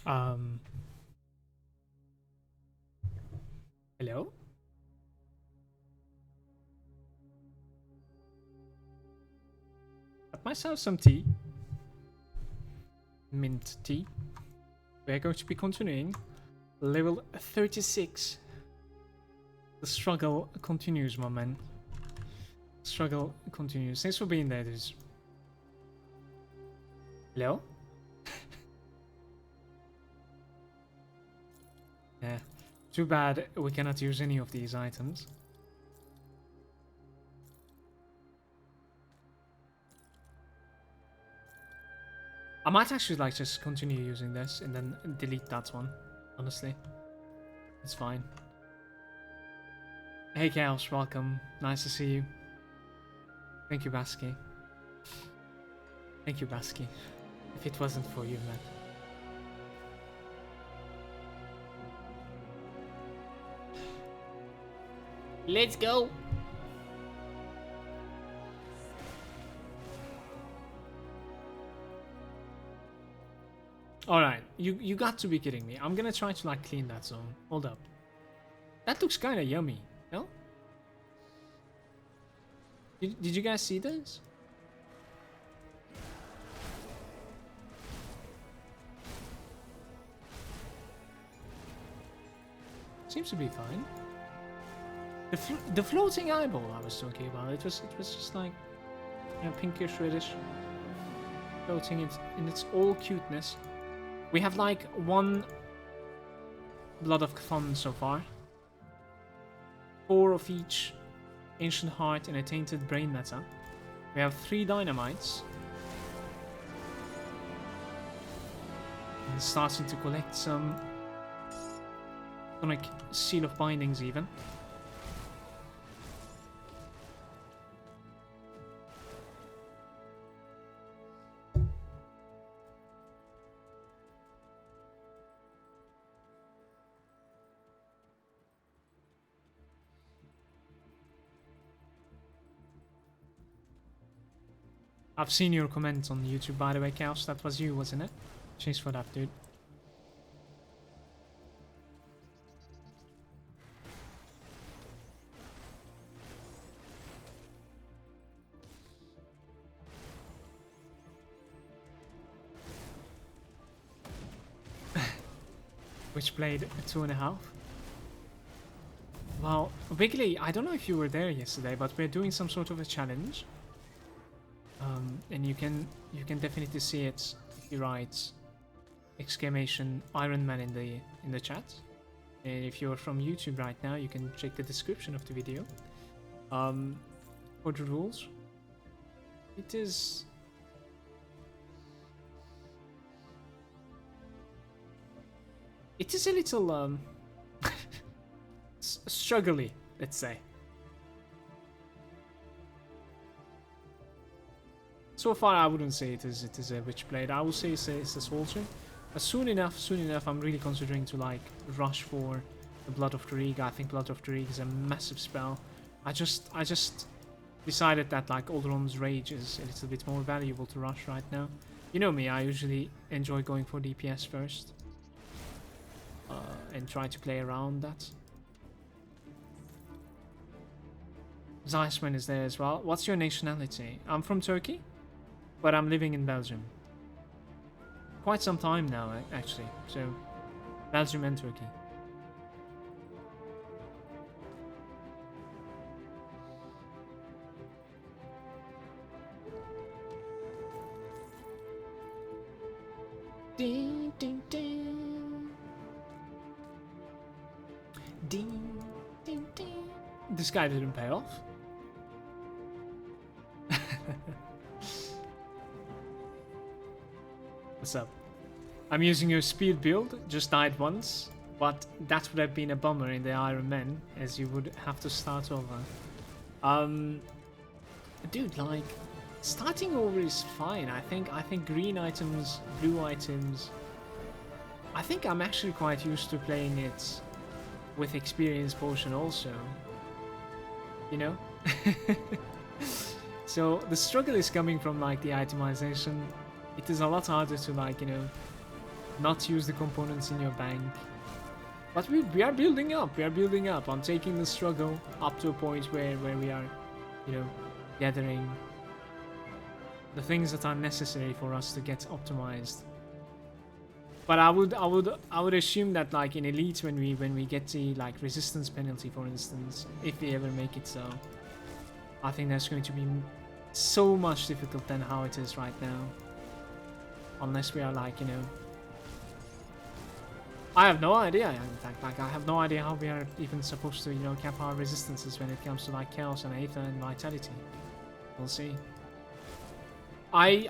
Um, Hello? Got myself some tea. Mint tea. We're going to be continuing. Level 36. The struggle continues, my man. Struggle continues. Thanks for being there, dudes. Hello? Yeah. Too bad we cannot use any of these items. I might actually like just continue using this and then delete that one. Honestly. It's fine. Hey Chaos, welcome. Nice to see you. Thank you, Basky. Thank you, Basky. If it wasn't for you, man. Let's go! Alright, you got to be kidding me. I'm gonna try to like clean that zone. Hold up. That looks kinda yummy, no? Did you guys see this? Seems to be fine. The floating eyeball I was talking about, it was just like, you know, pinkish reddish, floating in its all cuteness. We have like one blood of Cthon so far, 4 of each ancient heart and a tainted brain matter. We have 3 dynamites. And starting to collect some sonic seal of bindings even. I've seen your comment on YouTube, by the way, Chaos. That was you, wasn't it? Cheers for that, dude. Which played 2.5. Well, Wiggly, I don't know if you were there yesterday, but we're doing some sort of a challenge. And you can definitely see it if you write exclamation Ironman in the chat. And if you're from YouTube right now, you can check the description of the video. For the rules, it is a little struggly, let's say. So far, I wouldn't say it is a witch blade. I would say it's a soldier. Soon enough, I'm really considering to like rush for the Blood of the Rig. I think Blood of the Rig is a massive spell. I just decided that like Alderon's Rage is a little bit more valuable to rush right now. You know me, I usually enjoy going for DPS first. And try to play around that. Zeissman is there as well. What's your nationality? I'm from Turkey, but I'm living in Belgium. Quite some time now, actually. So, Belgium and Turkey. Ding, ding, ding. Ding, ding, ding. This guy didn't pay off. What's up? I'm using your speed build, just died once, but that would have been a bummer in the Ironman, as you would have to start over. Dude, like, starting over is fine. I think green items, blue items. I think I'm actually quite used to playing it with experience potion also. You know? So the struggle is coming from like the itemization. It is a lot harder to like, you know, not use the components in your bank. But we are building up. We are building up. I'm taking the struggle up to a point where we are, you know, gathering the things that are necessary for us to get optimized. But I would assume that like in Elite, when we get the like resistance penalty, for instance, if we ever make it so, I think that's going to be so much difficult than how it is right now. Unless we are like, you know, I have no idea, in fact. Like, I have no idea how we are even supposed to, you know, cap our resistances when it comes to, like, Chaos and Aether and Vitality. We'll see. I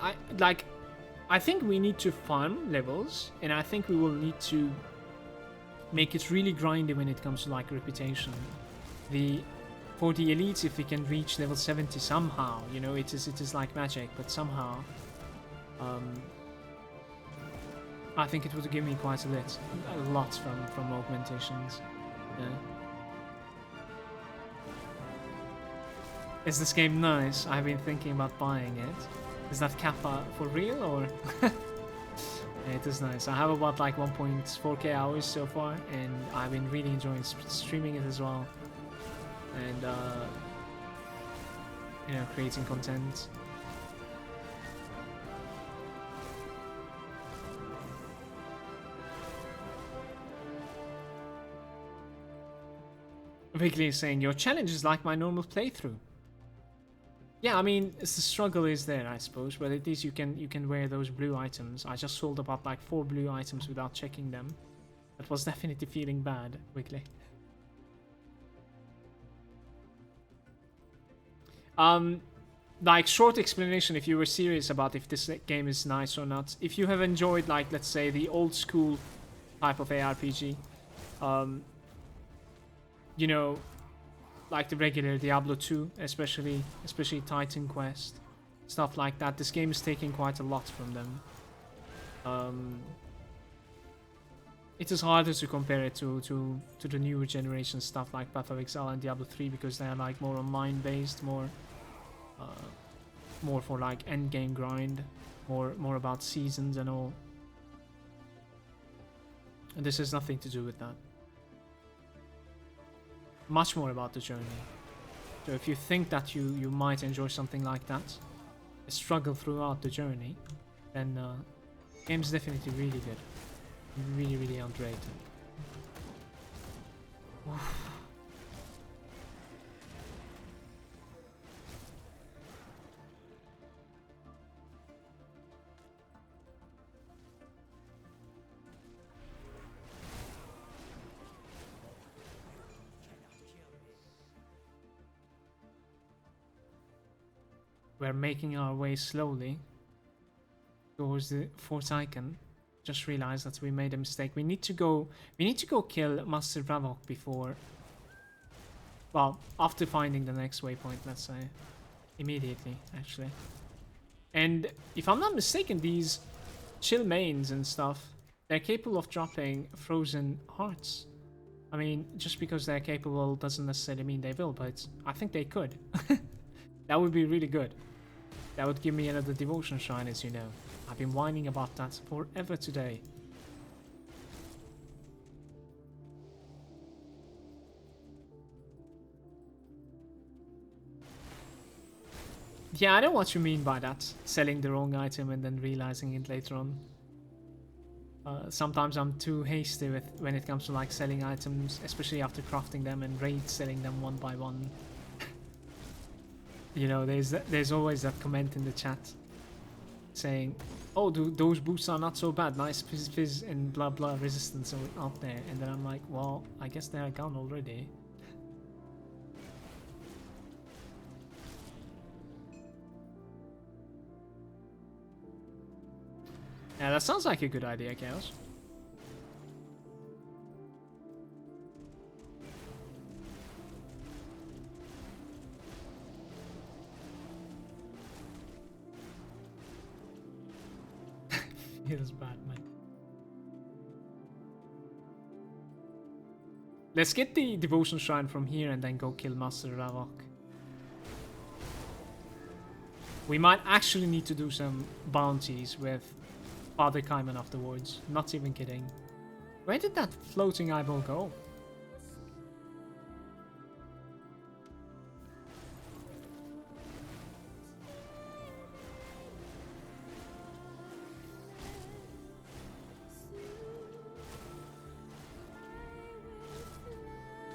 think we need to farm levels, and I think we will need to make it really grindy when it comes to, like, reputation. For the elites, if we can reach level 70 somehow, you know, it is like magic, but somehow, I think it would give me quite a lot from augmentations. Yeah. Is this game nice? I've been thinking about buying it. Is that Kappa for real or? Yeah, it is nice. I have about like 1.4k hours so far, and I've been really enjoying streaming it as well, and you know, creating content. Wiggly is saying, your challenge is like my normal playthrough. Yeah, I mean, the struggle is there, I suppose, but at least you can wear those blue items. I just sold about like 4 blue items without checking them. That was definitely feeling bad, Wiggly. Like, short explanation if you were serious about if this game is nice or not. If you have enjoyed, like, let's say, the old school type of ARPG, you know, like the regular Diablo 2, especially Titan Quest, stuff like that. This game is taking quite a lot from them. It is harder to compare it to the newer generation stuff like Path of Exile and Diablo 3, because they are like more online based, more for like end game grind, more about seasons and all. And this has nothing to do with that. Much more about the journey. So if you think that you might enjoy something like that, a struggle throughout the journey, then the game's definitely really good. Really, really underrated. Oof. We're making our way slowly towards the fourth icon. Just realized that we made a mistake. We need to go kill Master Ravok before, well, after finding the next waypoint, let's say. Immediately, actually. And if I'm not mistaken, these chill mains and stuff, they're capable of dropping frozen hearts. I mean, just because they're capable doesn't necessarily mean they will, but I think they could. That would be really good. That would give me another devotion shrine, as you know. I've been whining about that forever today. Yeah, I know what you mean by that. Selling the wrong item and then realizing it later on. Sometimes I'm too hasty when it comes to like selling items, especially after crafting them and raid selling them one by one. You know, there's always that comment in the chat saying, oh, those boots are not so bad, nice fizz and blah blah resistance out there, and then I'm like, well, I guess they are gone already. Yeah, that sounds like a good idea, Chaos. Feels bad, man. Let's get the devotion shrine from here and then go kill Master Ravok. We might actually need to do some bounties with Father Kaiman afterwards. Not even kidding. Where did that floating eyeball go?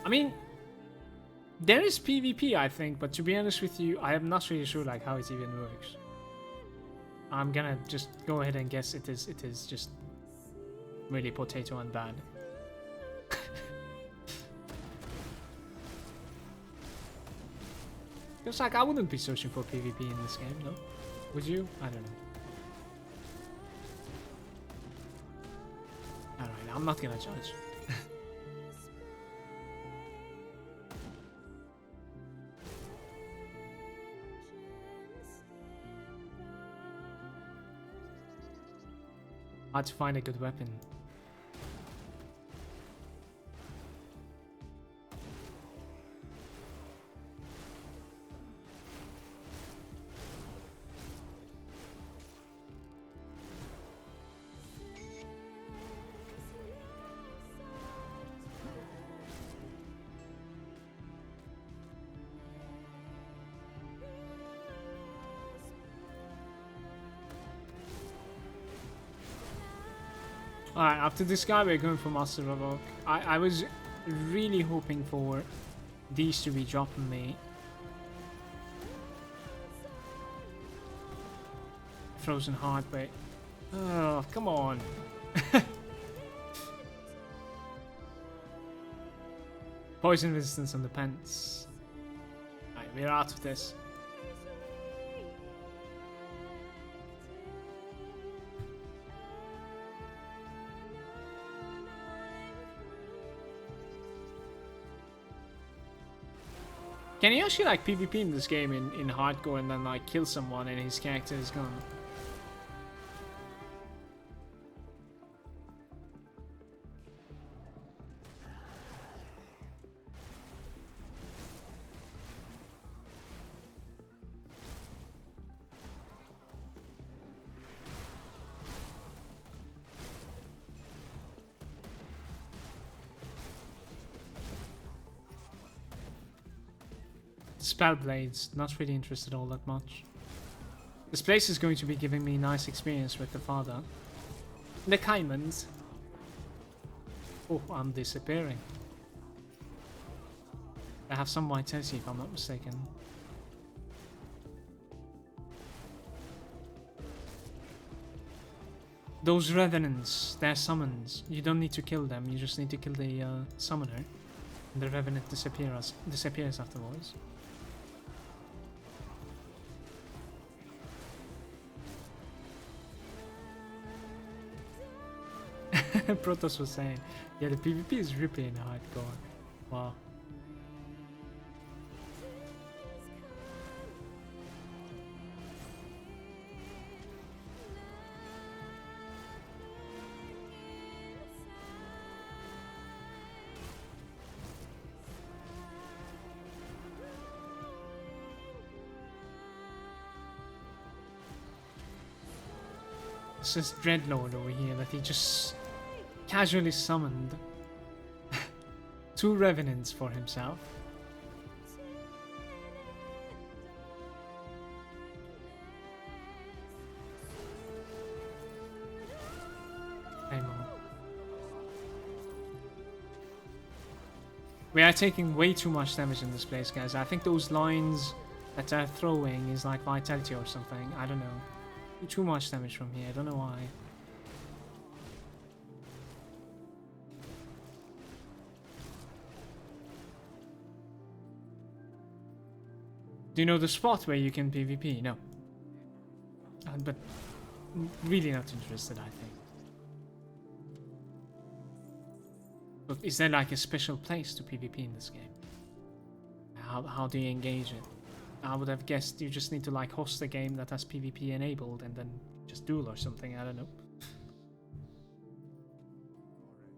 I mean, there is PvP, I think, but to be honest with you, I am not really sure like how it even works. I'm gonna just go ahead and guess it is just really potato and bad. It's like I wouldn't be searching for PvP in this game, no? Would you? I don't know. Alright, I'm not gonna judge. Hard to find a good weapon. Alright, after this guy we're going for Master of Oak. I was really hoping for these to be dropping me. Frozen Heart, but... Oh, come on. Poison resistance on the pants. Alright, we're out of this. Can you actually like PvP in this game in hardcore and then like kill someone and his character is gone? Spellblades, not really interested all that much. This place is going to be giving me nice experience with the father. The Caimans. Oh, I'm disappearing. I have some vitality if I'm not mistaken. Those revenants, they're summons. You don't need to kill them, you just need to kill the summoner. And the revenant disappears afterwards. Protoss was saying, yeah, the PvP is ripping hardcore. Wow. It's just Dreadlord over here that he just casually summoned 2 revenants for himself. Hey, Mo. We are taking way too much damage in this place, guys. I think those lines that they're throwing is like vitality or something. I don't know. Too much damage from here. I don't know why. Do you know the spot where you can PvP? No. But really not interested, I think. But is there like a special place to PvP in this game? How do you engage it? I would have guessed you just need to like host a game that has PvP enabled and then just duel or something, I don't know.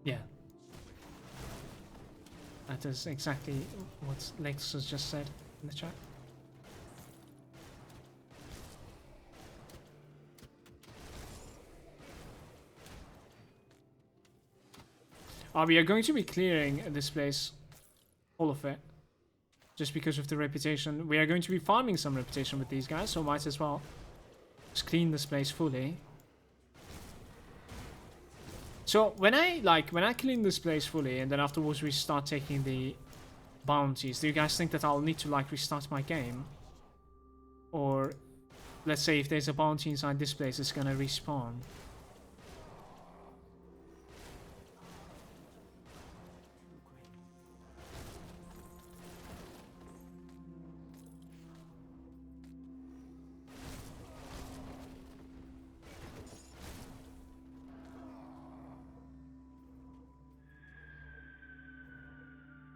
Yeah. That is exactly what Lexus just said in the chat. We are going to be clearing this place, all of it, just because of the reputation. We are going to be farming some reputation with these guys, so might as well just clean this place fully. So when I clean this place fully, and then afterwards we start taking the bounties, do you guys think that I'll need to like restart my game? Or let's say if there's a bounty inside this place, it's gonna respawn.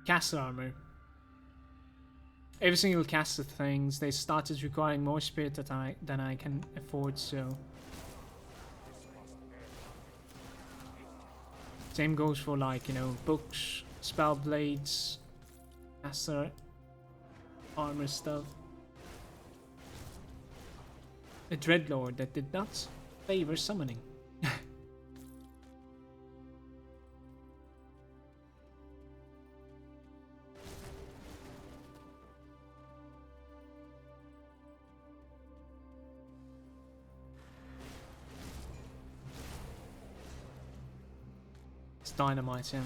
Caster armor. Every single caster things, they started requiring more spirit than I can afford, so. Same goes for like, you know, books, spell blades, caster armor stuff. A dreadlord that did not favor summoning. Dynamite, yeah.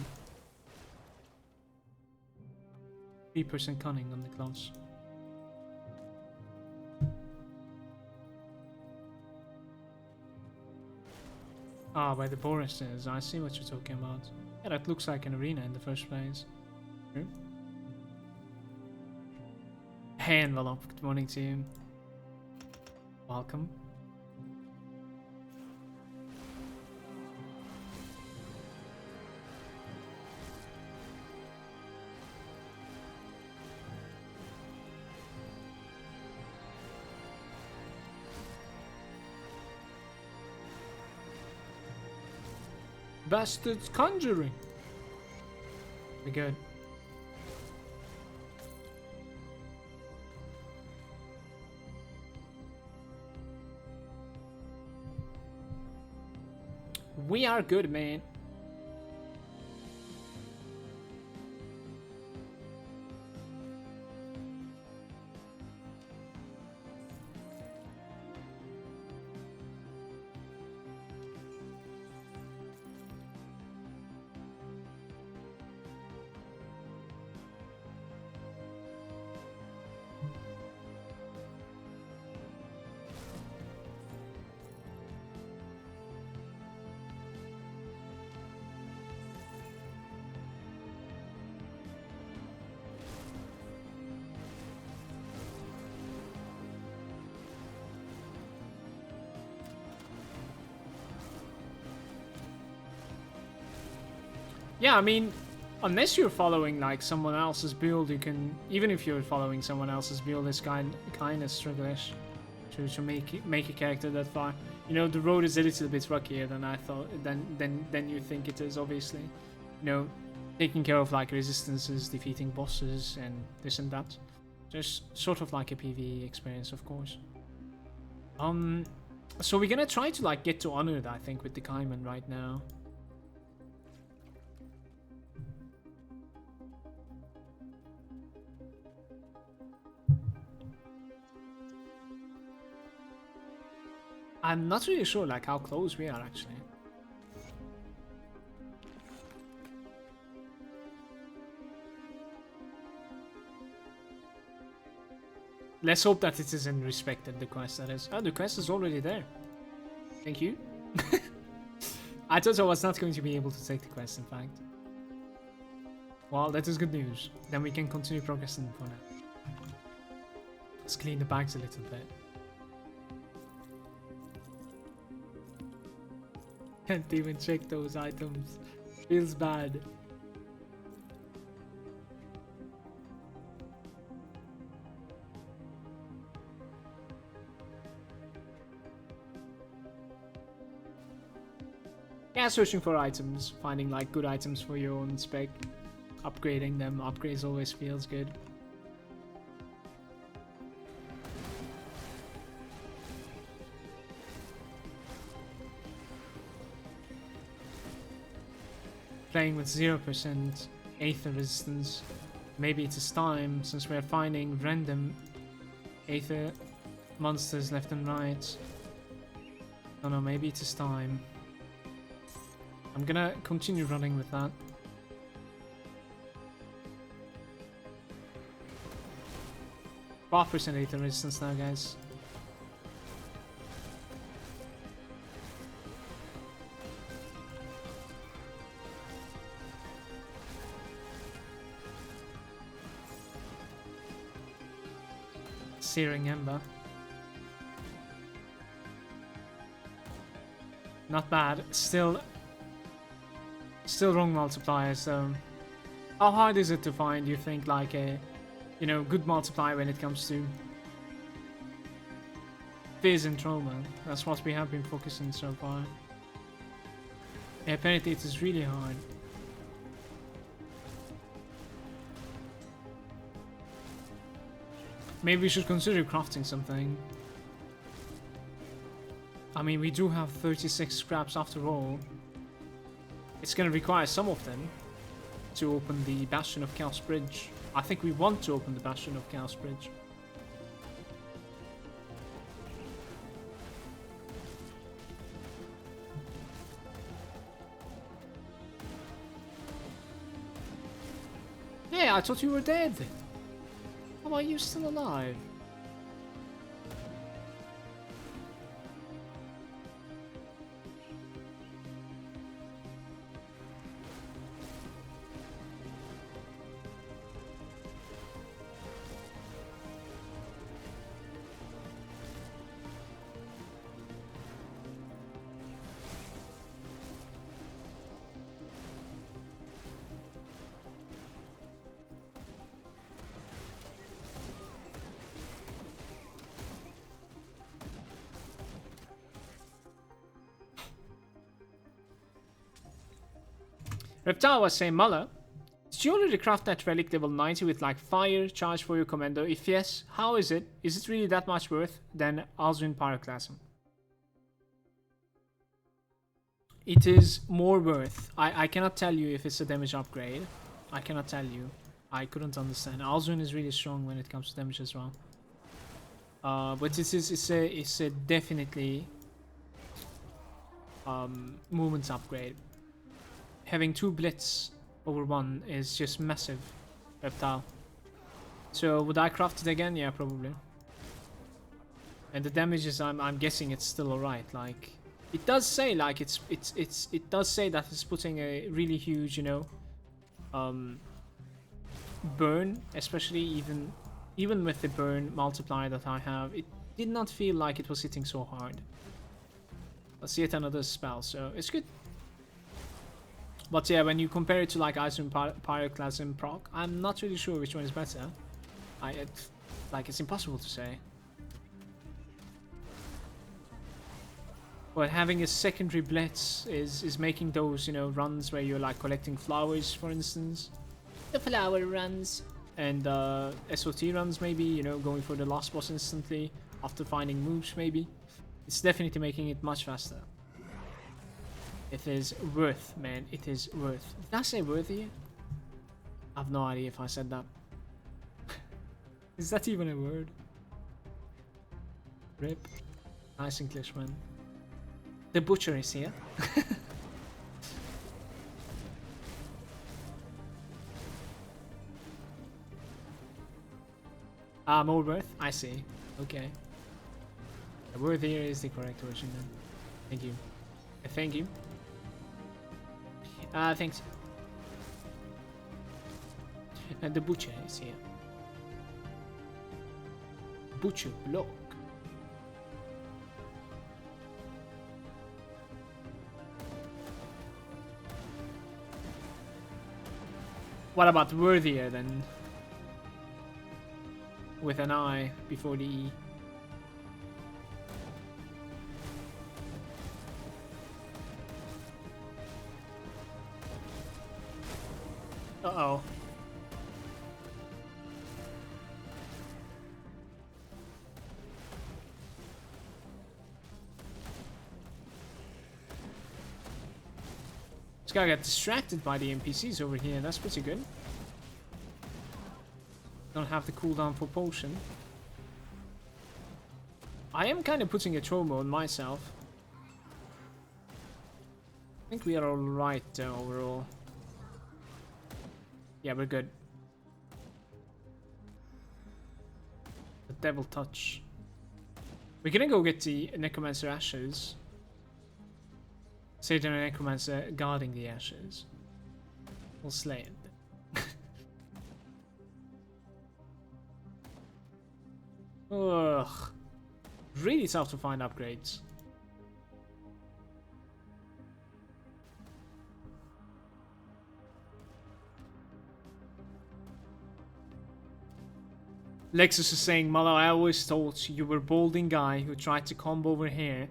3% cunning on the gloves. Ah, by the Boris is. I see what you're talking about. Yeah, that looks like an arena in the first place. True. Hey, Envelope. Good morning to you. Welcome. Bastards conjuring. We're good. We are good, man. Yeah, I mean, unless you're following like someone else's build, you can, even if you're following someone else's build, it's kind of struggleish to make a character that far. You know, the road is a little bit rockier than I thought, than you think it is. Obviously, you know, taking care of like resistances, defeating bosses, and this and that. Just sort of like a PvE experience, of course. So we're gonna try to like get to Honored, I think, with the Kaiman right now. I'm not really sure like how close we are actually. Let's hope that it isn't respected, the quest that is. Oh, the quest is already there. Thank you. I thought I was not going to be able to take the quest, in fact. Well, that is good news. Then we can continue progressing for now. Let's clean the bags a little bit. Can't even check those items. Feels bad. Yeah, searching for items, finding like good items for your own spec, upgrading them. Upgrades always feels good. playing with 0% Aether resistance. Maybe it is time, since we are finding random Aether monsters left and right. I don't know, maybe it is time. I'm gonna continue running with that. %, Aether resistance now, guys. Searing Ember. Not bad. Still wrong multiplier, so how hard is it to find, you think, like a, you know, good multiplier when it comes to Fizz and Torment? That's what we have been focusing so far. Yeah, apparently it is really hard. Maybe we should consider crafting something. I mean, we do have 36 scraps after all. It's gonna require some of them to open the Bastion of Chaos Bridge. I think we want to open the Bastion of Chaos Bridge. Hey, I thought you were dead. How are you still alive? Reptile was saying, Muller, did you already craft that relic level 90 with like fire charge for your commando? If yes, how is it? Is it really that much worth than Alzuin Pyroclasm? It is more worth. I cannot tell you if it's a damage upgrade. I cannot tell you. I couldn't understand. Alzuin is really strong when it comes to damage as well. But it's a definitely movement upgrade. Having 2 Blitz over 1 is just massive, Reptile. So would I craft it again? Yeah, probably. And the damage is, I'm guessing it's still alright. Like, it does say like it does say that it's putting a really huge, you know, burn, especially even with the burn multiplier that I have. It did not feel like it was hitting so hard. Let's see, yet another spell, so it's good. But yeah, when you compare it to like Iron Pyroclasm proc, I'm not really sure which one is better. It's impossible to say. But having a secondary blitz is making those, you know, runs where you're like collecting flowers, for instance. The flower runs. And SOT runs, maybe, you know, going for the last boss instantly after finding moves, maybe. It's definitely making it much faster. It is worth, man. It is worth. Did I say worthy? I have no idea if I said that. Is that even a word? Rip. Nice Englishman. The butcher is here. More worth? I see. Okay. Worthier is the correct version then. Thank you. Thank you. Thanks. And the butcher is here. Butcher block. What about worthier then? With an I before the E. Uh-oh. This guy got distracted by the NPCs over here. That's pretty good. Don't have the cooldown for potion. I am kind of putting a trauma on myself. I think we are alright overall. Yeah, we're good. The Devil Touch. We're gonna go get the Necromancer Ashes. Satan and Necromancer guarding the ashes. We'll slay it. Ugh. Really tough to find upgrades. Lexus is saying, Malo, I always thought you were a balding guy who tried to comb over hair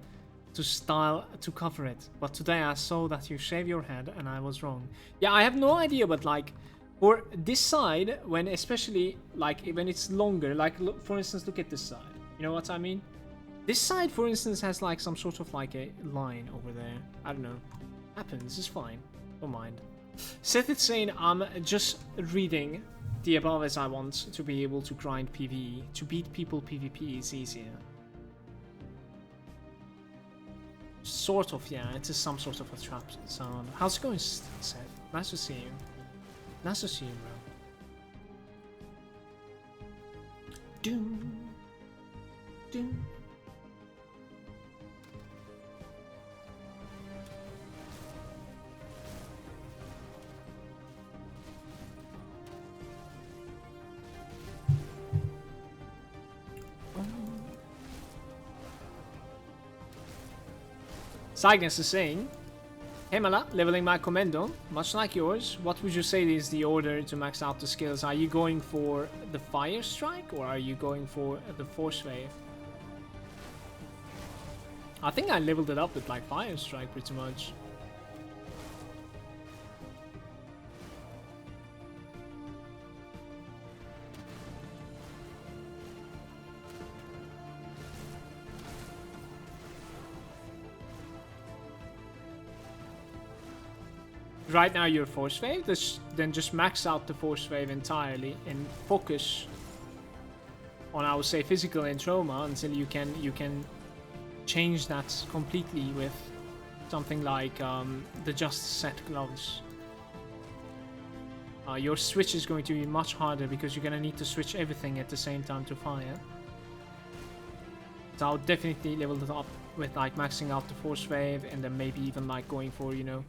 to cover it, but today I saw that you shave your head and I was wrong. Yeah, I have no idea, but like for this side, when especially like when it's longer, like for instance, look at this side. You know what I mean? This side, for instance, has like some sort of like a line over there. I don't know. Happens. It's fine. Don't mind. Seth is saying, I'm just reading the above as I want to be able to grind PvE. To beat people PvP is easier. Sort of, yeah. It is some sort of a trap sound. How's it going, Seth? Nice to see you. Nice to see you, bro. Doom. Doom. Cygnus is saying, hey Mala, leveling my commando, much like yours, what would you say is the order to max out the skills? Are you going for the fire strike or are you going for the force wave? I think I leveled it up with like fire strike pretty much. Right now you're force wave, then just max out the force wave entirely and focus on, I would say, physical and trauma until you can change that completely with something like the just set gloves. Your switch is going to be much harder because you're gonna need to switch everything at the same time to fire. So I'll definitely level it up with like maxing out the force wave and then maybe even like going for, you know,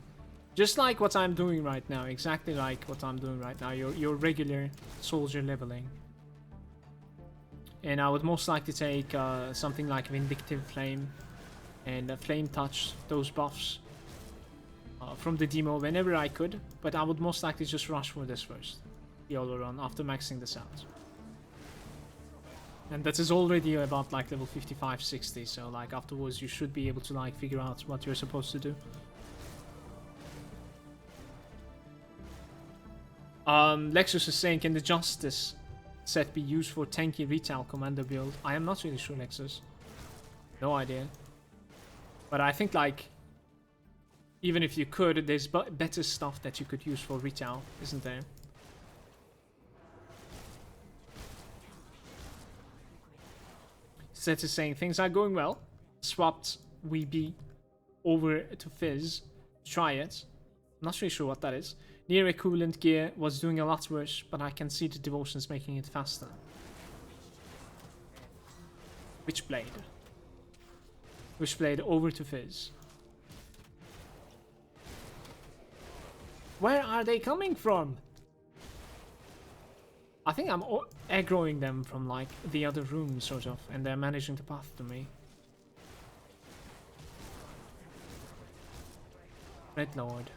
just like what I'm doing right now, exactly like what I'm doing right now, your regular soldier leveling. And I would most likely take something like Vindictive Flame and Flame Touch, those buffs from the demo whenever I could, but I would most likely just rush for this first, the all run, after maxing this out. And that is already about like level 55, 60, so like afterwards you should be able to like figure out what you're supposed to do. Lexus is saying, can the Justice set be used for tanky retail commander build? I am not really sure, Lexus. No idea. But I think like, even if you could, there's better stuff that you could use for retail, isn't there? Set is saying, things are going well. Swapped Weeby over to Fizz. Try it. I'm not really sure what that is. Near equivalent gear was doing a lot worse, but I can see the devotions making it faster. Witchblade. Witchblade over to Fizz. Where are they coming from? I think I'm aggroing them from like the other room, sort of, and they're managing to path to me. Red Lord.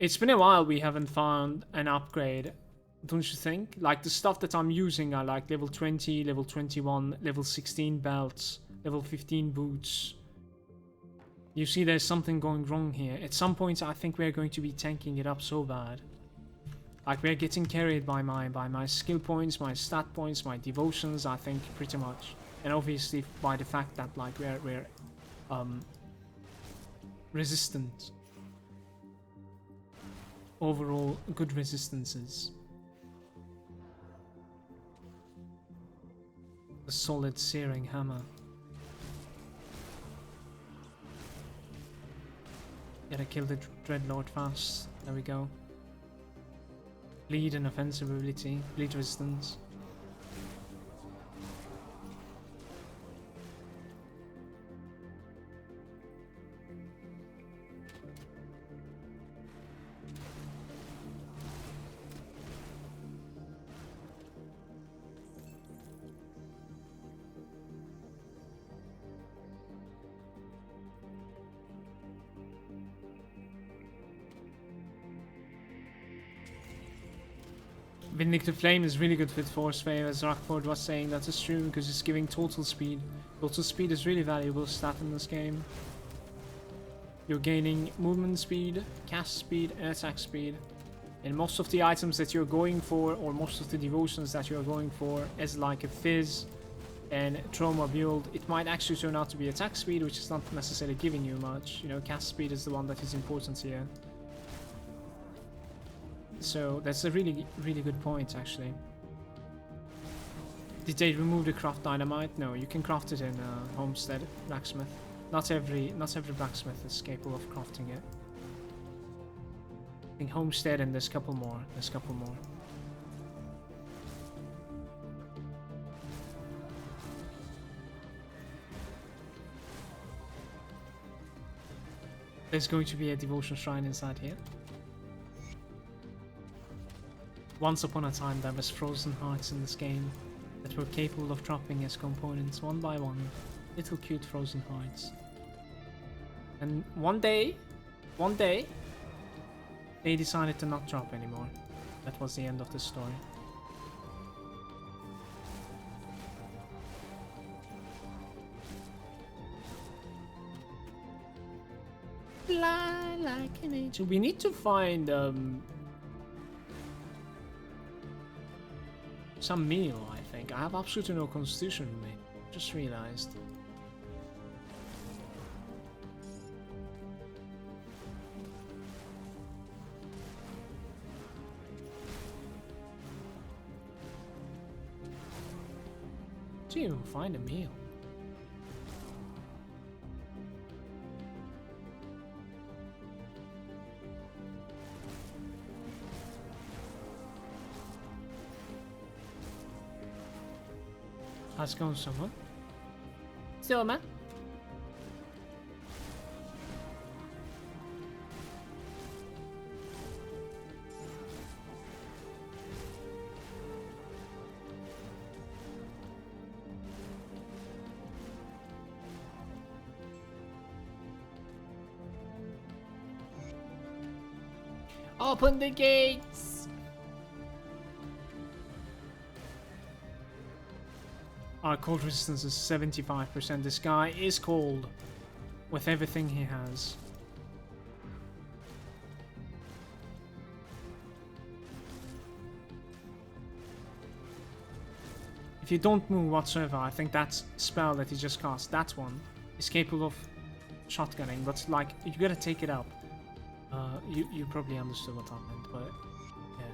It's been a while we haven't found an upgrade, don't you think? Like the stuff that I'm using are like level 20, level 21, level 16 belts, level 15 boots. You see there's something going wrong here. At some point I think we're going to be tanking it up so bad. Like, we're getting carried by my skill points, my stat points, my devotions, I think, pretty much. And obviously by the fact that, like, we're resistant. Overall, good resistances. A solid searing hammer. Gotta kill the Dreadlord fast. There we go. Bleed and offensive ability. Bleed resistance. Vindictive Flame is really good with Force Wave, as Rockford was saying. That is true, because it's giving total speed. Total speed is really valuable stat in this game. You're gaining movement speed, cast speed, and attack speed. And most of the items that you're going for, or most of the devotions that you're going for, as like a Fizz and Trauma build, it might actually turn out to be attack speed, which is not necessarily giving you much. You know, cast speed is the one that is important here. So that's a really good point, actually. Did they remove the craft dynamite? No, you can craft it in Homestead blacksmith. Not every blacksmith is capable of crafting it. I think Homestead, and there's a couple more. There's going to be a devotion shrine inside here. Once upon a time there was frozen hearts in this game that were capable of dropping as components one by one. Little cute frozen hearts. And one day, they decided to not drop anymore. That was the end of the story. Fly like an angel. We need to find some meal, I think. I have absolutely no constitution with me. Just realized. To even find a meal. How's it going, someone? Still, man? Open the gates! Our cold resistance is 75%. This guy is cold with everything he has. If you don't move whatsoever, I think that spell that he just cast, that one, is capable of shotgunning, but like, you gotta take it up. You probably understood what I meant, but yeah.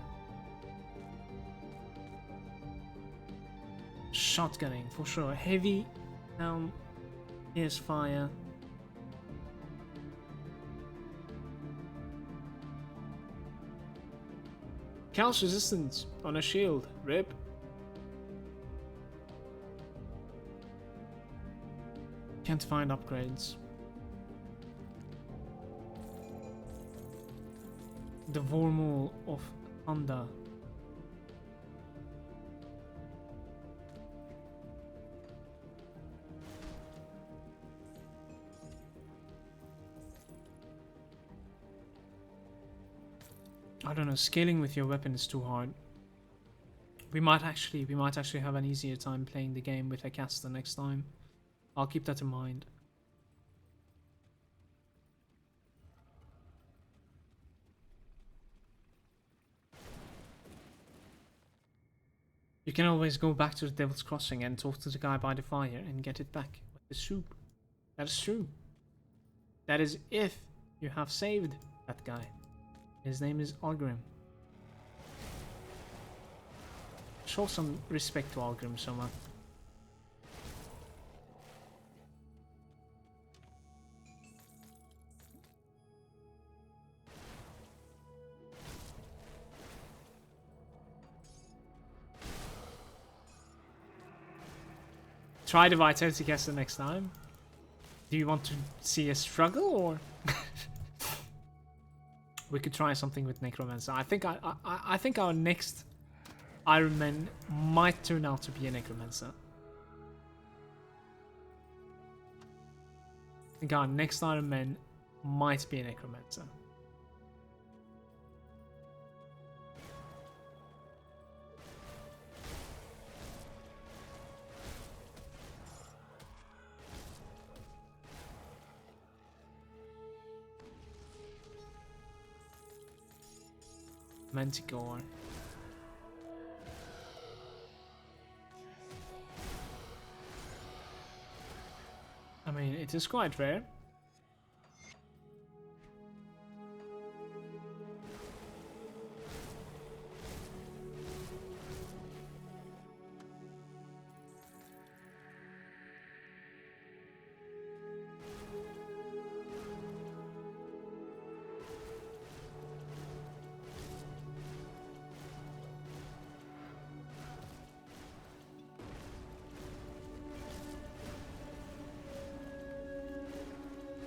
Shotgunning, for sure. Heavy, here's fire. Chaos resistance on a shield, rip. Can't find upgrades. The Vormul of Thunder. I don't know, scaling with your weapon is too hard. We might actually have an easier time playing the game with a caster next time. I'll keep that in mind. You can always go back to the Devil's Crossing and talk to the guy by the fire and get it back with the soup. That is true. That is if you have saved that guy. His name is Algrim. Show some respect to Algrim, Soma. Try the Vitality Caster next time. Do you want to see a struggle, or we could try something with Necromancer? I think our next Ironman might turn out to be a Necromancer. I think our next Ironman might be a Necromancer. Manticore. I mean, it is quite rare.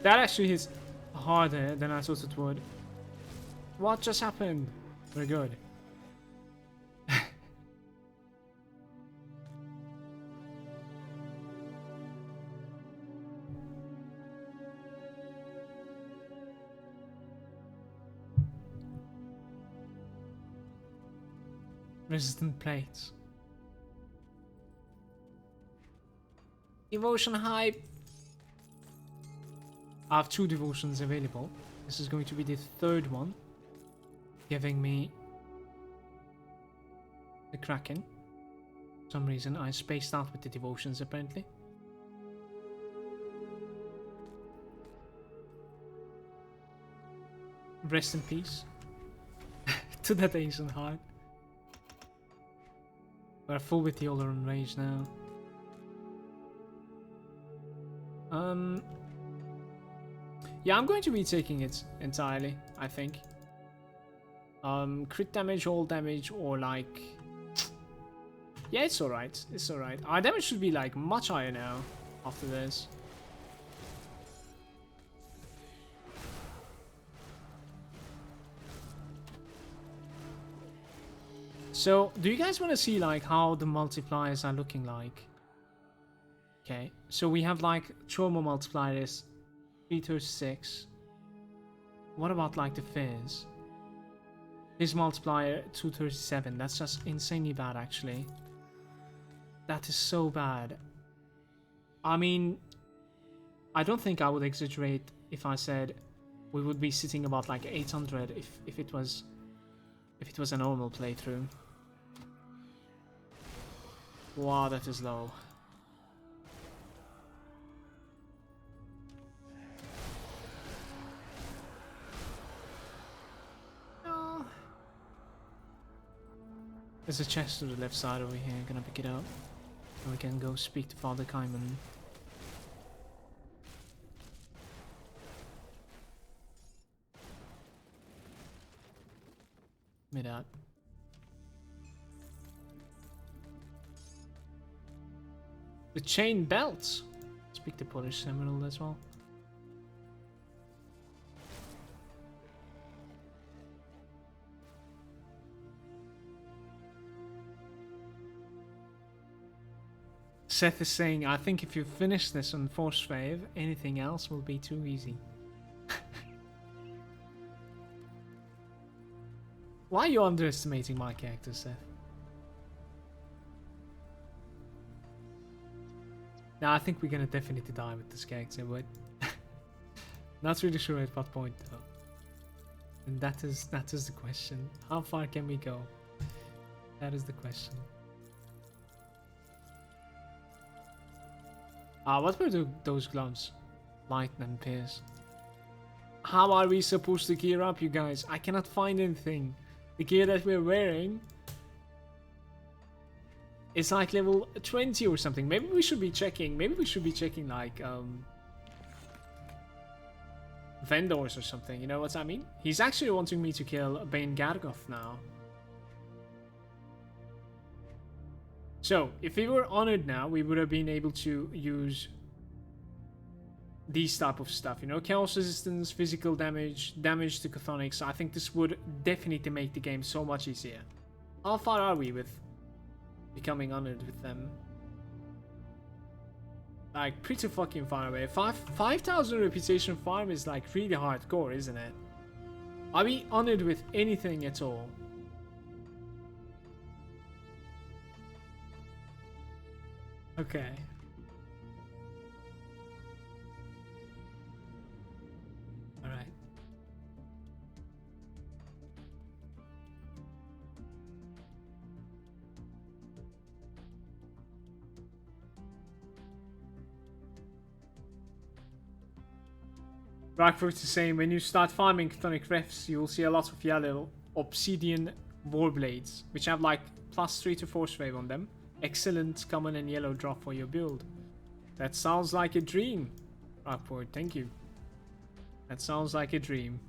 That actually is harder than I thought it would. What just happened? We're good. Resistant plates. Devotion hype. I have 2 devotions available. This is going to be the 3rd one, giving me the Kraken. For some reason I spaced out with the devotions apparently. Rest in peace to that ancient heart. We're full with the Oloran Rage now. Yeah, I'm going to be taking it entirely, I think. Crit damage, all damage, or like... Yeah, it's alright. It's alright. Our damage should be like much higher now after this. So, do you guys want to see like how the multipliers are looking like? Okay, so we have like trauma multipliers 336. What about like the Fizz? Fizz multiplier 237. That's just insanely bad actually. That is so bad. I mean, I don't think I would exaggerate if I said we would be sitting about like 800 if it was a normal playthrough. Wow, that is low. Oh. There's a chest to the left side over here. Gonna pick it up. And we can go speak to Father Kaiman. Give me that. The chain belts. Speak to Polish Emerald as well. Seth is saying, I think if you finish this on Force Wave, anything else will be too easy. Why are you underestimating my character, Seth? No, I think we're gonna definitely die with this character, but not really sure at what point though. And that is the question. How far can we go? That is the question. What were those gloves? Light and pierce. How are we supposed to gear up, you guys? I cannot find anything. The gear that we're wearing is like level 20 or something. Maybe we should be checking. Maybe we should be checking like vendors or something. You know what I mean? He's actually wanting me to kill Bane Gargoth now. So, if we were honored now, we would have been able to use these type of stuff, you know, chaos resistance, physical damage, damage to chthonics. I think this would definitely make the game so much easier. How far are we with becoming honored with them? Like, pretty fucking far away. 5,000 reputation farm is like really hardcore, isn't it? Are we honored with anything at all? Okay. Alright. Rockford is saying when you start farming chthonic refs, you will see a lot of yellow obsidian warblades, which have like +3 to force wave on them. Excellent common and yellow drop for your build. That sounds like a dream, Rockford. Thank you. That sounds like a dream.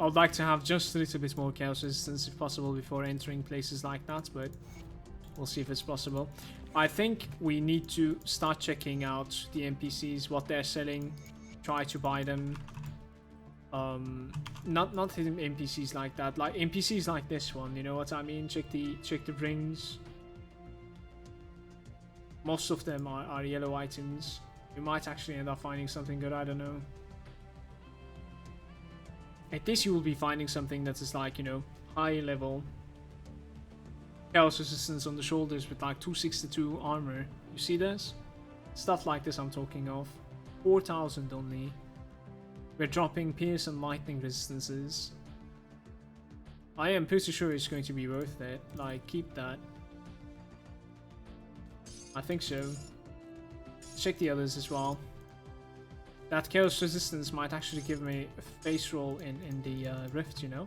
I would like to have just a little bit more chaos resistance if possible before entering places like that, but we'll see if it's possible. I think we need to start checking out the NPCs, what they're selling, try to buy them. Not NPCs like that, like NPCs like this one, you know what I mean? Check the rings. Most of them are yellow items. You might actually end up finding something good, I don't know. At least you will be finding something that is like, you know, high level chaos resistance on the shoulders with like 262 armor. You see this? Stuff like this I'm talking of. 4,000 only. We're dropping pierce and lightning resistances. I am pretty sure it's going to be worth it. Like, keep that. I think so. Check the others as well. That chaos resistance might actually give me a face roll in the rift, you know?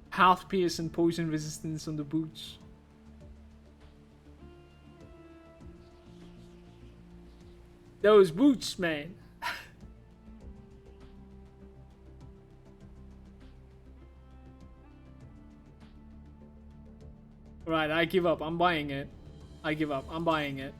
Health pierce and poison resistance on the boots. Those boots, man. Right, I give up. I'm buying it. I give up. I'm buying it.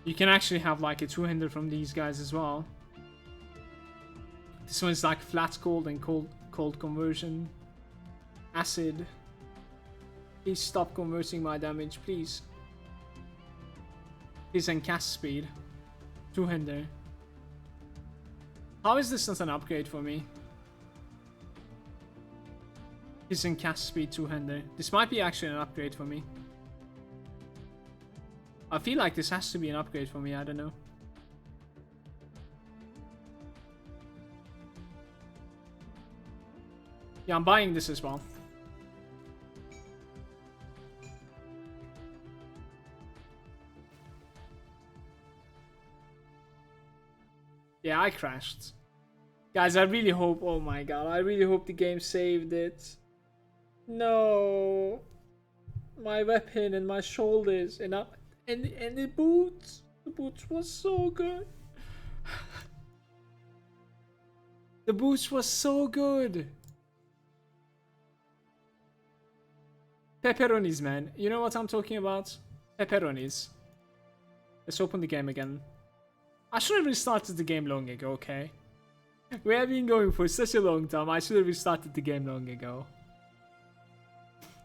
You can actually have like a 200 from these guys as well. This one's like flat cold and cold conversion. Acid. Please stop converting my damage, please. Please, and cast speed. 200. How is this not an upgrade for me? Please, and cast speed 200. This might be actually an upgrade for me. I feel like this has to be an upgrade for me, I don't know. Yeah, I'm buying this as well. Yeah, I crashed. Guys, I really hope, oh my god, I really hope the game saved it. No. My weapon and my shoulders and up. And the boots. The boots was so good. The boots was so good. Pepperonis, man. You know what I'm talking about? Pepperonis. Let's open the game again. I should have restarted the game long ago, okay? We have been going for such a long time. I should have restarted the game long ago.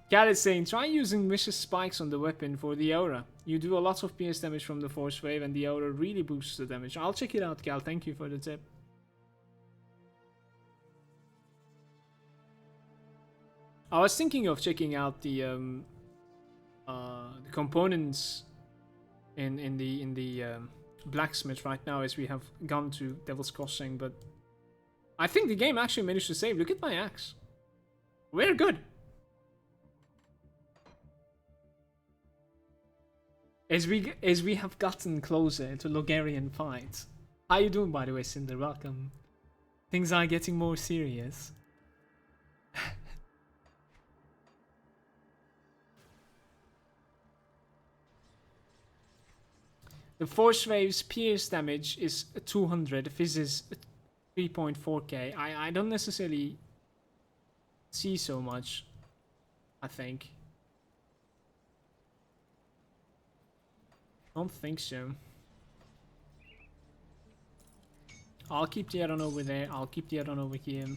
Cat is saying, try using vicious spikes on the weapon for the aura. You do a lot of pierce damage from the force wave and the aura really boosts the damage. I'll check it out, Cal. Thank you for the tip. I was thinking of checking out the components in the blacksmith right now as we have gone to Devil's Crossing, but I think the game actually managed to save. Look at my axe. We're good. As we have gotten closer to Logarian fights. How you doing, by the way, Cinder? Welcome. Things are getting more serious. The force wave's pierce damage is 200. Fizz is 3.4k. I don't necessarily see so much, I think. Don't think so. I'll keep the add-on over there. I'll keep the add-on over here.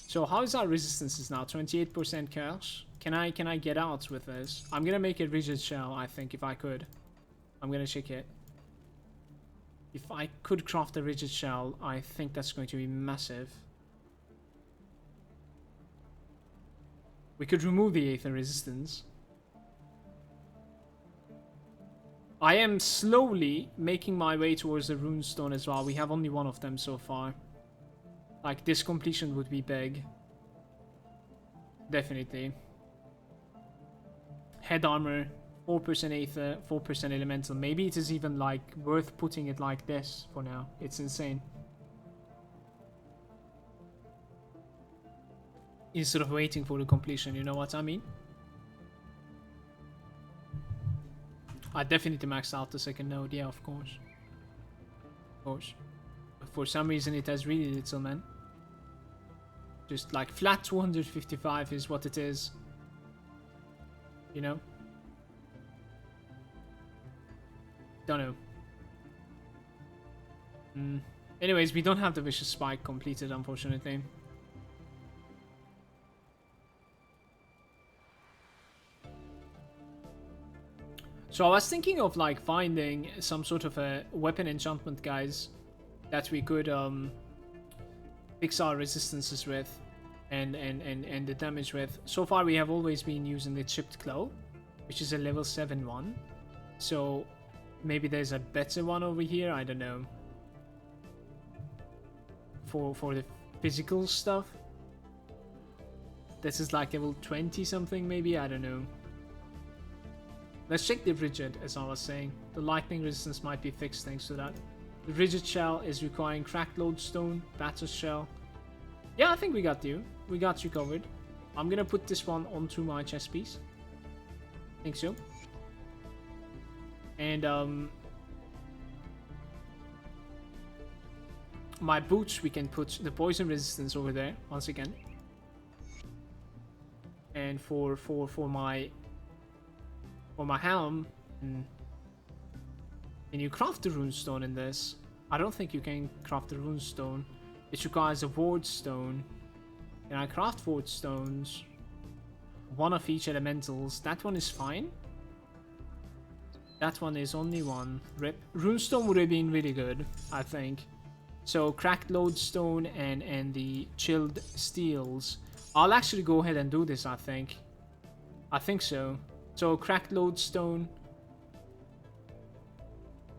So how is our resistances now? 28% chaos. Can I get out with this? I'm gonna make a rigid shell, I think, if I could. I'm gonna check it. If I could craft a rigid shell, I think that's going to be massive. We could remove the Aether resistance. I am slowly making my way towards the runestone as well. We have only one of them so far. Like, this completion would be big. Definitely. Head armor, 4% Aether, 4% elemental. Maybe it is even like worth putting it like this for now. It's insane. Instead of waiting for the completion, you know what I mean? I definitely maxed out the second node, yeah, of course. Of course. But for some reason it has really little, man. Just like flat 255 is what it is. You know? Don't know. Anyways, we don't have the vicious spike completed, unfortunately. So I was thinking of like finding some sort of a weapon enchantment, guys, that we could fix our resistances with and the damage with. So far we have always been using the chipped claw, which is a level 7 one. So maybe there's a better one over here, I don't know. For the physical stuff. This is like level 20 something maybe, I don't know. Let's check the rigid, as I was saying. The lightning resistance might be fixed thanks to that. The rigid shell is requiring cracked lodestone, batter shell. Yeah, I think we got you. We got you covered. I'm gonna put this one onto my chest piece. Think so. And my boots, we can put the poison resistance over there once again. And for my helm, can you craft the runestone in this? I don't think you can craft the runestone. It requires a ward stone. Can I craft ward stones? One of each elementals. That one is fine. That one is only one. Rip. Runestone would have been really good, I think. So cracked lodestone and the chilled steels. I'll actually go ahead and do this, I think. I think so. So cracked lodestone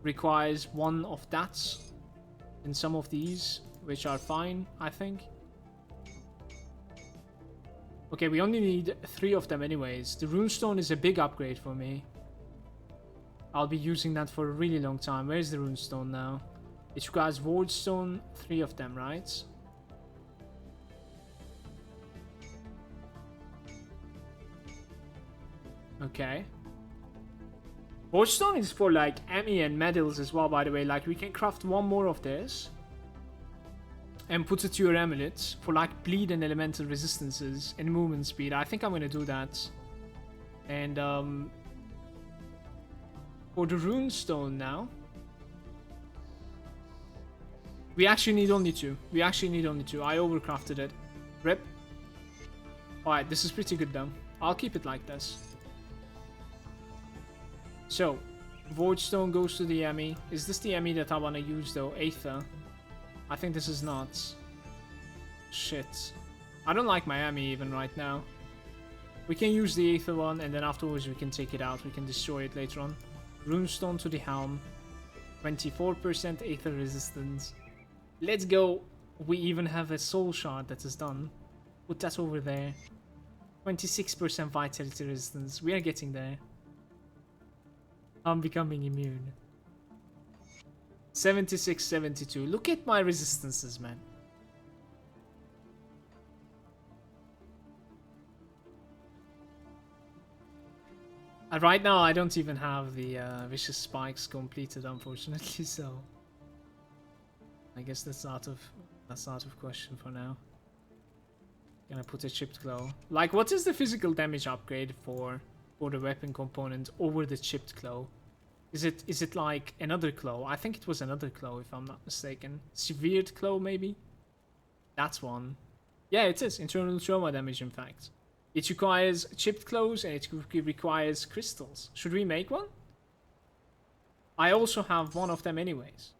requires one of that and some of these, which are fine, I think. Okay, we only need 3 of them anyways. The runestone is a big upgrade for me. I'll be using that for a really long time. Where's the runestone now? It requires wardstone, 3 of them, right? Okay. Wardstone is for like Emmy and medals as well, by the way. Like, we can craft one more of this and put it to your amulet for like bleed and elemental resistances and movement speed. I think I'm gonna do that. And for the runestone now, we actually need only two. We actually need only two. I overcrafted it. Rip. Alright, this is pretty good though. I'll keep it like this. So, Voidstone goes to the Emmy. Is this the Emmy that I want to use though? Aether. I think this is not. Shit. I don't like my Emmy even right now. We can use the Aether one and then afterwards we can take it out. We can destroy it later on. Runestone to the helm. 24% Aether resistance. Let's go. We even have a soul shard that is done. Put that over there. 26% vitality resistance. We are getting there. I'm becoming immune. 76, 72. Look at my resistances, man. Right now, I don't even have the vicious spikes completed, unfortunately. So, I guess that's out of question for now. Gonna put a chipped claw. Like, what is the physical damage upgrade for the weapon component over the chipped claw? Is it like another claw? I think it was another claw, if I'm not mistaken. Severed claw, maybe. That's one. Yeah, it is internal trauma damage. In fact, it requires chipped claws and it requires crystals. Should we make one? I also have one of them, anyways.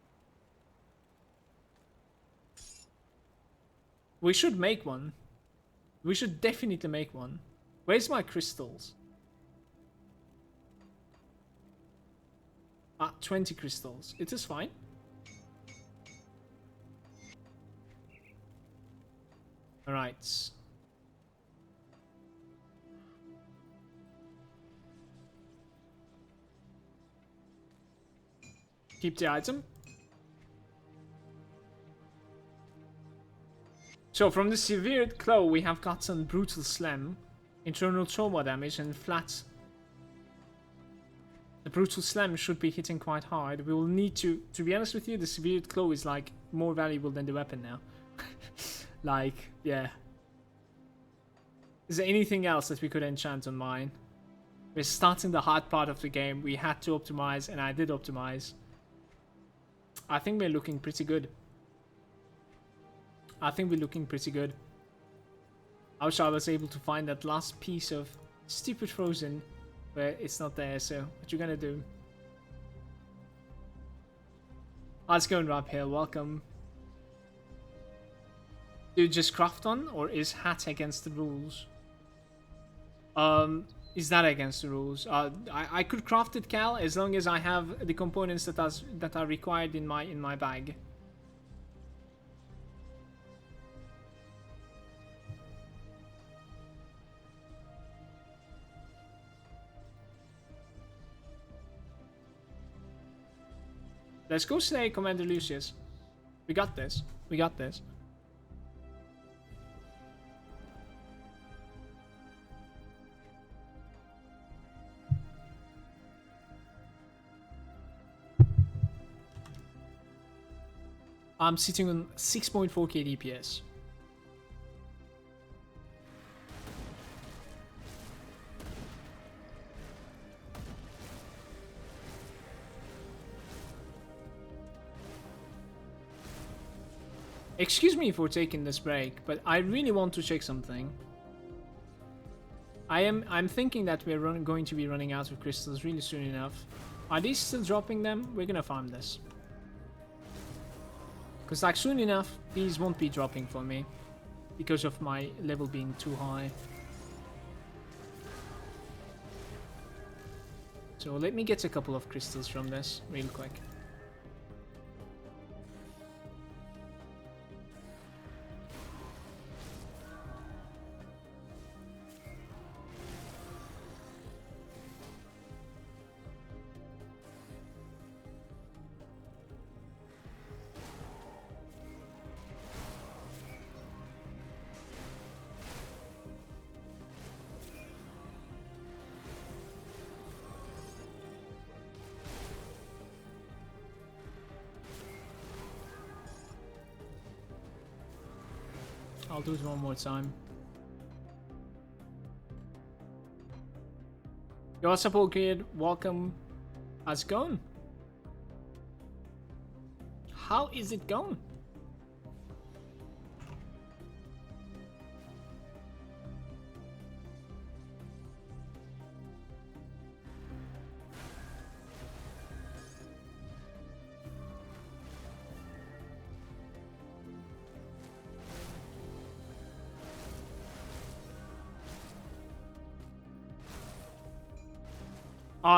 We should make one. We should definitely make one. Where's my crystals? 20 crystals. It is fine. Alright. Keep the item. So from the severed claw we have gotten brutal slam, internal trauma damage and flat. The brutal slam should be hitting quite hard. We will need to be honest with you, the severed claw is like more valuable than the weapon now. Like, yeah. Is there anything else that we could enchant on mine? We're starting the hard part of the game. We had to optimize and I did optimize. I think we're looking pretty good. I wish I was able to find that last piece of stupid frozen, but it's not there, so what you gonna do? How's it going, Rob Hill? Welcome. Dude, just craft one, or is hat against the rules? Is that against the rules? I could craft it, Cal, as long as I have the components that are required in my bag. Let's go slay Commander Lucius. We got this. We got this. I'm sitting on 6.4k DPS. Excuse me for taking this break, but I really want to check something. I'm thinking that we're going to be running out of crystals really soon enough. Are these still dropping them? We're gonna farm this. Because like soon enough, these won't be dropping for me. Because of my level being too high. So let me get a couple of crystals from this real quick. I'll do it one more time. Yo, what's up, old kid? Welcome. How's it going? How is it going?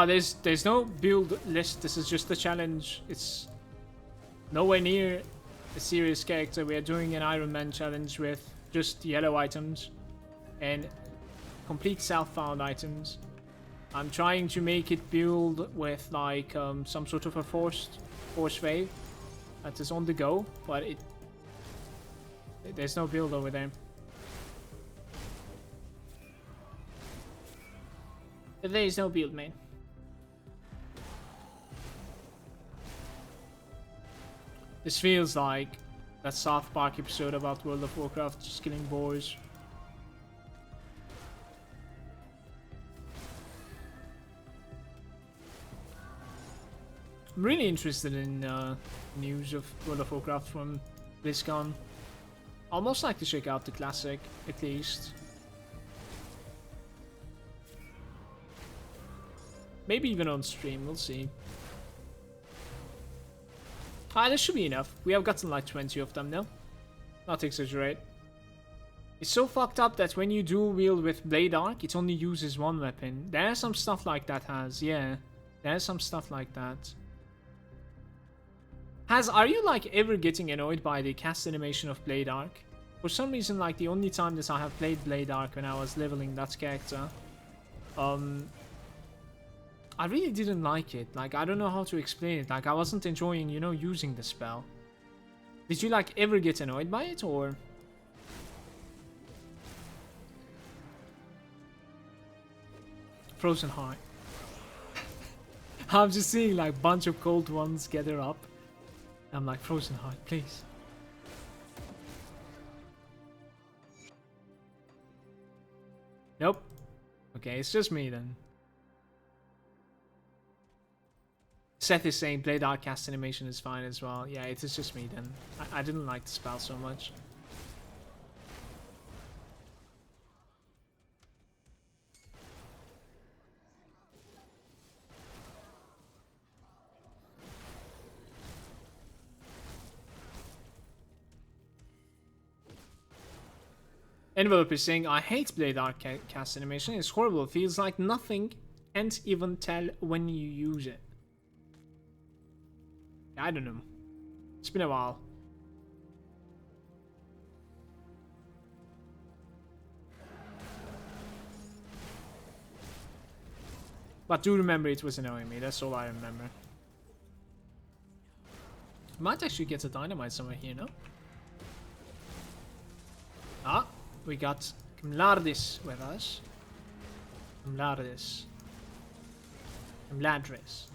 There's no build list. This is just a challenge. It's nowhere near a serious character. We are doing an Ironman challenge with just yellow items and complete self-found items. I'm trying to make it build with like some sort of a force wave that is on the go, but there's no build over there. There is no build, man. This feels like that South Park episode about World of Warcraft just killing boars. I'm really interested in news of World of Warcraft from BlizzCon. Almost like to check out the classic, at least. Maybe even on stream, we'll see. Ah, this should be enough. We have gotten like 20 of them now. Not to exaggerate. It's so fucked up that when you dual wield with Blade Arc, it only uses one weapon. There's some stuff like that has, yeah. There's some stuff like that. Are you like ever getting annoyed by the cast animation of Blade Arc? For some reason, like the only time that I have played Blade Arc when I was leveling that character, I really didn't like it. Like, I don't know how to explain it. Like, I wasn't enjoying, you know, using the spell. Did you, like, ever get annoyed by it, or? Frozen Heart. I'm just seeing, like, a bunch of cold ones gather up. I'm like, Frozen Heart, please. Nope. Okay, it's just me then. Seth is saying Blade Arc cast animation is fine as well. Yeah, it is just me then. I didn't like the spell so much. Envelope is saying, I hate Blade Arc cast animation. It's horrible. It feels like nothing. Can't even tell when you use it. I don't know. It's been a while. But do remember it was annoying me. That's all I remember. Might actually get a dynamite somewhere here, no? Ah, we got Camlardis with us. Camlardis. Camladris.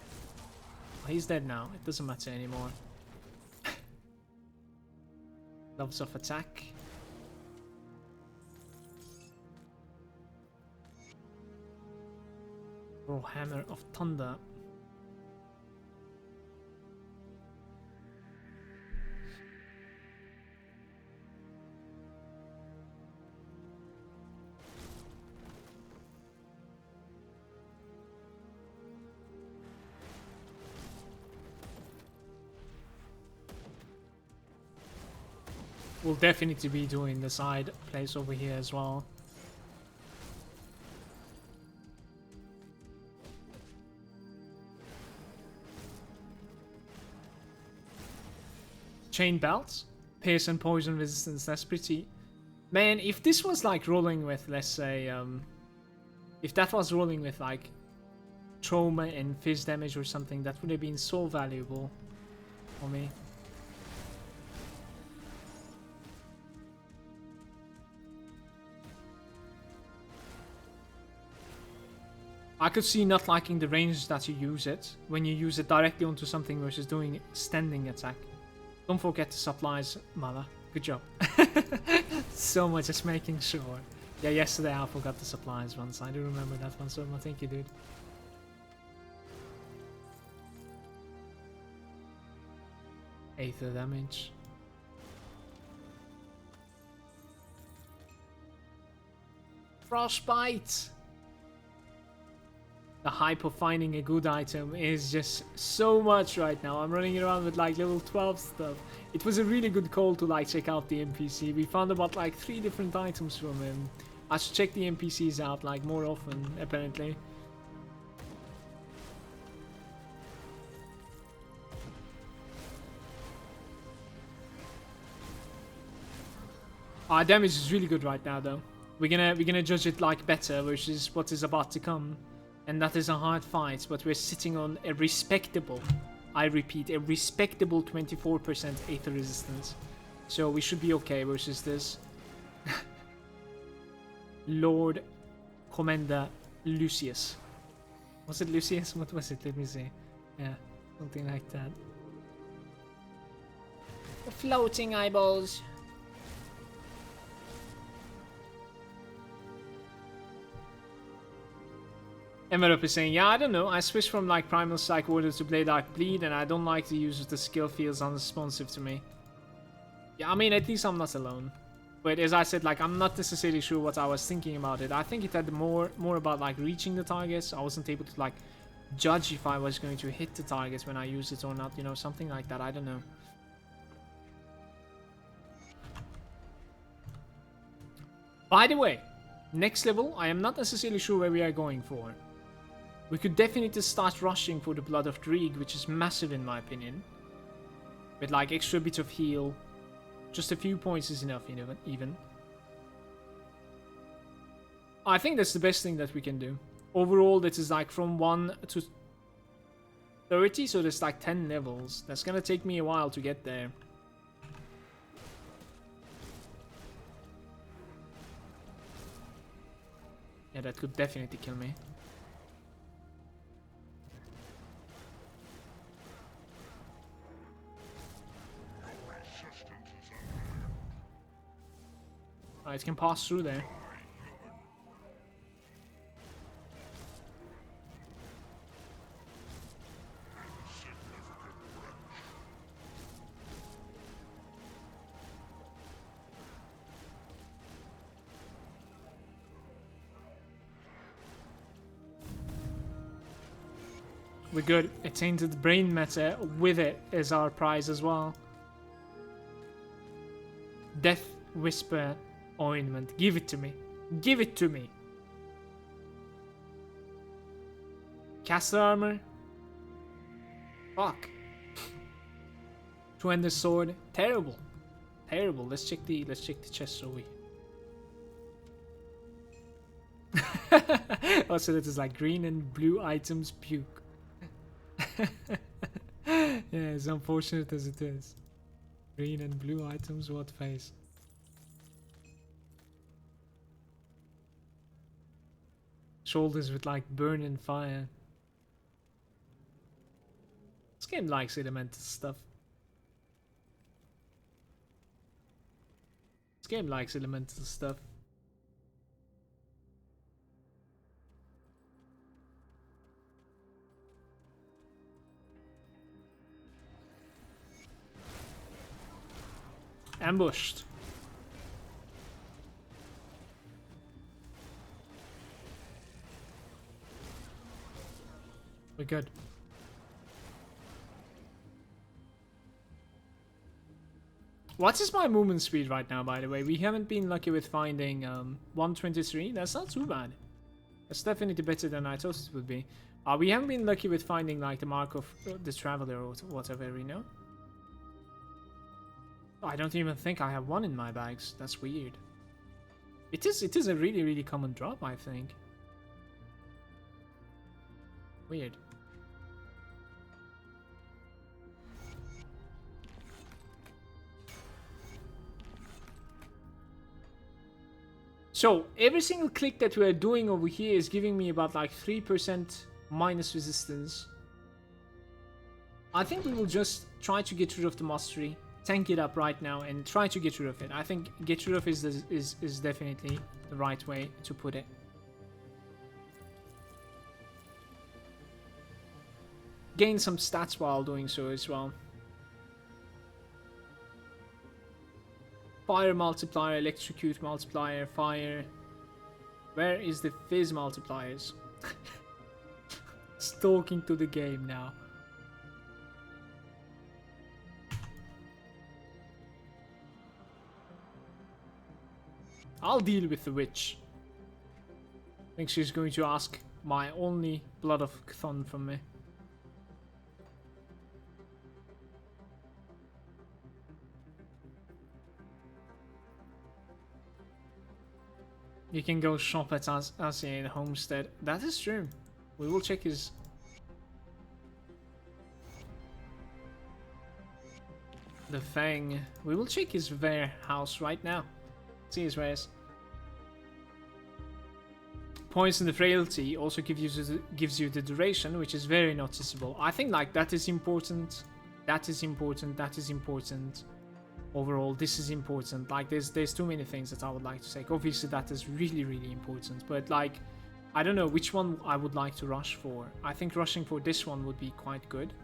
He's dead now. It doesn't matter anymore. Loves of attack. Oh, Hammer of Thunder. We'll definitely be doing the side place over here as well. Chain belts, pierce and poison resistance. That's pretty. Man, if this was like rolling with, let's say, if that was rolling with like trauma and fizz damage or something, that would have been so valuable for me. I could see not liking the range that you use it when you use it directly onto something versus doing standing attack. Don't forget the supplies, Mala. Good job. So much, just making sure. Yeah, yesterday I forgot the supplies once. I do remember that one, so thank you, dude. Aether damage. Frostbite! The hype of finding a good item is just so much right now. I'm running around with like level 12 stuff. It was a really good call to like check out the NPC. We found about like 3 different items from him. I should check the NPCs out like more often, apparently. Our damage is really good right now though. We're gonna judge it like better, which is what is about to come. And that is a hard fight, but we're sitting on a respectable, I repeat, a respectable 24% Aether resistance. So we should be okay versus this. Lord Commander Lucius. Was it Lucius? What was it? Let me see. Yeah, something like that. The floating eyeballs. Envelope is saying, yeah, I don't know. I switched from like Primal Psych Order to Blade Dark Bleed, and I don't like the use of the skill feels unresponsive to me. Yeah, I mean, at least I'm not alone. But as I said, like, I'm not necessarily sure what I was thinking about it. I think it had more about like reaching the targets. I wasn't able to like judge if I was going to hit the targets when I used it or not, you know, something like that. I don't know. By the way, next level, I am not necessarily sure where we are going for. We could definitely start rushing for the Blood of Drieg, which is massive in my opinion. With like extra bit of heal. Just a few points is enough, even. I think that's the best thing that we can do. Overall, that is like from 1 to 30, so there's like 10 levels. That's gonna take me a while to get there. Yeah, that could definitely kill me. It can pass through there. We're good. A tainted brain matter with it is our prize as well. Death Whisper Ointment. Give it to me. Give it to me. Caster armor. Fuck. Two-handed sword. Terrible. Terrible. Let's check the chest over here. Also, that is like green and blue items puke. Yeah, as unfortunate as it is. Green and blue items, what face? Shoulders with like burn and fire. This game likes elemental stuff. This game likes elemental stuff. Ambushed. We're good. What is my movement speed right now, by the way? We haven't been lucky with finding 123. That's not too bad. That's definitely better than I thought it would be. We haven't been lucky with finding like the mark of the traveler or whatever, you know? I don't even think I have one in my bags. That's weird. It is a really, really common drop, I think. Weird. So, every single click that we are doing over here is giving me about like 3% minus resistance. I think we will just try to get rid of the mastery. tank it up right now and try to get rid of it. I think get rid of is definitely the right way to put it. Gain some stats while doing so as well. Fire multiplier, electrocute multiplier, fire. Where is the fizz multipliers? Stalking to the game now. I'll deal with the witch. I think she's going to ask my only blood of Chthon from me. You can go shop at Asia in Homestead. That is true. We will check his... The Fang. We will check his warehouse right now. See his wares. Points in the frailty also gives you the duration, which is very noticeable. I think like that is important. That is important. That is important. Overall, this is important. Like there's too many things that I would like to say. Obviously that is really, really important, but like I don't know which one I would like to rush for. I think rushing for this one would be quite good,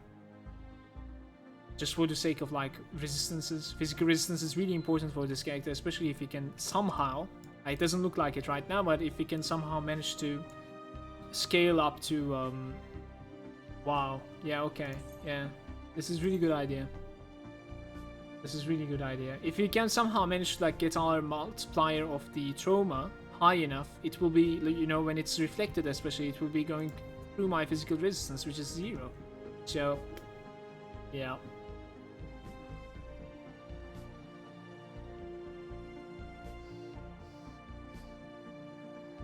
just for the sake of like resistances. Physical resistance is really important for this character, especially if he can somehow, it doesn't look like it right now, but if he can somehow manage to scale up to wow, yeah, okay, yeah, this is really good idea. This is really good idea. If we can somehow manage to like get our multiplier of the trauma high enough, it will be, you know, when it's reflected especially, it will be going through my physical resistance, which is 0. So, yeah.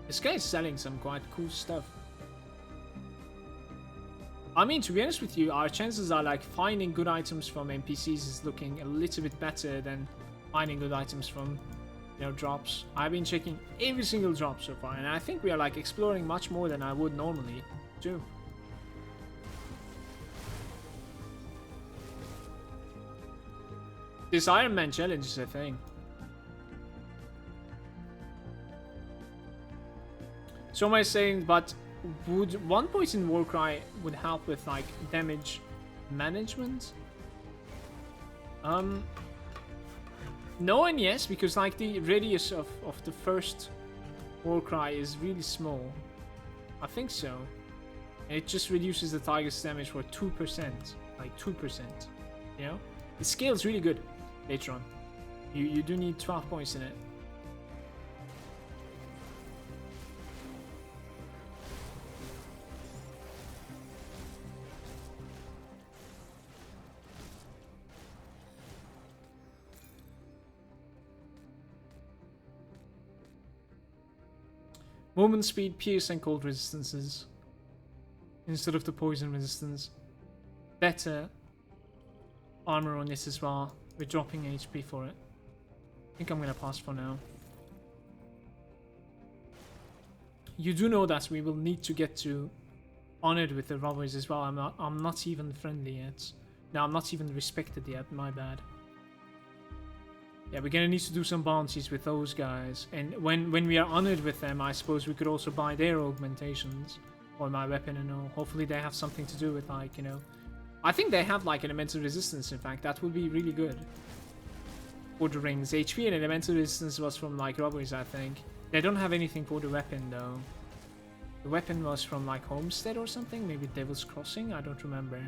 This guy is selling some quite cool stuff. I mean, to be honest with you, our chances are like finding good items from NPCs is looking a little bit better than finding good items from, you know, drops. I've been checking every single drop so far, and I think we are like exploring much more than I would normally do. This Ironman challenge is a thing. So am I saying, but would one poison Warcry would help with like damage management? No and yes, because like the radius of the first Warcry is really small. I think so. And it just reduces the target's damage for 2%. Like 2%. You know? It scales really good later on. You do need 12 points in it. Movement speed, pierce and cold resistances instead of the poison resistance. Better armor on this as well. We're dropping HP for it. I think I'm gonna pass for now. You do know that we will need to get to honored with the robbers as well. I'm not even friendly yet. No, I'm not even respected yet. My bad. Yeah, we're gonna need to do some bounties with those guys, and when we are honored with them, I suppose we could also buy their augmentations or my weapon and all. Hopefully they have something to do with, like, you know, I think they have like elemental resistance. In fact, that would be really good for the rings. HP and elemental resistance was from like robberies, I think. They don't have anything for the weapon though. The weapon was from like Homestead or something, maybe Devil's Crossing, I don't remember.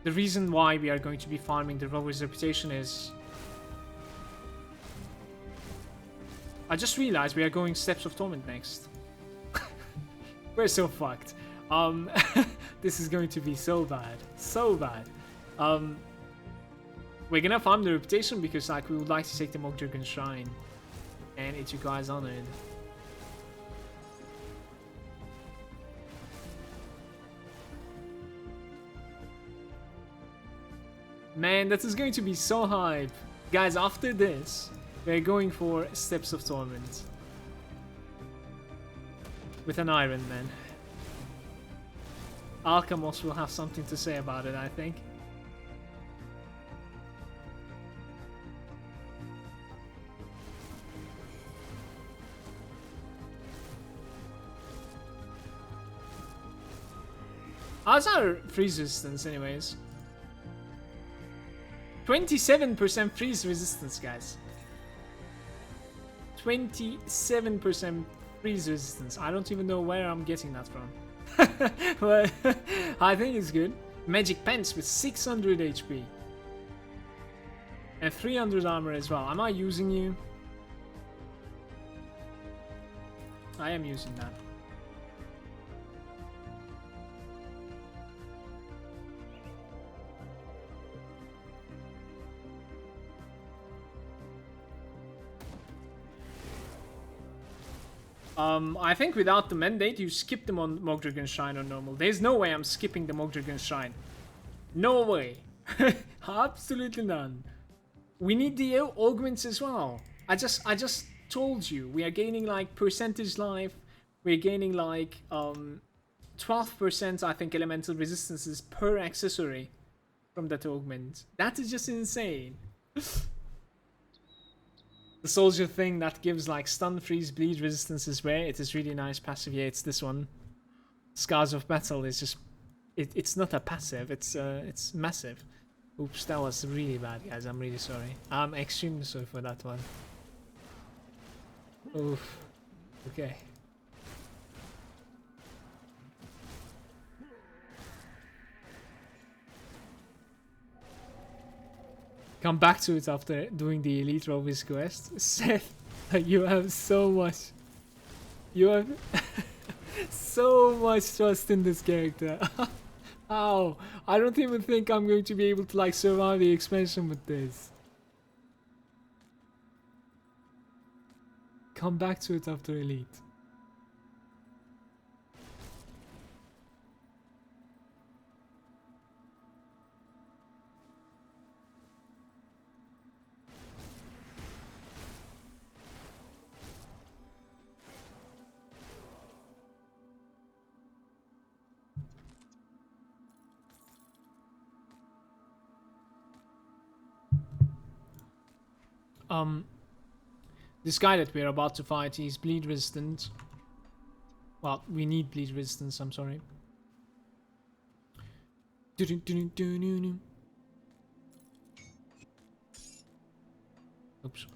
The reason why we are going to be farming the Rover's reputation is... I just realized we are going Steps of Torment next. We're so fucked. This is going to be so bad. So bad. We're gonna farm the reputation because like we would like to take the Mogdragon Shrine. And it's you guys honored. Man, that is going to be so hype. Guys, after this, we're going for Steps of Torment. With an Ironman. Alchemos will have something to say about it, I think. How's our freeze resistance, anyways? 27% freeze resistance, guys. 27% freeze resistance. I don't even know where I'm getting that from. But I think it's good. Magic pants with 600 HP. And 300 armor as well. Am I using you? I am using that. I think without the mandate, you skip the Mogdragon Shrine on normal. There's no way I'm skipping the Mogdragon Shrine. No way. Absolutely none. We need the augments as well. I just told you we are gaining like percentage life. We're gaining like 12% I think elemental resistances per accessory from that augment. That is just insane. The soldier thing that gives like stun, freeze, bleed resistance is rare. It is really nice passive. Yeah, it's this one. Scars of Battle is just it's not a passive, it's massive. Oops, that was really bad, guys. I'm really sorry. I'm extremely sorry for that one. Oof. Okay. Come back to it after doing the Elite Rovis quest. Seth, you have so much. You have so much trust in this character. How? I don't even think I'm going to be able to like survive the expansion with this. Come back to it after Elite. This guy that we're about to fight, he's bleed resistant. Well, we need bleed resistance, I'm sorry. Oops.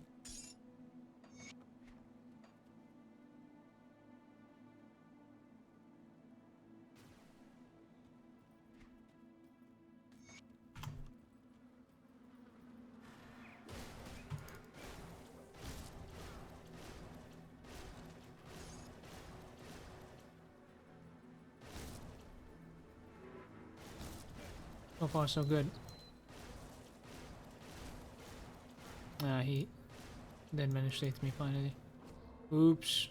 So far, so good. He didn't manage to hit me finally. Oops.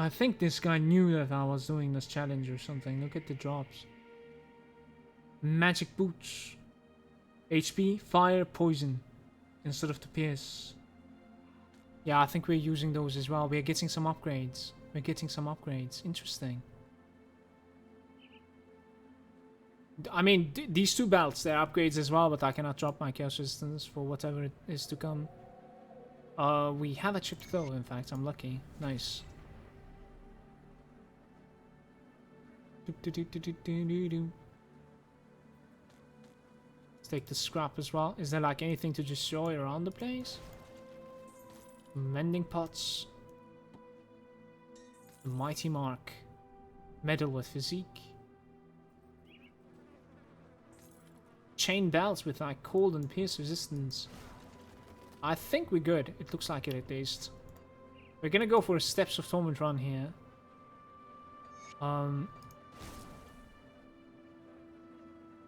I think this guy knew that I was doing this challenge or something. Look at the drops. Magic boots. HP, fire, poison. Instead of the pierce. Yeah, I think we're using those as well. We're getting some upgrades. We're getting some upgrades. Interesting. I mean, these two belts, they're upgrades as well, but I cannot drop my chaos resistance for whatever it is to come. We have a chipped though, in fact. I'm lucky. Nice. Let's take the scrap as well. Is there like anything to destroy around the place? Mending pots. The mighty mark. Medal with physique. Chain belts with like cold and pierce resistance. I think we're good. It looks like it at least. We're gonna go for a Steps of Torment run here.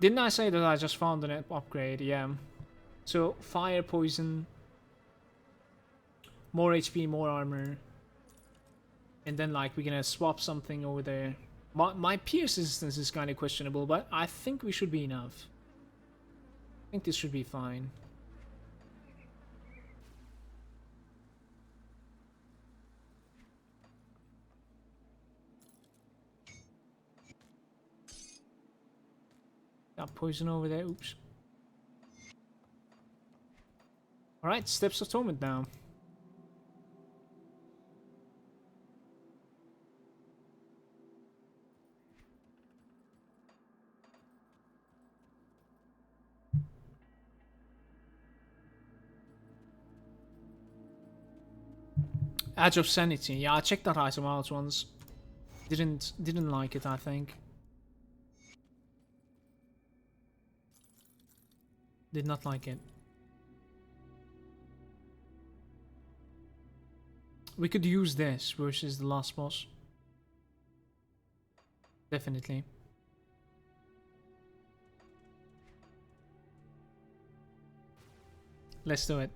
Didn't I say that I just found an upgrade? Yeah. So, fire, poison, more HP, more armor. And then, like, we're gonna swap something over there. My pierce resistance is kind of questionable, but I think we should be enough. I think this should be fine. poison over there. Oops. Alright, Steps of Torment now. Edge of Sanity. Yeah, I checked that item out once. Didn't like it, I think. Did not like it. We could use this versus the last boss. Definitely. Let's do it.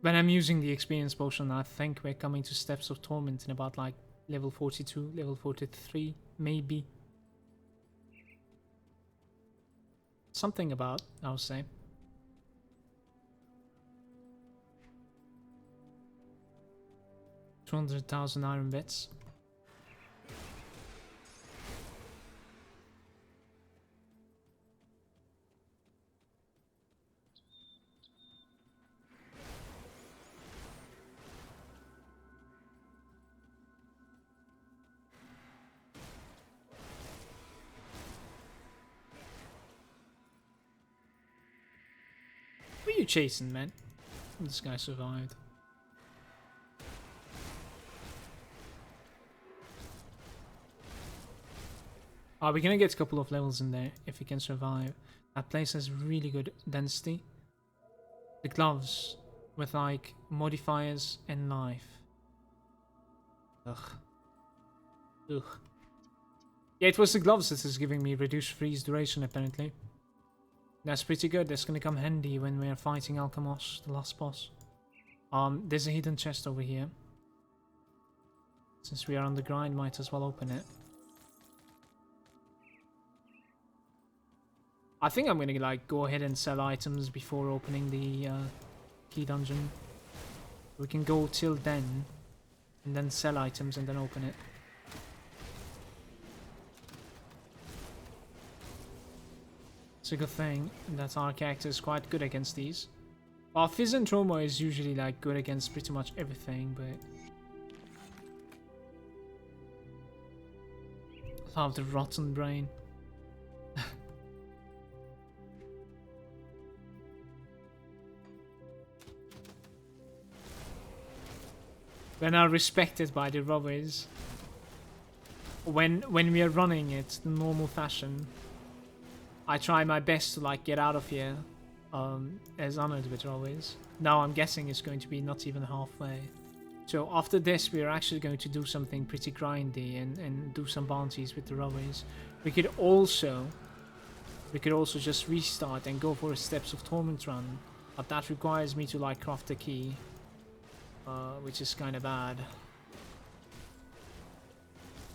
When I'm using the experience potion, I think we're coming to Steps of Torment in about like level 42, level 43, maybe. Something about, I would say. $200,000 iron bits. Who are you chasing, man? This guy survived. We're gonna get a couple of levels in there if we can survive. That place has really good density. The gloves with like modifiers and knife. Ugh. Ugh. Yeah, it was the gloves that is giving me reduced freeze duration apparently. That's pretty good. That's gonna come handy when we're fighting Alchemos, the last boss. There's a hidden chest over here. Since we are on the grind, might as well open it. I think I'm gonna like go ahead and sell items before opening the key dungeon. We can go till then, and then sell items and then open it. It's a good thing that our character is quite good against these. Well, Fizz and Trauma is usually like good against pretty much everything, but I love the rotten brain. We're now respected by the robbers. When we are running it the normal fashion, I try my best to like get out of here as honored with robbers. Now I'm guessing it's going to be not even halfway. So after this we are actually going to do something pretty grindy and do some bounties with the robbers. We could also just restart and go for a Steps of Torment run, but that requires me to like craft the key. Which is kind of bad.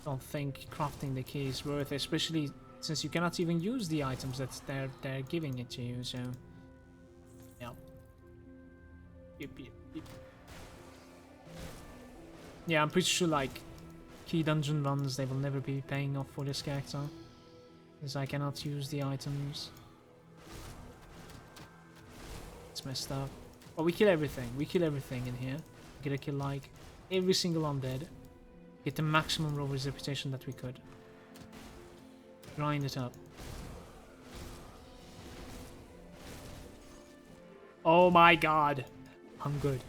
Don't think crafting the key is worth it, especially since you cannot even use the items that they're giving it to you. So, yeah. Yep. Yeah, I'm pretty sure like key dungeon runs, they will never be paying off for this character, because I cannot use the items. It's messed up. But we kill everything. We kill everything in here. Get a kill like every single undead. Get the maximum rover's reputation that we could. Grind it up. Oh my god. I'm good.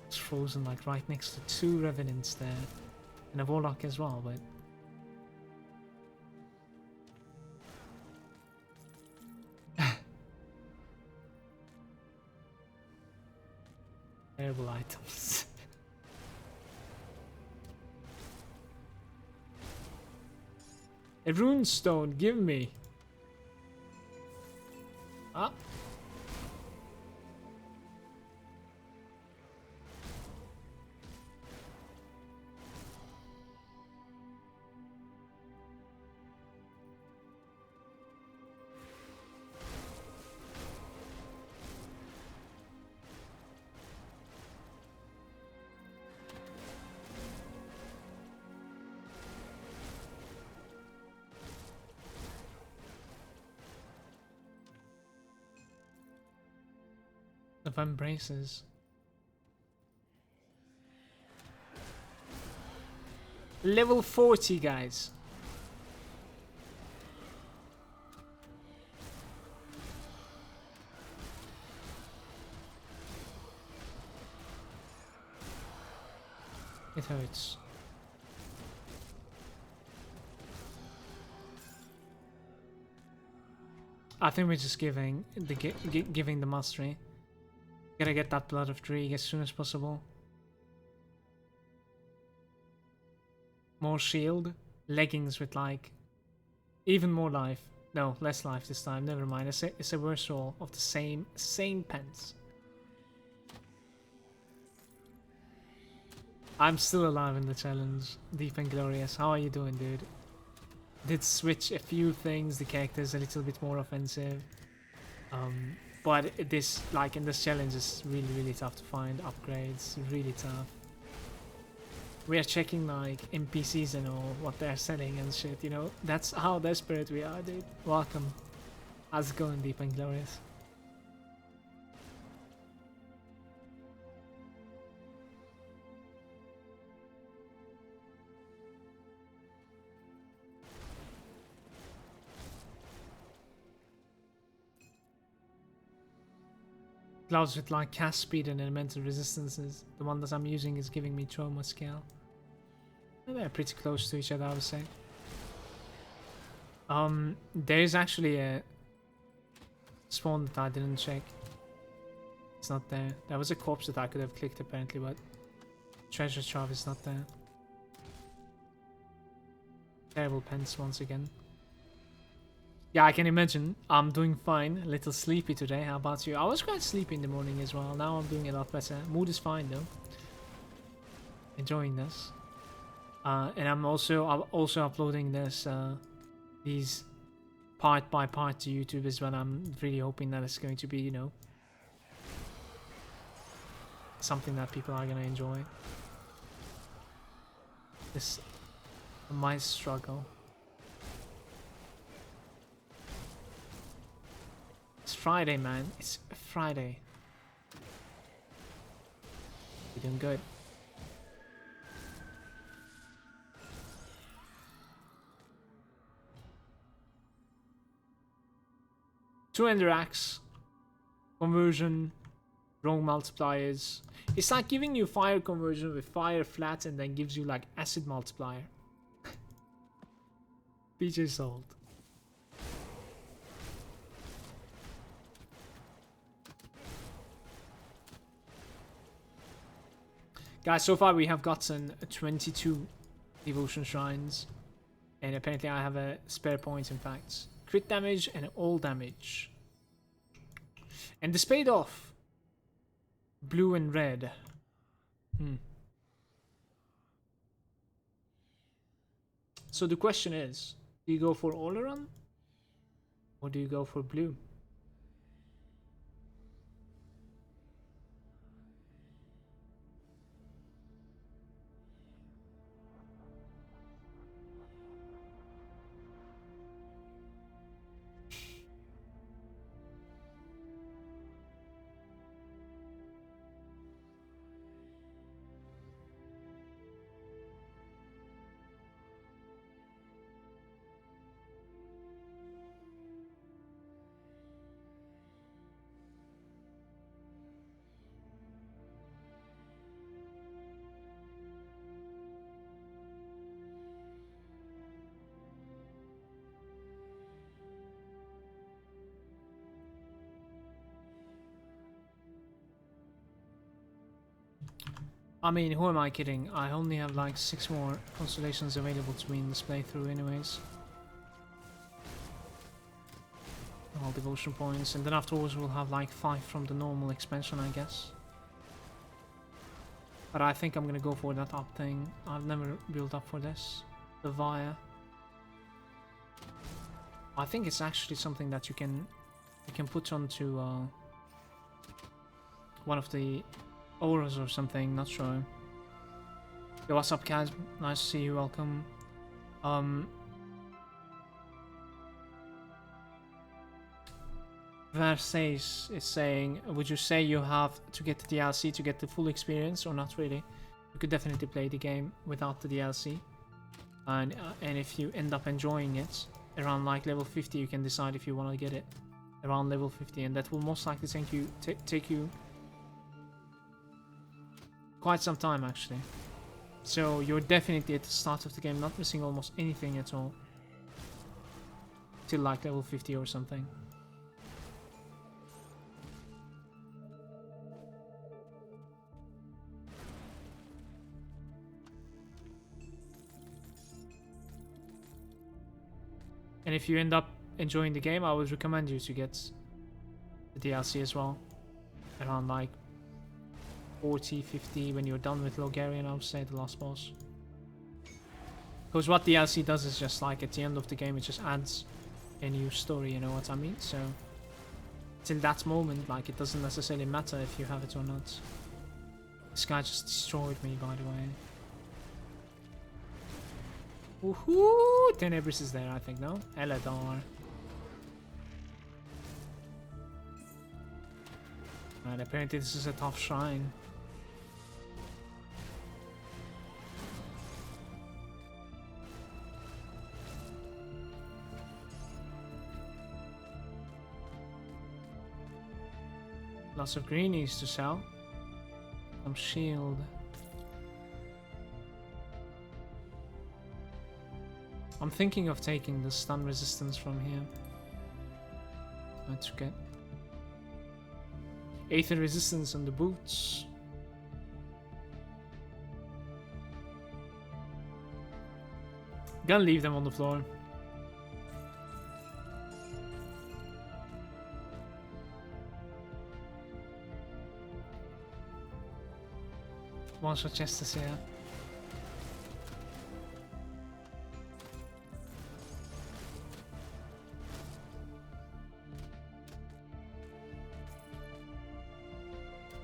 It's frozen like right next to two revenants there. And a warlock as well, but terrible items. A rune stone, give me. Ah. of embraces. Level 40, guys. It hurts. I think we're just giving the mastery. Gotta get that blood of Dreeg as soon as possible. More shield, leggings with like even more life. No, less life this time. Never mind. It's a reversal of the same pence. I'm still alive in the challenge. Deep and glorious. How are you doing, dude? Did switch a few things. The character's a little bit more offensive. But this, like in this challenge, is really tough to find upgrades. Really tough. We are checking like NPCs and all what they're selling and shit. You know, that's how desperate we are, dude. Welcome. How's it going, Deep and glorious? Gloves with like cast speed and elemental resistances. The one that I'm using is giving me trauma scale. And they're pretty close to each other, I would say. There's actually a spawn that I didn't check. It's not there. There was a corpse that I could have clicked apparently, but treasure trove is not there. Terrible pence once again. Yeah, I can imagine. I'm doing fine. A little sleepy today. How about you? I was quite sleepy in the morning as well. Now I'm doing a lot better. Mood is fine though. Enjoying this. And I'm also uploading this these part by part to YouTube as well. I'm really hoping that it's going to be, you know, something that people are gonna enjoy. This might struggle. It's Friday, man. It's Friday. You're doing good. Two ender axe, conversion, wrong multipliers. It's like giving you fire conversion with fire flat and then gives you like acid multiplier. PJ sold. Guys, so far we have gotten 22 devotion shrines. And apparently I have a spare point, in fact. Crit damage and all damage. And the spade off. Blue and red. So the question is, do you go for Oleron? Or do you go for blue? I mean, who am I kidding? I only have like 6 more constellations available to me in this playthrough anyways. All devotion points, and then afterwards we'll have like 5 from the normal expansion, I guess. But I think I'm gonna go for that up thing. I've never built up for this. The Via. I think it's actually something that you can put onto one of the auras or something, not sure. Yo, what's up, Kaz? Nice to see you, welcome. Versace is saying, would you say you have to get the DLC to get the full experience, or not really? You could definitely play the game without the DLC, and if you end up enjoying it around like level 50, you can decide if you want to get it around level 50, and that will most likely take you quite some time actually. So you're definitely at the start of the game not missing almost anything at all till like level 50 or something. And if you end up enjoying the game, I would recommend you to get the DLC as well. Around like 40, 50 when you're done with Logarian, I would say, the last boss. Because what the DLC does is just like at the end of the game, it just adds a new story, you know what I mean? So till that moment, like, it doesn't necessarily matter if you have it or not. This guy just destroyed me, by the way. Woohoo! Tenebris is there, I think, no? Eladar. And apparently this is a tough shrine. Lots of greenies to sell. Some shield. I'm thinking of taking the stun resistance from here. That's okay. Aether resistance on the boots. Gonna leave them on the floor. One shot chest here.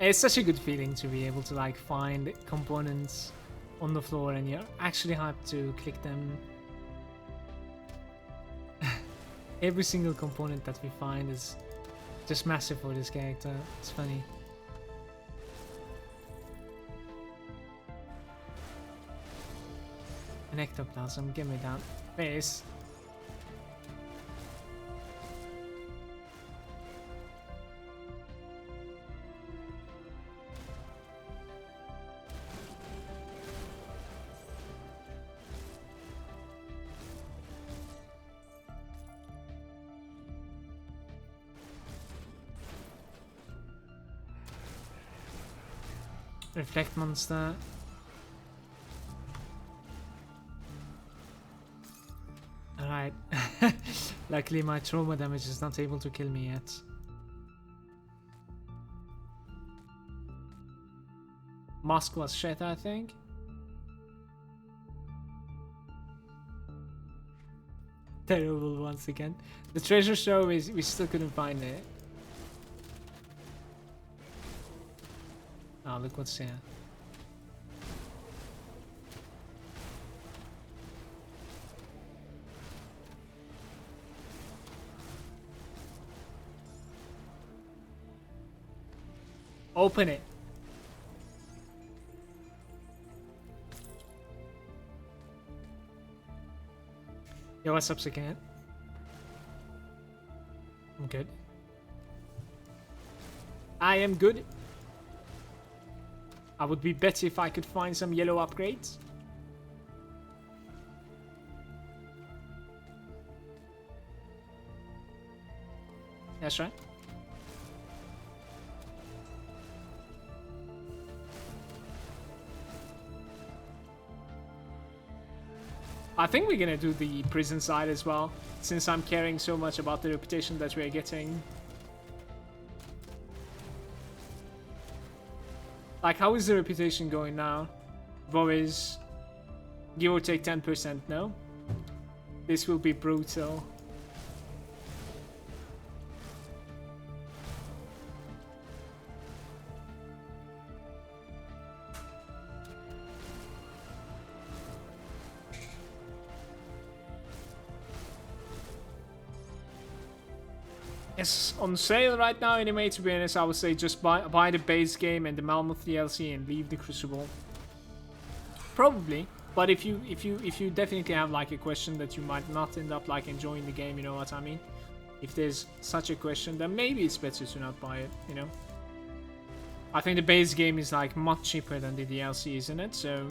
It's such a good feeling to be able to like find components on the floor and you're actually hyped to click them. Every single component that we find is just massive for this character. It's funny. An ectoplasm, give me that face. Reflect monster. Alright. Luckily my trauma damage is not able to kill me yet. Mask was shit, I think. Terrible once again. The treasure show is we still couldn't find it. Oh, look what's here. Open it. Yo, what's up, Second? I'm good. I am good. I would be better if I could find some yellow upgrades. That's right. I think we're gonna do the prison side as well, since I'm caring so much about the reputation that we're getting. Like, how is the reputation going now? Boris, give or take 10%, no? This will be brutal. It's on sale right now anyway, to be honest. I would say just buy the base game and the Malmoth DLC and leave the Crucible. Probably. But if you definitely have like a question that you might not end up like enjoying the game, you know what I mean? If there's such a question, then maybe it's better to not buy it, you know? I think the base game is like much cheaper than the DLC, isn't it? So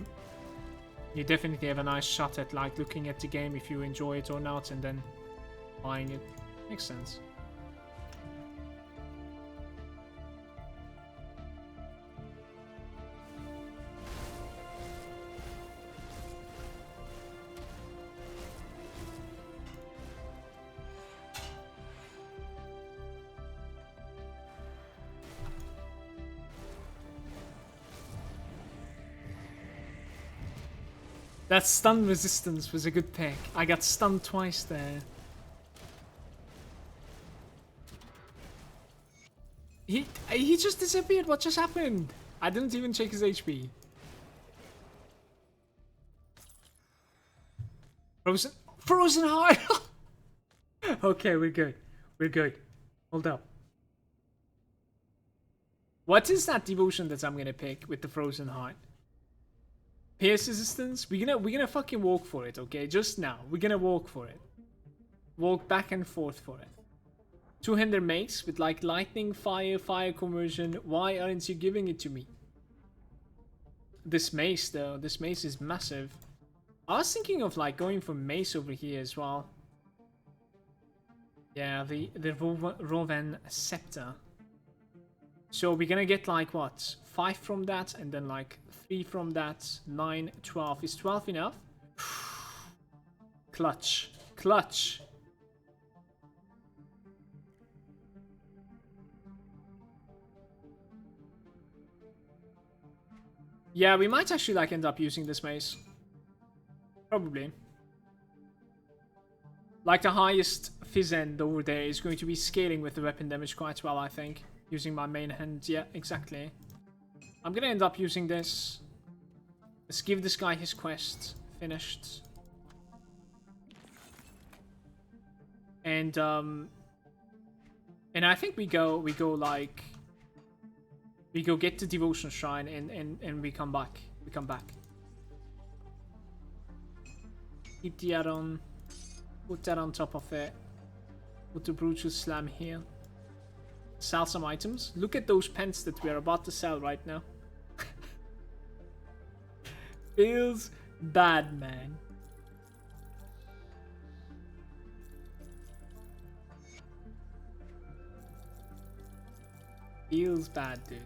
you definitely have a nice shot at like looking at the game if you enjoy it or not, and then buying it. Makes sense. That stun resistance was a good pick. I got stunned twice there. He just disappeared. What just happened? I didn't even check his HP. Frozen heart. Okay, we're good. We're good. Hold up. What is that devotion that I'm gonna pick with the frozen heart? Pierce resistance? We're gonna fucking walk for it, okay? Just now. We're gonna walk for it. Walk back and forth for it. Two-hander mace with like lightning, fire conversion. Why aren't you giving it to me? This mace though, this mace is massive. I was thinking of like going for mace over here as well. Yeah, the Rovan Scepter. So we're gonna get like what? 5 from that and then like 3 from that. 9, 12. Is 12 enough? Clutch. Clutch. Yeah, we might actually like end up using this mace. Probably. Like the highest fizz end over there is going to be scaling with the weapon damage quite well, I think. Using my main hand. Yeah, exactly. I'm gonna end up using this. Let's give this guy his quest. Finished. And I think we go like we go get the devotion shrine and we come back. We come back. Keep the add-on. Put that on top of it. Put the brutal slam here. Sell some items. Look at those pants that we're about to sell right now. Feels bad, man. Feels bad, dude.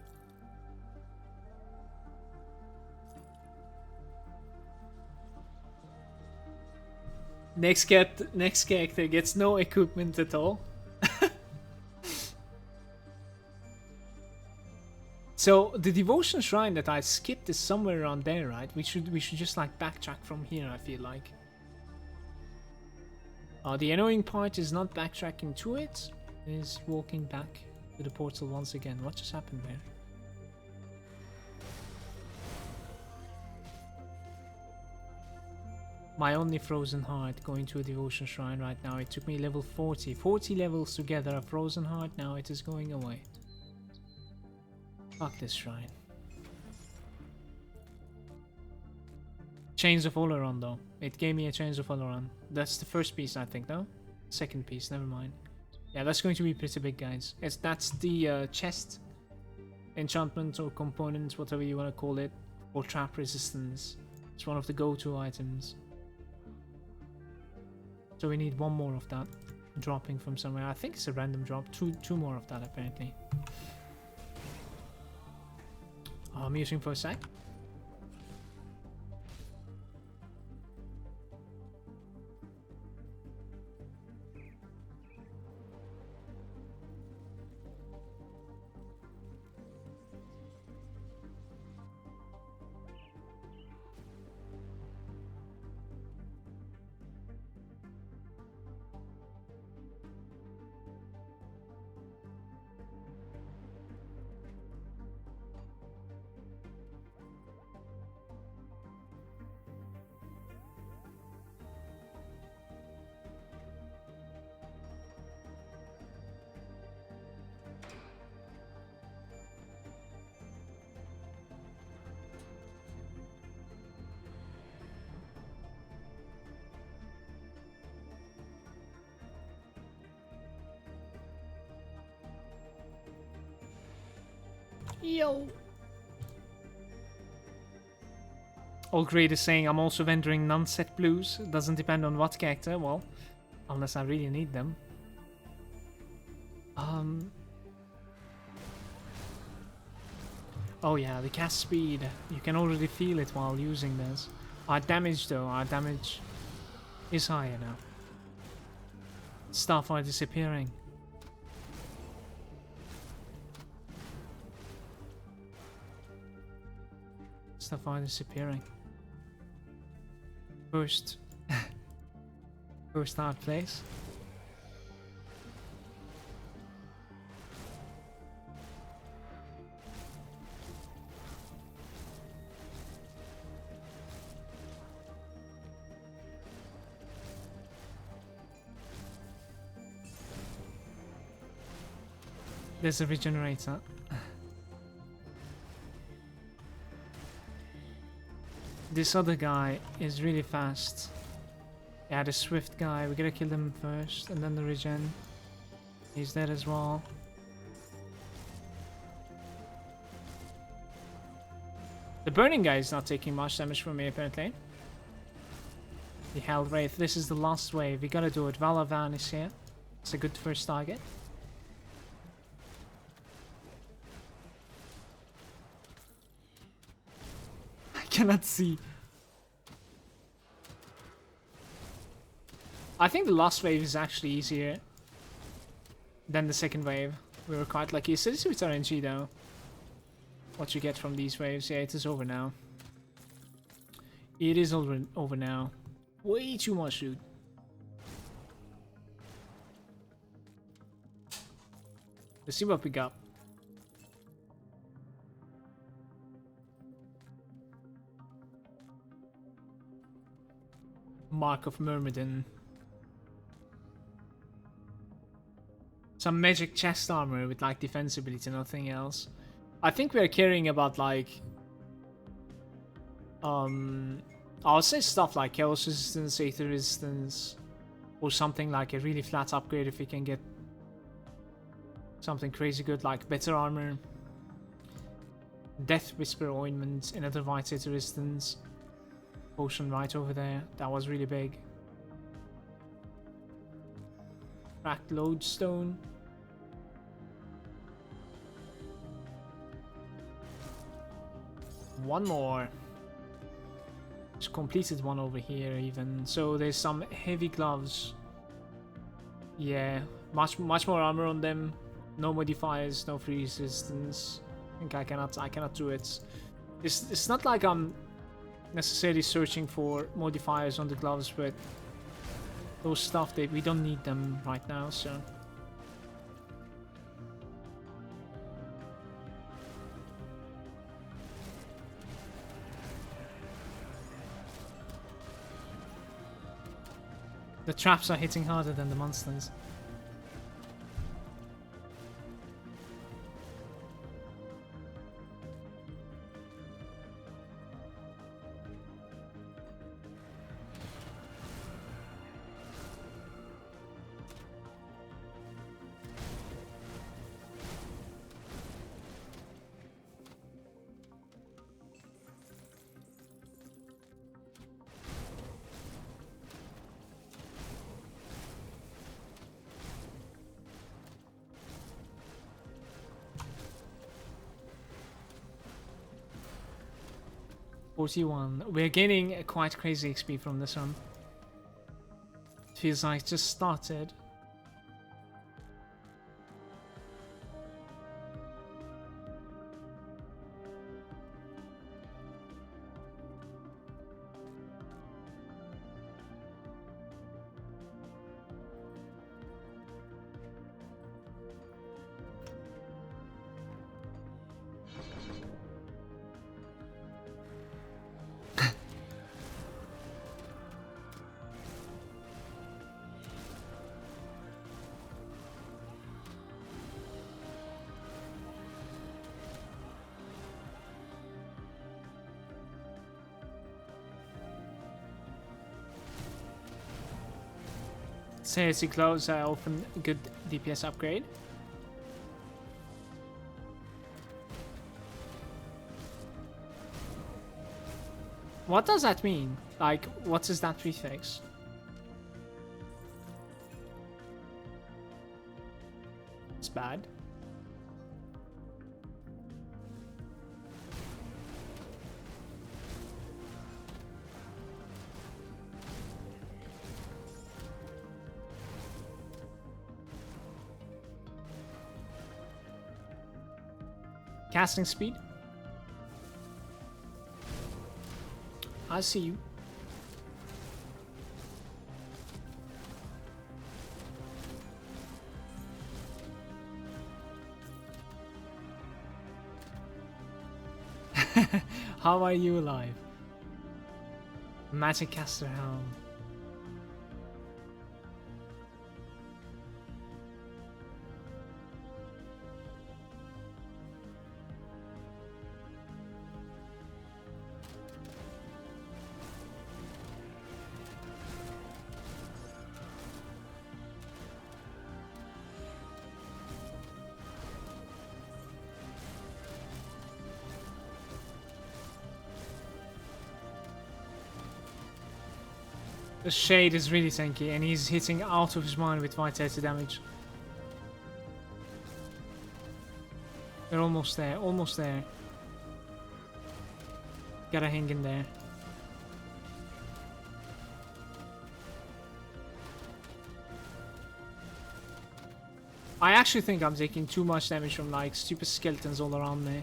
Next character gets no equipment at all. So the devotion shrine that I skipped is somewhere around there, right? We should just like backtrack from here, I feel like. The annoying part is not backtracking to it, is walking back to the portal once again. What just happened there? My only frozen heart going to a devotion shrine right now. It took me level 40. 40 levels to gather a frozen heart. Now it is going away. Fuck this shrine. Chains of Oleron though. It gave me a Chains of Oleron. That's the first piece, I think, no? Second piece, never mind. Yeah, that's going to be pretty big, guys. That's the chest enchantment or component, whatever you want to call it, or trap resistance. It's one of the go-to items. So we need one more of that dropping from somewhere. I think it's a random drop. Two more of that apparently. I'm using for a sec. Yo. All Great is saying I'm also vending non-set blues. Doesn't depend on what character. Well, unless I really need them. Oh yeah, the cast speed. You can already feel it while using this. Our damage though, our damage is higher now. Stuff are disappearing. Stuff are disappearing. First hard place. There's a regenerator. This other guy is really fast. Yeah, the swift guy. We gotta kill him first, and then the regen. He's dead as well. The burning guy is not taking much damage from me, apparently. The Hell Wraith. This is the last wave. We gotta do it. Valavan is here. It's a good first target. Cannot see. I think the last wave is actually easier than the second wave. We were quite lucky. So this is RNG though. What you get from these waves. Yeah, it is over now. It is over now. Way too much, dude. Let's see what we got. Mark of Myrmidon. Some magic chest armor with like defensibility, nothing else. I think we're carrying about like I'll say stuff like chaos resistance, aether resistance, or something like a really flat upgrade if we can get something crazy good like better armor. Death Whisper ointment, another white aether resistance. Potion right over there. That was really big. Cracked lodestone. One more. Just completed one over here even. So there's some heavy gloves. Yeah, much more armor on them. No modifiers, no free resistance. I think I cannot do it. It's not like I'm necessarily searching for modifiers on the gloves, but those stuff that we don't need them right now, so the traps are hitting harder than the monsters. We're gaining a quite crazy XP from this one. It feels like it just started. Seriously, close are often a good DPS upgrade. What does that mean? Like, what is that prefix? It's bad. Casting speed. I see you. How are you alive? Magic caster helm. The Shade is really tanky, and he's hitting out of his mind with Vitality damage. They're almost there, almost there. Gotta hang in there. I actually think I'm taking too much damage from like stupid skeletons all around me.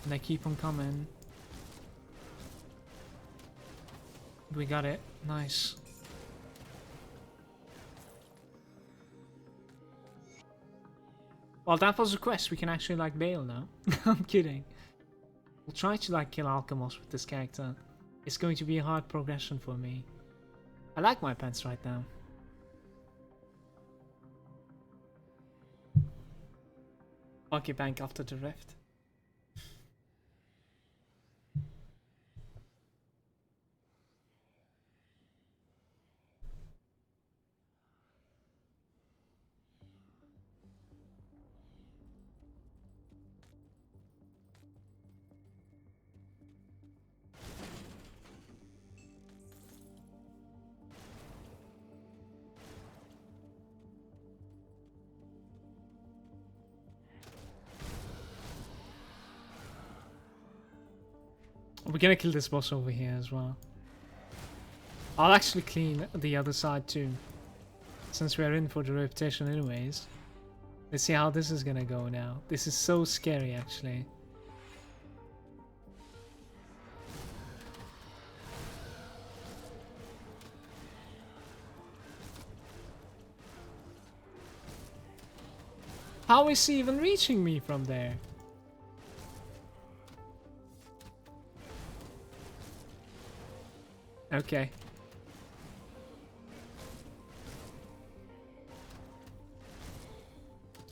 And they keep on coming. We got it. Nice. Well, that was a quest. We can actually like bail now. I'm kidding. We'll try to like kill Alchemos with this character. It's going to be a hard progression for me. I like my pants right now. Bucky Bank after the rift. We're gonna kill this boss over here as well. I'll actually clean the other side too, since we're in for the reputation anyways. Let's see how this is gonna go now. This is so scary actually. How is he even reaching me from there? Okay.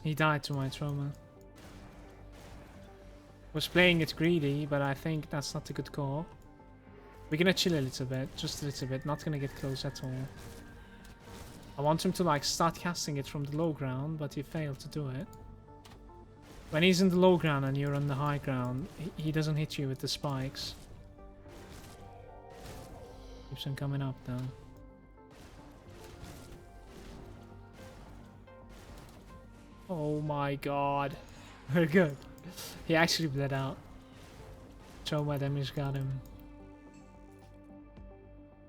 He died to my trauma. Was playing it greedy, but I think that's not a good call. We're gonna chill a little bit, just a little bit, not gonna get close at all. I want him to like start casting it from the low ground, but he failed to do it. When he's in the low ground and you're on the high ground, he doesn't hit you with the spikes. Keeps on coming up though. Oh my god. We're good. He actually bled out. Trauma damage got him.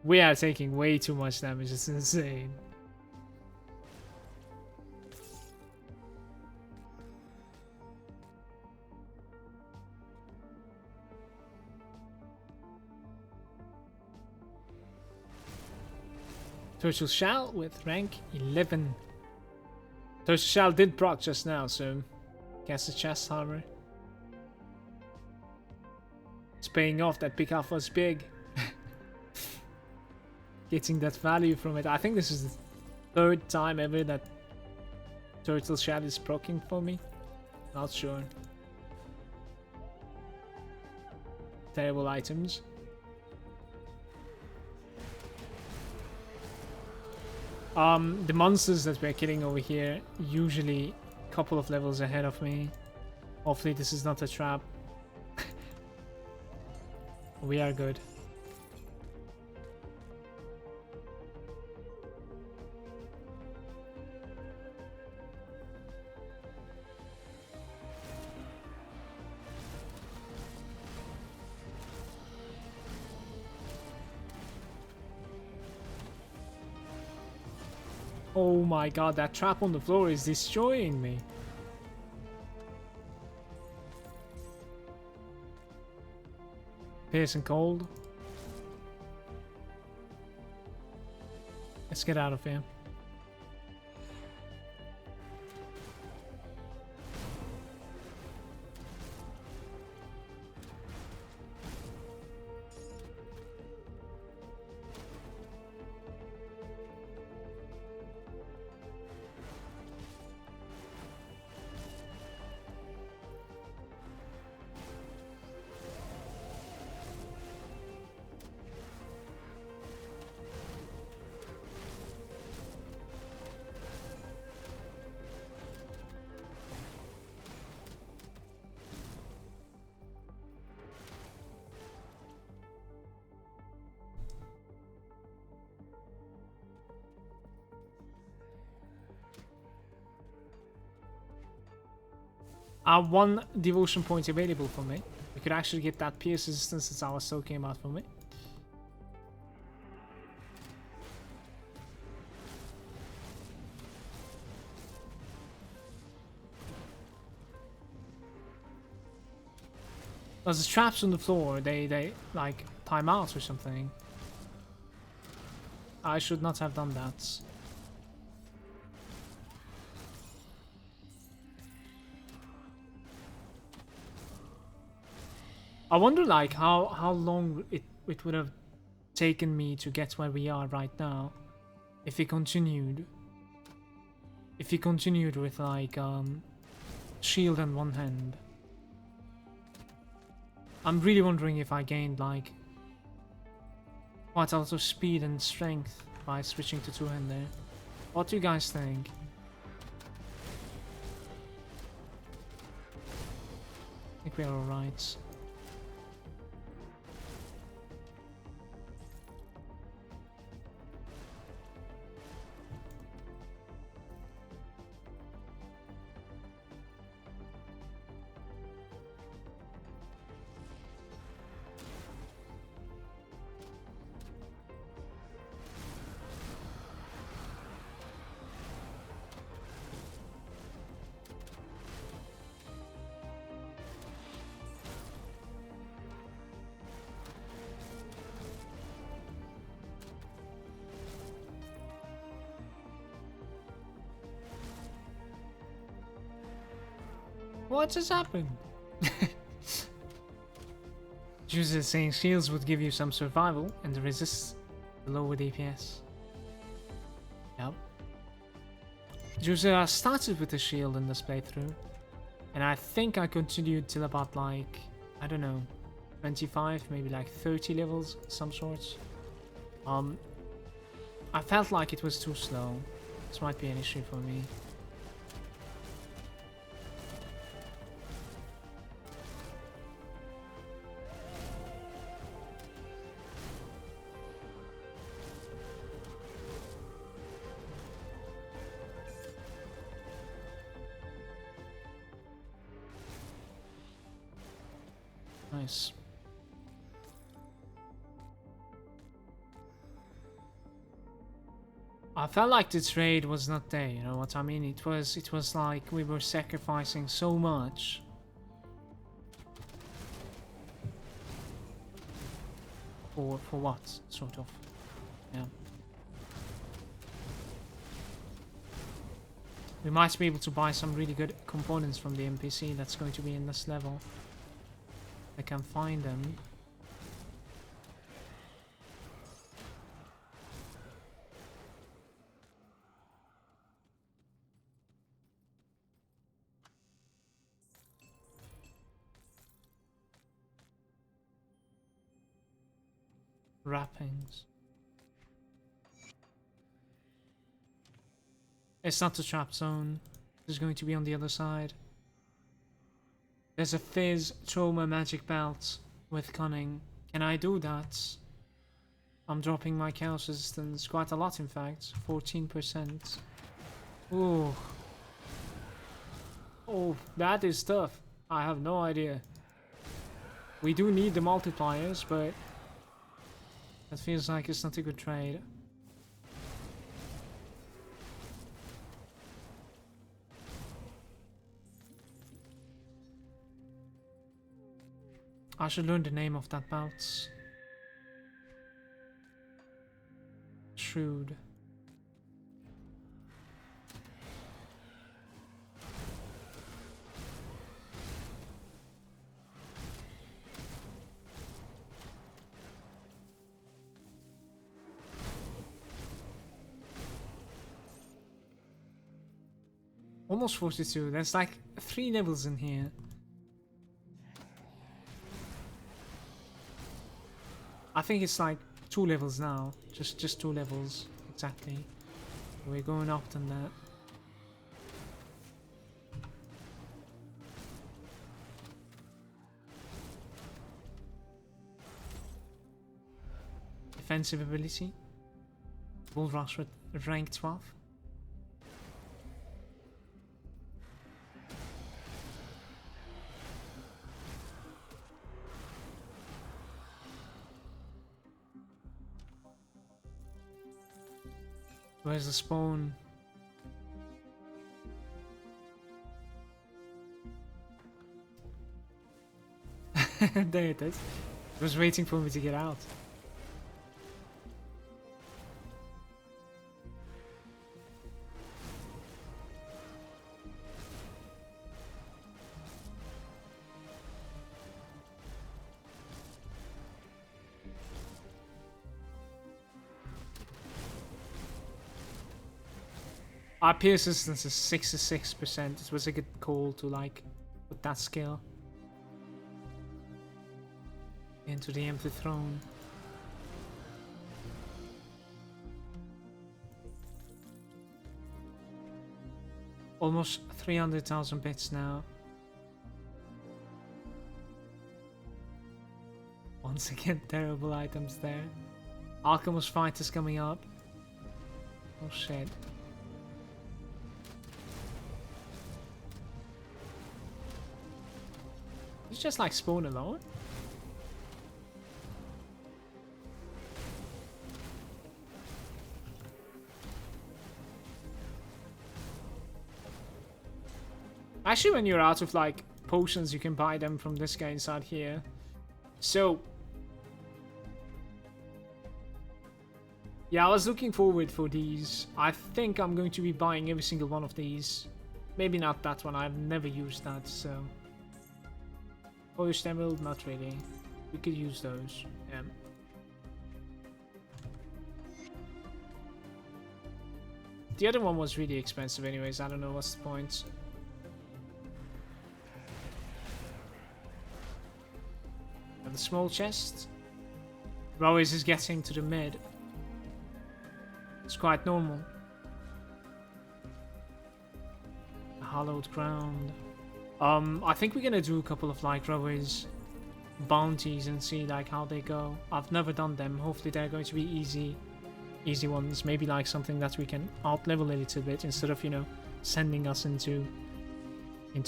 We are taking way too much damage, it's insane. Turtle Shell with rank 11. Turtle Shell did proc just now, so cast the chest armor. It's paying off, that pickup was big. Getting that value from it. I think this is the third time ever that Turtle Shell is proccing for me. Not sure. Terrible items. The monsters that we're killing over here usually a couple of levels ahead of me. Hopefully this is not a trap. We are good. Oh my god, that trap on the floor is destroying me. Piercing cold. Let's get out of here. One devotion point available for me. We could actually get that pierce resistance that I was talking about for me. There's traps on the floor, they like time out or something. I should not have done that. I wonder like how long it would have taken me to get where we are right now if he continued. If he continued with like shield in one hand. I'm really wondering if I gained like quite a lot of speed and strength by switching to two-hand there. What do you guys think? I think we're alright. What just happened? Juice is saying shields would give you some survival and the resist the lower DPS. Yep. Juice started with a shield in this playthrough. And I think I continued till about like, I don't know, 25, maybe like 30 levels, some sorts. I felt like it was too slow. This might be an issue for me. Nice. I felt like the trade was not there, you know what I mean? It was like we were sacrificing so much. For what, sort of. Yeah. We might be able to buy some really good components from the NPC that's going to be in this level. I can find them. Wrappings. It's not the trap zone. It's going to be on the other side. There's a Fizz Trauma magic belt with cunning. Can I do that? I'm dropping my chaos resistance quite a lot, in fact. 14%. Ooh. Oh, that is tough. I have no idea. We do need the multipliers, but that feels like it's not a good trade. I should learn the name of that bout. Shrewd. Almost 42. There's like 3 levels in here. I think it's like 2 levels now. Just 2 levels. Exactly. We're going up than that. Defensive ability. Bull Rush with rank 12. Where's the spawn? There it is. It was waiting for me to get out. Our pierce resistance is 66%. It was a good call to like put that skill into the empty throne. Almost 300,000 bits now. Once again, terrible items there. Alchemist fight is coming up. Oh shit. It's just like spawn alone. Actually, when you're out of like potions, you can buy them from this guy inside here. So yeah, I was looking forward for these. I think I'm going to be buying every single one of these. Maybe not that one. I've never used that, so. Polish Emerald, not really. We could use those. Yeah. The other one was really expensive anyways. I don't know what's the point. And the small chest. Rowers is getting to the mid. It's quite normal. Hallowed ground. I think we're gonna do a couple of like Rowers bounties and see like how they go. I've never done them. Hopefully they're going to be easy ones. Maybe like something that we can out level a little bit instead of, you know, sending us into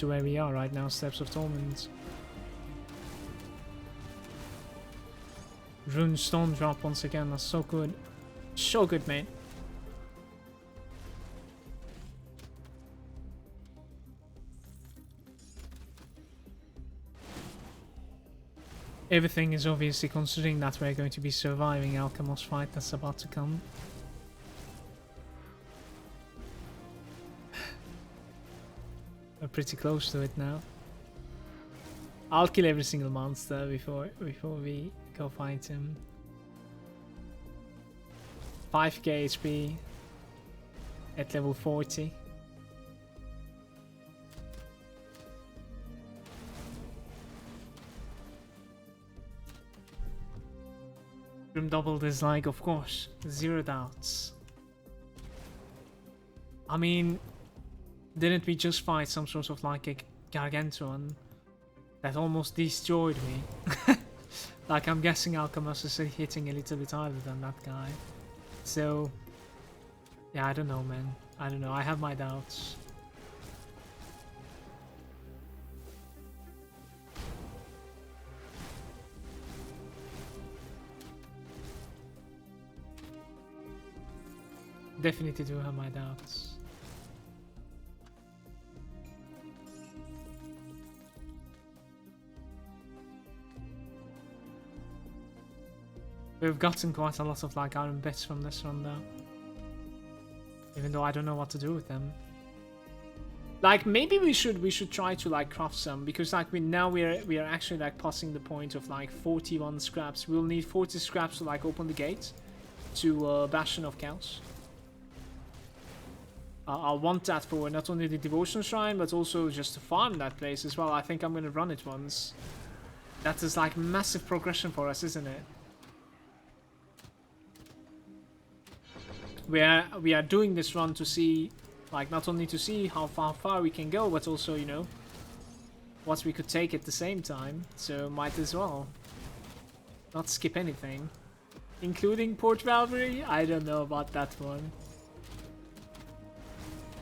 where we are right now, Steps of Torment. Rune Stone drop once again. That's so good. So good, mate. Everything is obviously considering that we're going to be surviving Alchemist fight that's about to come. We're pretty close to it now. I'll kill every single monster before we go fight him. 5k HP at level 40. Grim doubled is like, of course, 0 doubts. I mean, didn't we just fight some sort of like a gargantuan that almost destroyed me? Like, I'm guessing Alchemist is hitting a little bit harder than that guy. So, yeah, I don't know, man. I don't know. I have my doubts. Definitely do have my doubts. We've gotten quite a lot of like iron bits from this run though. Even though I don't know what to do with them. Like maybe we should try to like craft some, because like we are actually like passing the point of like 41 scraps. We'll need 40 scraps to like open the gate to Bastion of Chaos. I'll want that for not only the devotion shrine but also just to farm that place as well. I think I'm gonna run it once. That is like massive progression for us, isn't it? We are doing this run to see, like, not only to see how far we can go, but also, you know, what we could take at the same time. So might as well not skip anything, including Port Valkyrie. I don't know about that one.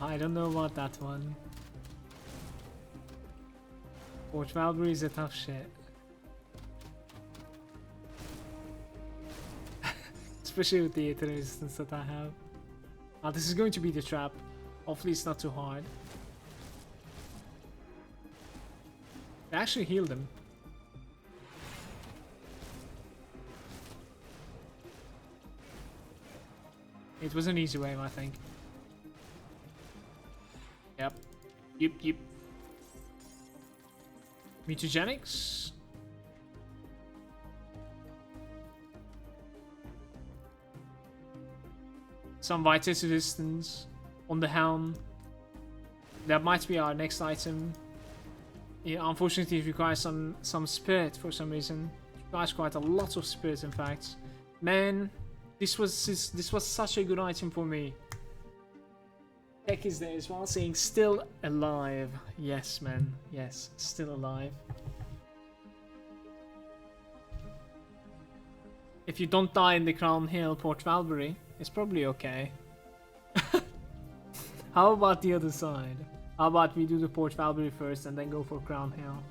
I don't know about that one. Port Valkyrie is a tough shit. Especially with the Aether resistance that I have. This is going to be the trap. Hopefully it's not too hard. I actually healed him. It was an easy wave, I think. Yep. Yep. Mutagenics. Some Vitality resistance on the helm. That might be our next item. Yeah, unfortunately it requires some spirit for some reason. It requires quite a lot of spirit, in fact. Man, this was such a good item for me. Tech is there as well, saying still alive. Yes, man. Yes, still alive. If you don't die in the Crown Hill, Port Valkyrie, it's probably okay. How about the other side? How about we do the Port Valkyrie first and then go for Crown Hill?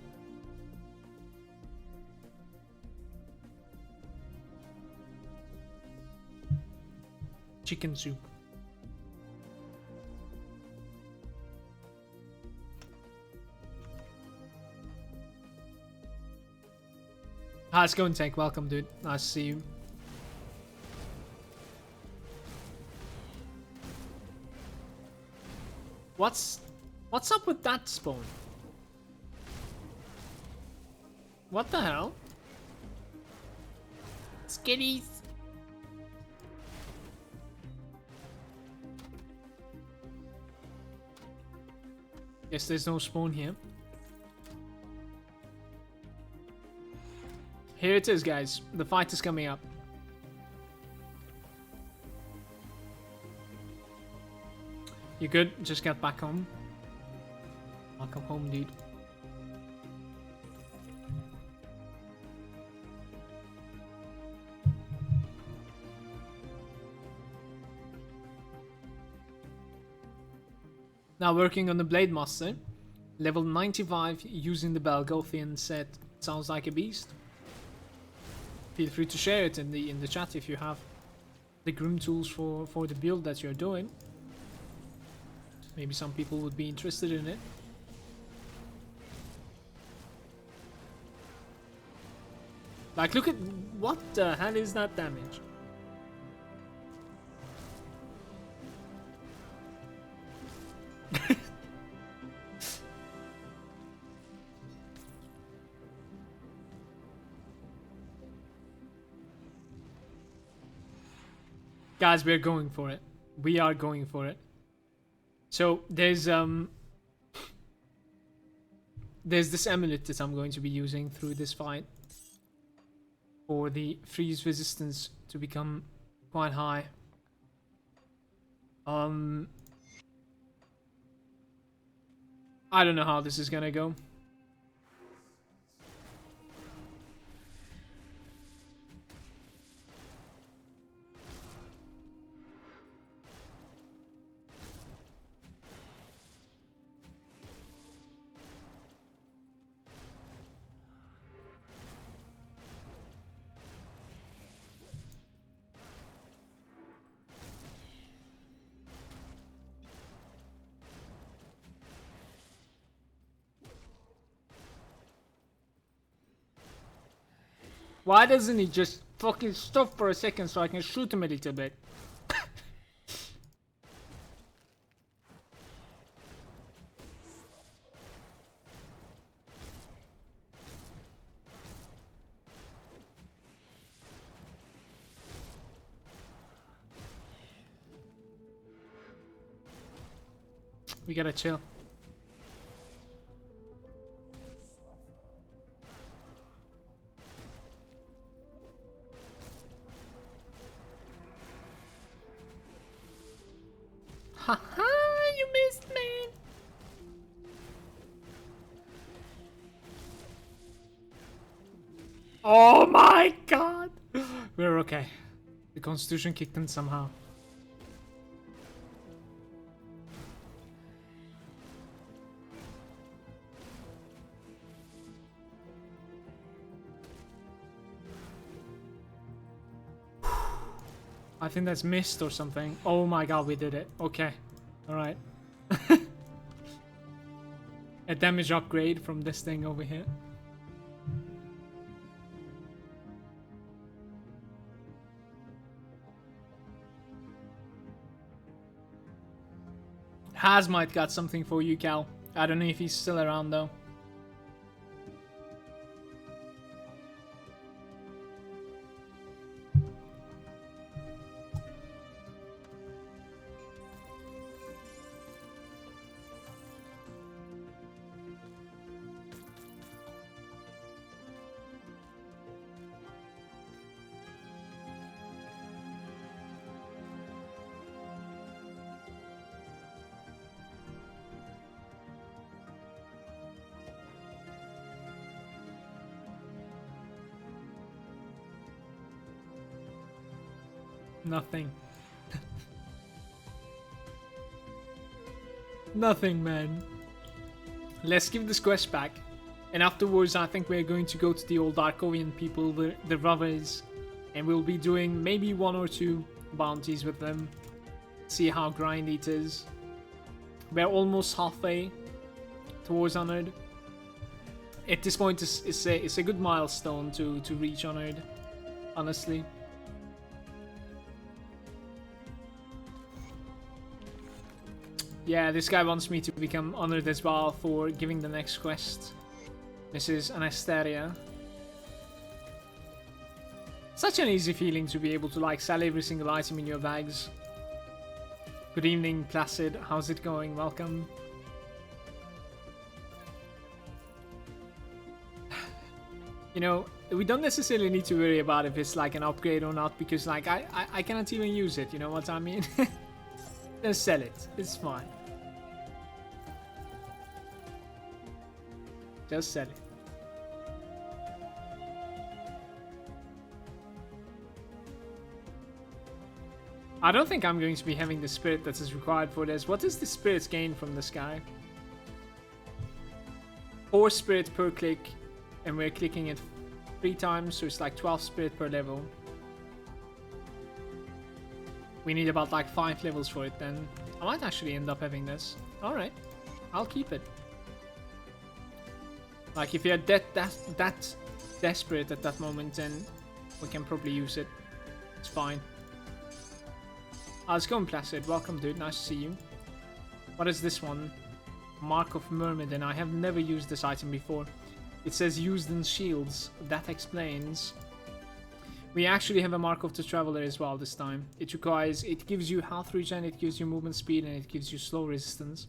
Chicken soup. How's it going, Tank? Welcome, dude. Nice to see you. What's up with that spawn? What the hell? Skitties. Guess there's no spawn here. Here it is, guys. The fight is coming up. You good? Just get back home. Welcome home, dude. Now working on the Blade Master. Level 95 using the Belgothian set. Sounds like a beast. Feel free to share it in the chat if you have the Grim tools for the build that you're doing. Maybe some people would be interested in it. Like, look at what the hell is that damage? Guys, we're going for it. We are going for it. So there's this amulet that I'm going to be using through this fight for the freeze resistance to become quite high. I don't know how this is gonna go. Why doesn't he just fucking stop for a second so I can shoot him a little bit? We gotta chill. Haha, you missed me. Oh my god. We're okay. The Constitution kicked in somehow. I think that's missed or something. Oh my god, we did it. Okay. Alright. A damage upgrade from this thing over here. Hazmite got something for you, Cal. I don't know if he's still around though. Nothing. Nothing, man. Let's give this quest back. And afterwards, I think we're going to go to the old Arkovian people, the Rovers. And we'll be doing maybe 1 or 2 bounties with them. See how grindy it is. We're almost halfway towards Honored. At this point, it's a good milestone to reach Honored, honestly. Yeah, this guy wants me to become honored as well for giving the next quest. This is Anastasia. Such an easy feeling to be able to like sell every single item in your bags. Good evening, Placid. How's it going? Welcome. You know, we don't necessarily need to worry about if it's like an upgrade or not, because like I cannot even use it, you know what I mean? Just sell it. It's fine. Just sell it. I don't think I'm going to be having the spirit that is required for this. What is the spirit's gain from this guy? 4 spirit per click, and we're clicking it 3 times, so it's like 12 spirit per level. We need about like 5 levels for it then. I might actually end up having this. Alright, I'll keep it. Like if you're that desperate at that moment, then we can probably use it. It's fine. How's it going, Placid? Welcome, dude. Nice to see you. What is this one? Mark of Myrmidon. I have never used this item before. It says used in shields. That explains. We actually have a Mark of the Traveler as well this time. It gives you health regen, it gives you movement speed, and it gives you slow resistance.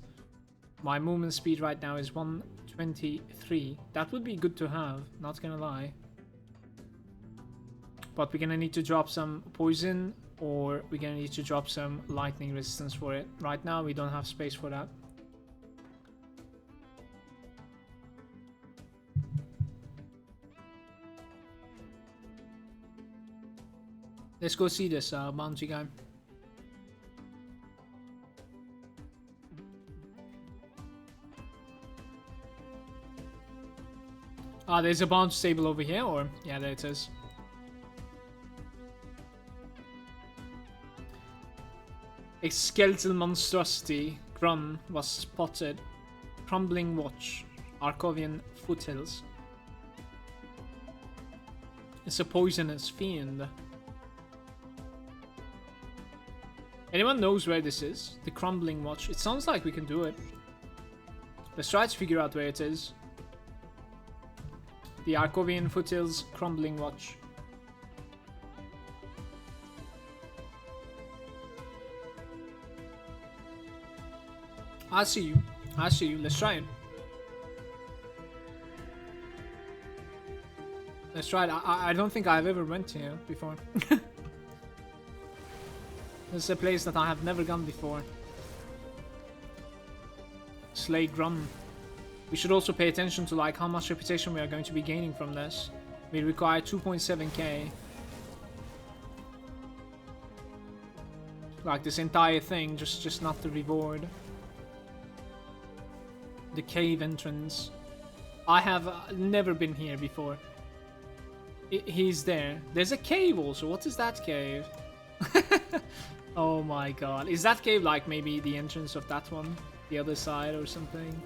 My movement speed right now is 123. That would be good to have, not gonna lie. But we're gonna need to drop some poison, or we're gonna need to drop some lightning resistance for it. Right now we don't have space for that. Let's go see this bounty guy. Ah, there's a bounty stable over here, or? Yeah, there it is. A skeletal monstrosity, Grun, was spotted. Crumbling watch, Arkovian foothills. It's a poisonous fiend. Anyone knows where this is? The Crumbling Watch. It sounds like we can do it. Let's try to figure out where it is. The Arkovian Foothills Crumbling Watch. I see you. I see you. Let's try it. Let's try it. I don't think I've ever went here before. This is a place that I have never gone before. Slay Grum. We should also pay attention to like how much reputation we are going to be gaining from this. We require 2.7k. Like this entire thing, just not the reward. The cave entrance. I have never been here before. He's there. There's a cave also. What is that cave? Oh my god. Is that cave like maybe the entrance of that one? The other side or something?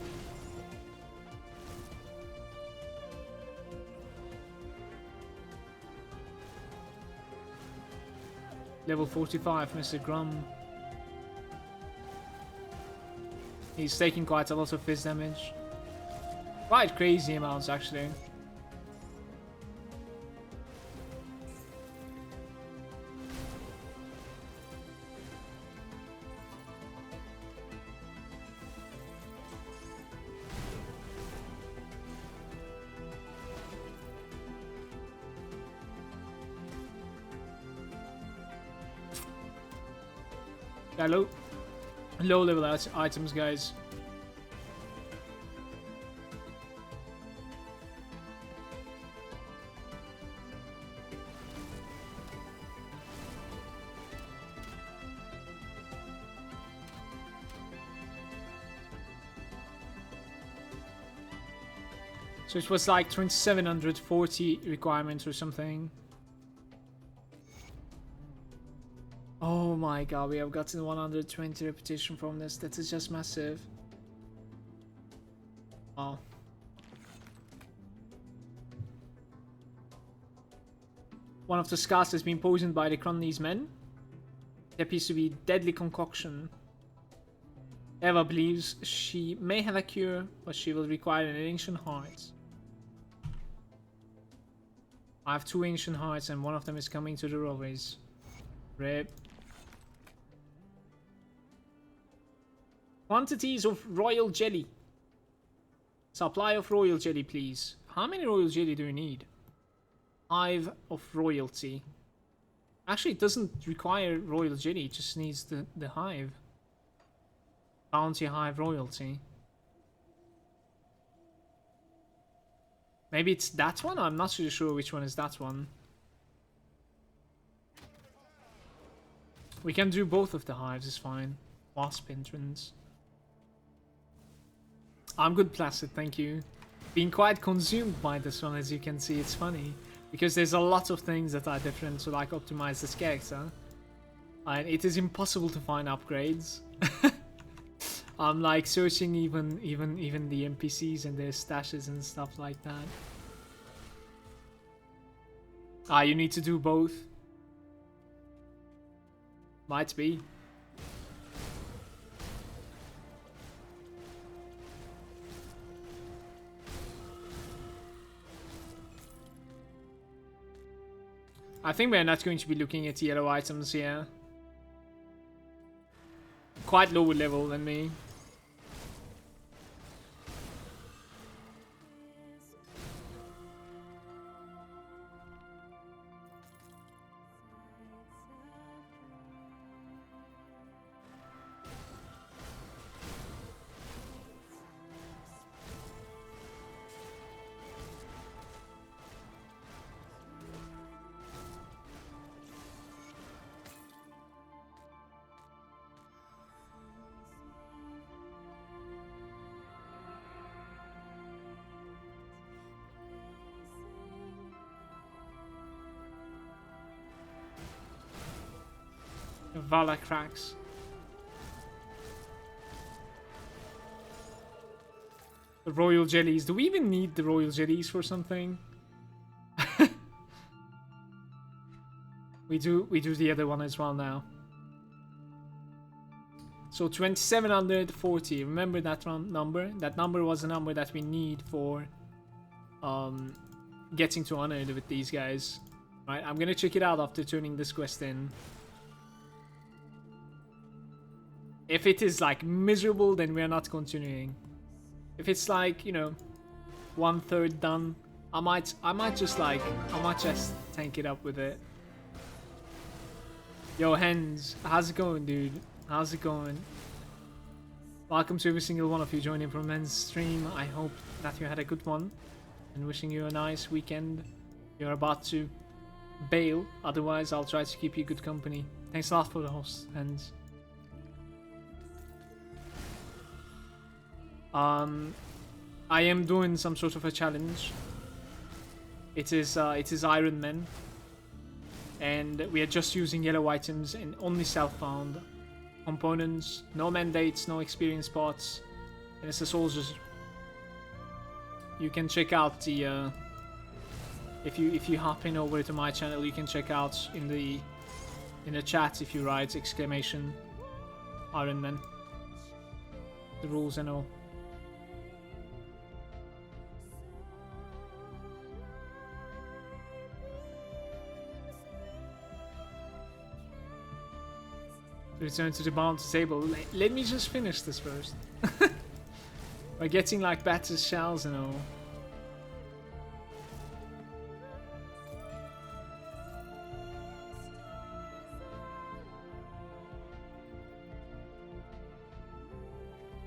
Level 45, Mr. Grum. He's taking quite a lot of fizz damage. Quite crazy amounts, actually. Yeah, low level items, guys. So it was like 2740 requirements or something. Oh my god, we have gotten 120 reputation from this. That is just massive. Oh. One of the scars has been poisoned by the Crunley's men. There appears to be deadly concoction. Eva believes she may have a cure, but she will require an ancient heart. I have 2 ancient hearts and one of them is coming to the rovers. Rip. Quantities of royal jelly. Supply of royal jelly, please. How many royal jelly do you need? 5 of royalty. Actually, it doesn't require royal jelly. It just needs the hive. Bounty hive royalty. Maybe it's that one? I'm not really sure which one is that one. We can do both of the hives, it's fine. Wasp entrance. I'm good, Placid, thank you. Being quite consumed by this one, as you can see. It's funny because there's a lot of things that are different to like optimize this character, and it is impossible to find upgrades. I'm like searching even the NPCs and their stashes and stuff like that. Ah, you need to do both. Might be. I think we're not going to be looking at yellow items here. Quite lower level than me. Vala cracks. The royal jellies. Do we even need the royal jellies for something? We do the other one as well now. So 2740. Remember that number? That number was a number that we need for getting to 100 with these guys. Right, I'm gonna check it out after turning this quest in. If it is like miserable, then we are not continuing. If it's like, you know, 1/3 done, I might just tank it up with it. Yo, Hens, how's it going, dude? How's it going? Welcome to every single one of you joining from Men's stream. I hope that you had a good one, and wishing you a nice weekend. You're about to bail, otherwise I'll try to keep you good company. Thanks a lot for the host, Hens. I am doing some sort of a challenge. It is Ironman, and we are just using yellow items and only self-found components. No mandates, no experience pots, and it's a soldiers. You can check out the if you hop in over to my channel, you can check out in the chat if you write exclamation Ironman, the rules and all. Return to the bounty table. Let me just finish this first. We're getting like better shells and all.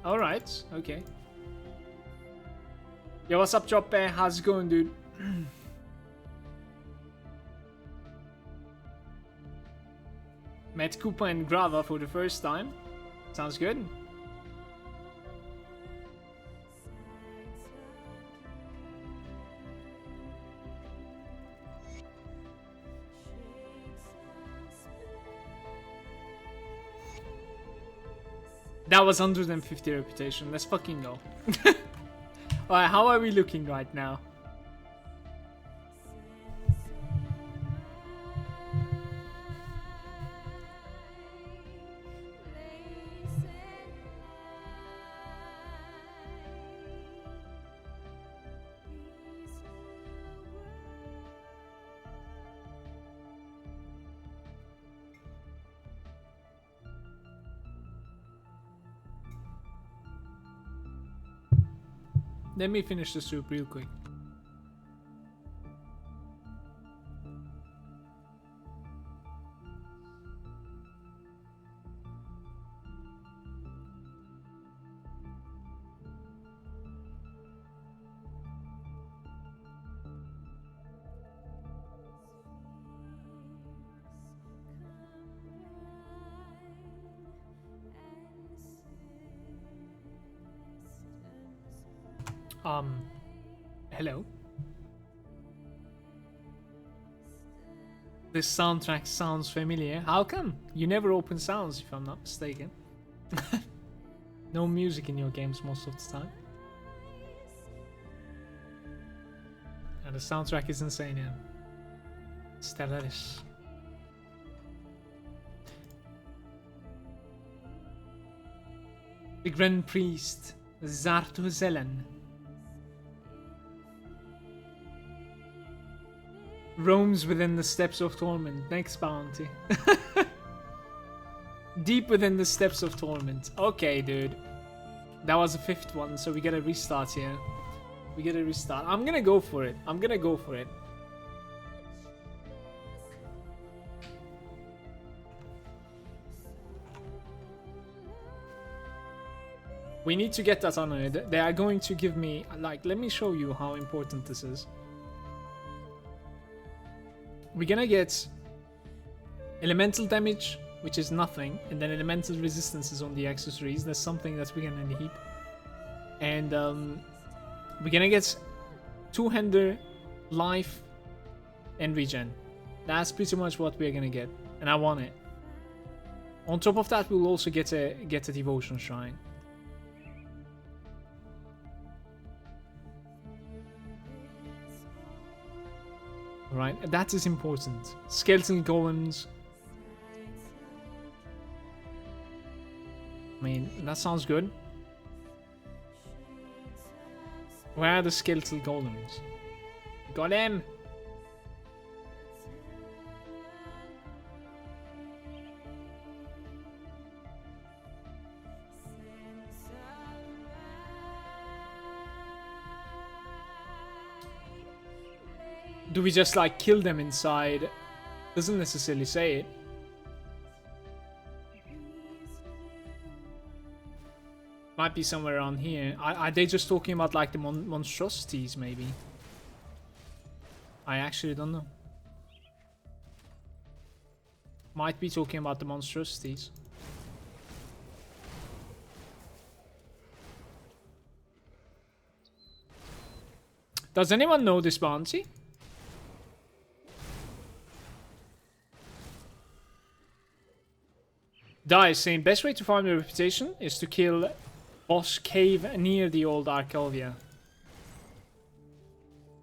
Alright, okay. Yo, what's up, Chop Bear? How's it going, dude? Met Koopa and Grava for the first time. Sounds good. That was 150 reputation. Let's fucking go. Alright, how are we looking right now? Let me finish the soup real quick. Hello. This soundtrack sounds familiar. How come? You never open sounds, if I'm not mistaken. No music in your games most of the time. And the soundtrack is insane, yeah. Stellaris. The Grand Priest, Zartuzelen. Roams within the steps of Torment. Next bounty. Deep within the steps of Torment. Okay, dude. That was the 5th one, so we gotta restart here. We gotta restart. I'm gonna go for it. I'm gonna go for it. We need to get that honored. They are going to give me, like, let me show you how important this is. We're gonna get elemental damage, which is nothing, and then elemental resistances on the accessories. That's something that we're gonna need. And we're gonna get 200 life and regen. That's pretty much what we're gonna get, and I want it. On top of that, we'll also get a devotion shrine. Alright, that is important. Skeleton golems. I mean, that sounds good. Where are the skeletal golems? Got him! Do we just like kill them inside? Doesn't necessarily say it. Might be somewhere around here. Are they just talking about like the monstrosities maybe? I actually don't know. Might be talking about the monstrosities. Does anyone know this bounty? Dice saying best way to farm your reputation is to kill boss cave near the old Arcalvia.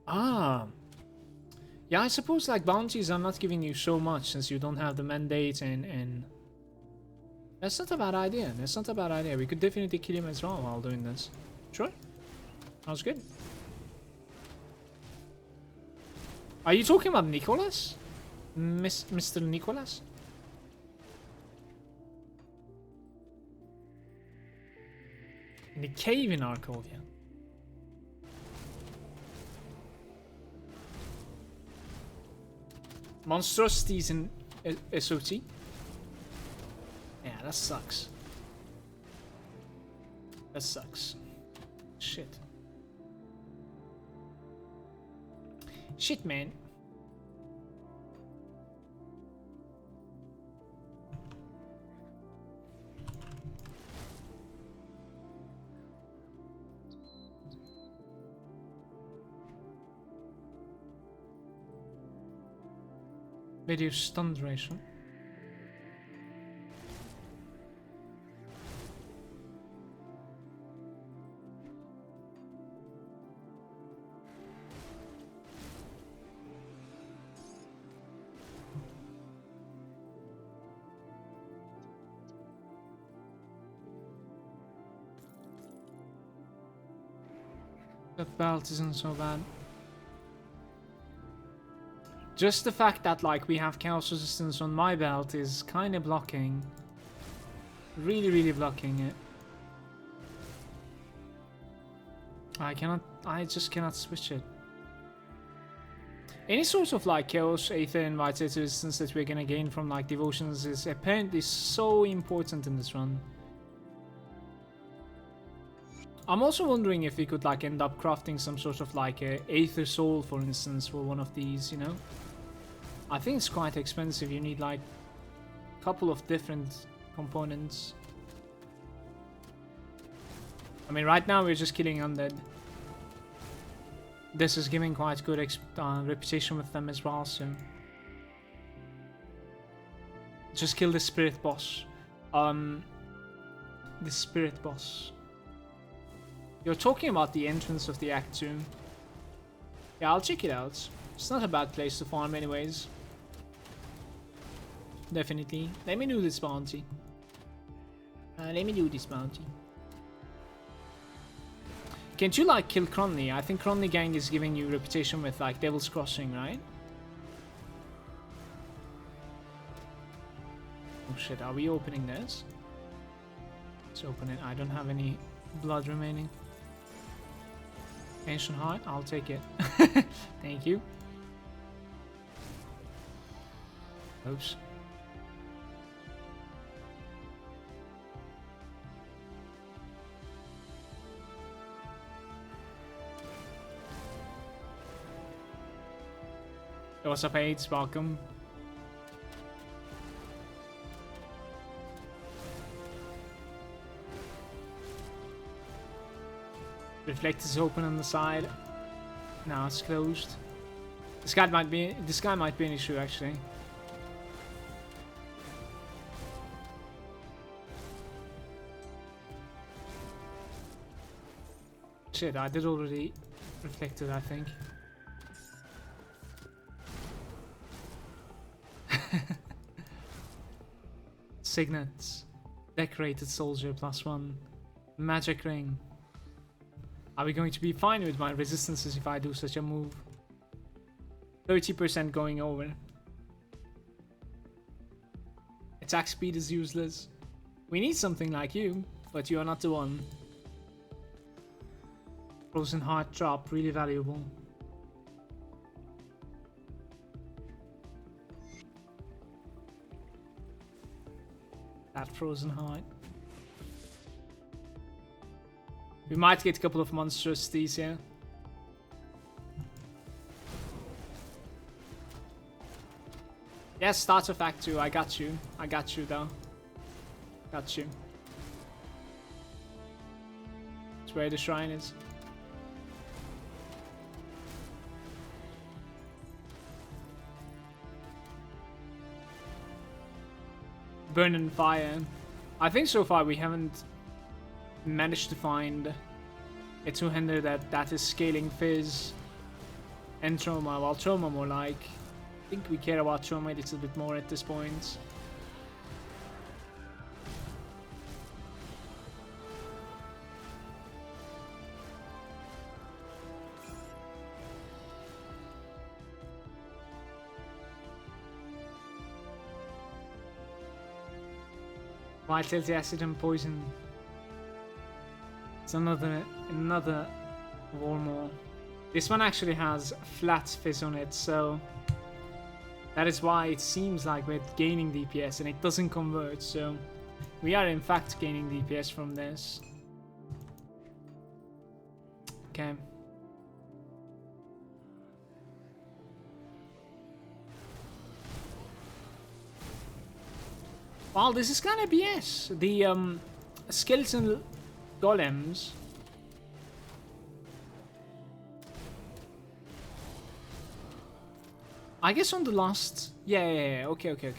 Ah. Yeah, I suppose like bounties are not giving you so much since you don't have the mandate and... That's not a bad idea. That's not a bad idea. We could definitely kill him as well while doing this. Sure. Sounds good. Are you talking about Nicholas? Mr. Nicholas? In the cave in Arcalvia. Monstrosities in SOT. Yeah, that sucks. That sucks. Shit. Shit, man. Video stun duration. That belt isn't so bad. Just the fact that like we have chaos resistance on my belt is kind of blocking. Really blocking it. I just cannot switch it. Any sort of like chaos, aether, and vitality resistance that we're gonna gain from like devotions is apparently so important in this run. I'm also wondering if we could like end up crafting some sort of like a aether soul, for instance, for one of these, you know? I think it's quite expensive. You need like a couple of different components. I mean, right now we're just killing undead. This is giving quite good reputation with them as well, so... Just kill the spirit boss. The spirit boss. You're talking about the entrance of the Act 2. Yeah, I'll check it out. It's not a bad place to farm anyways. Definitely. Let me do this bounty. Can't you like kill Cronley? I think Cronley Gang is giving you reputation with like Devil's Crossing, right? Oh shit, are we opening this? Let's open it. I don't have any blood remaining. Ancient Heart, I'll take it. Thank you. Oops. What's up, AIDS? Welcome. Reflect is open on the side. Now it's closed. This guy might be an issue actually. Shit, I did already reflect it, I think. Signets. Decorated soldier +1. Magic ring. Are we going to be fine with my resistances if I do such a move? 30% going over. Attack speed is useless. We need something like you, but you are not the one. Frozen heart drop, really valuable. That frozen heart. We might get a couple of monstrosities here. Yes, starter fact 2. I got you. I got you though. Got you. It's where the shrine is. Burn and fire. I think so far we haven't managed to find a two-hander that is scaling Fizz and Trauma. While Trauma more like... I think we care about Trauma a little bit more at this point. Vitality, acid and poison. It's another Warmore. This one actually has flat Fizz on it, so that is why it seems like we're gaining DPS and it doesn't convert, so we are in fact gaining DPS from this. Okay. Well, this is kind of BS. The skeleton golems. I guess on the last, yeah, okay.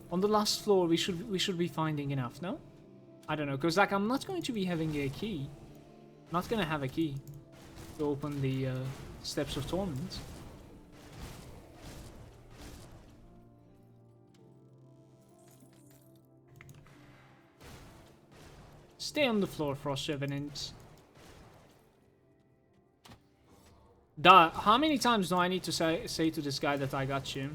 On the last floor, we should be finding enough, no? I don't know, cause like I'm not going to be having a key. I'm not gonna have a key to open the steps of Torment. Stay on the floor, Frost Revenant. Duh, how many times do I need to say to this guy that I got you?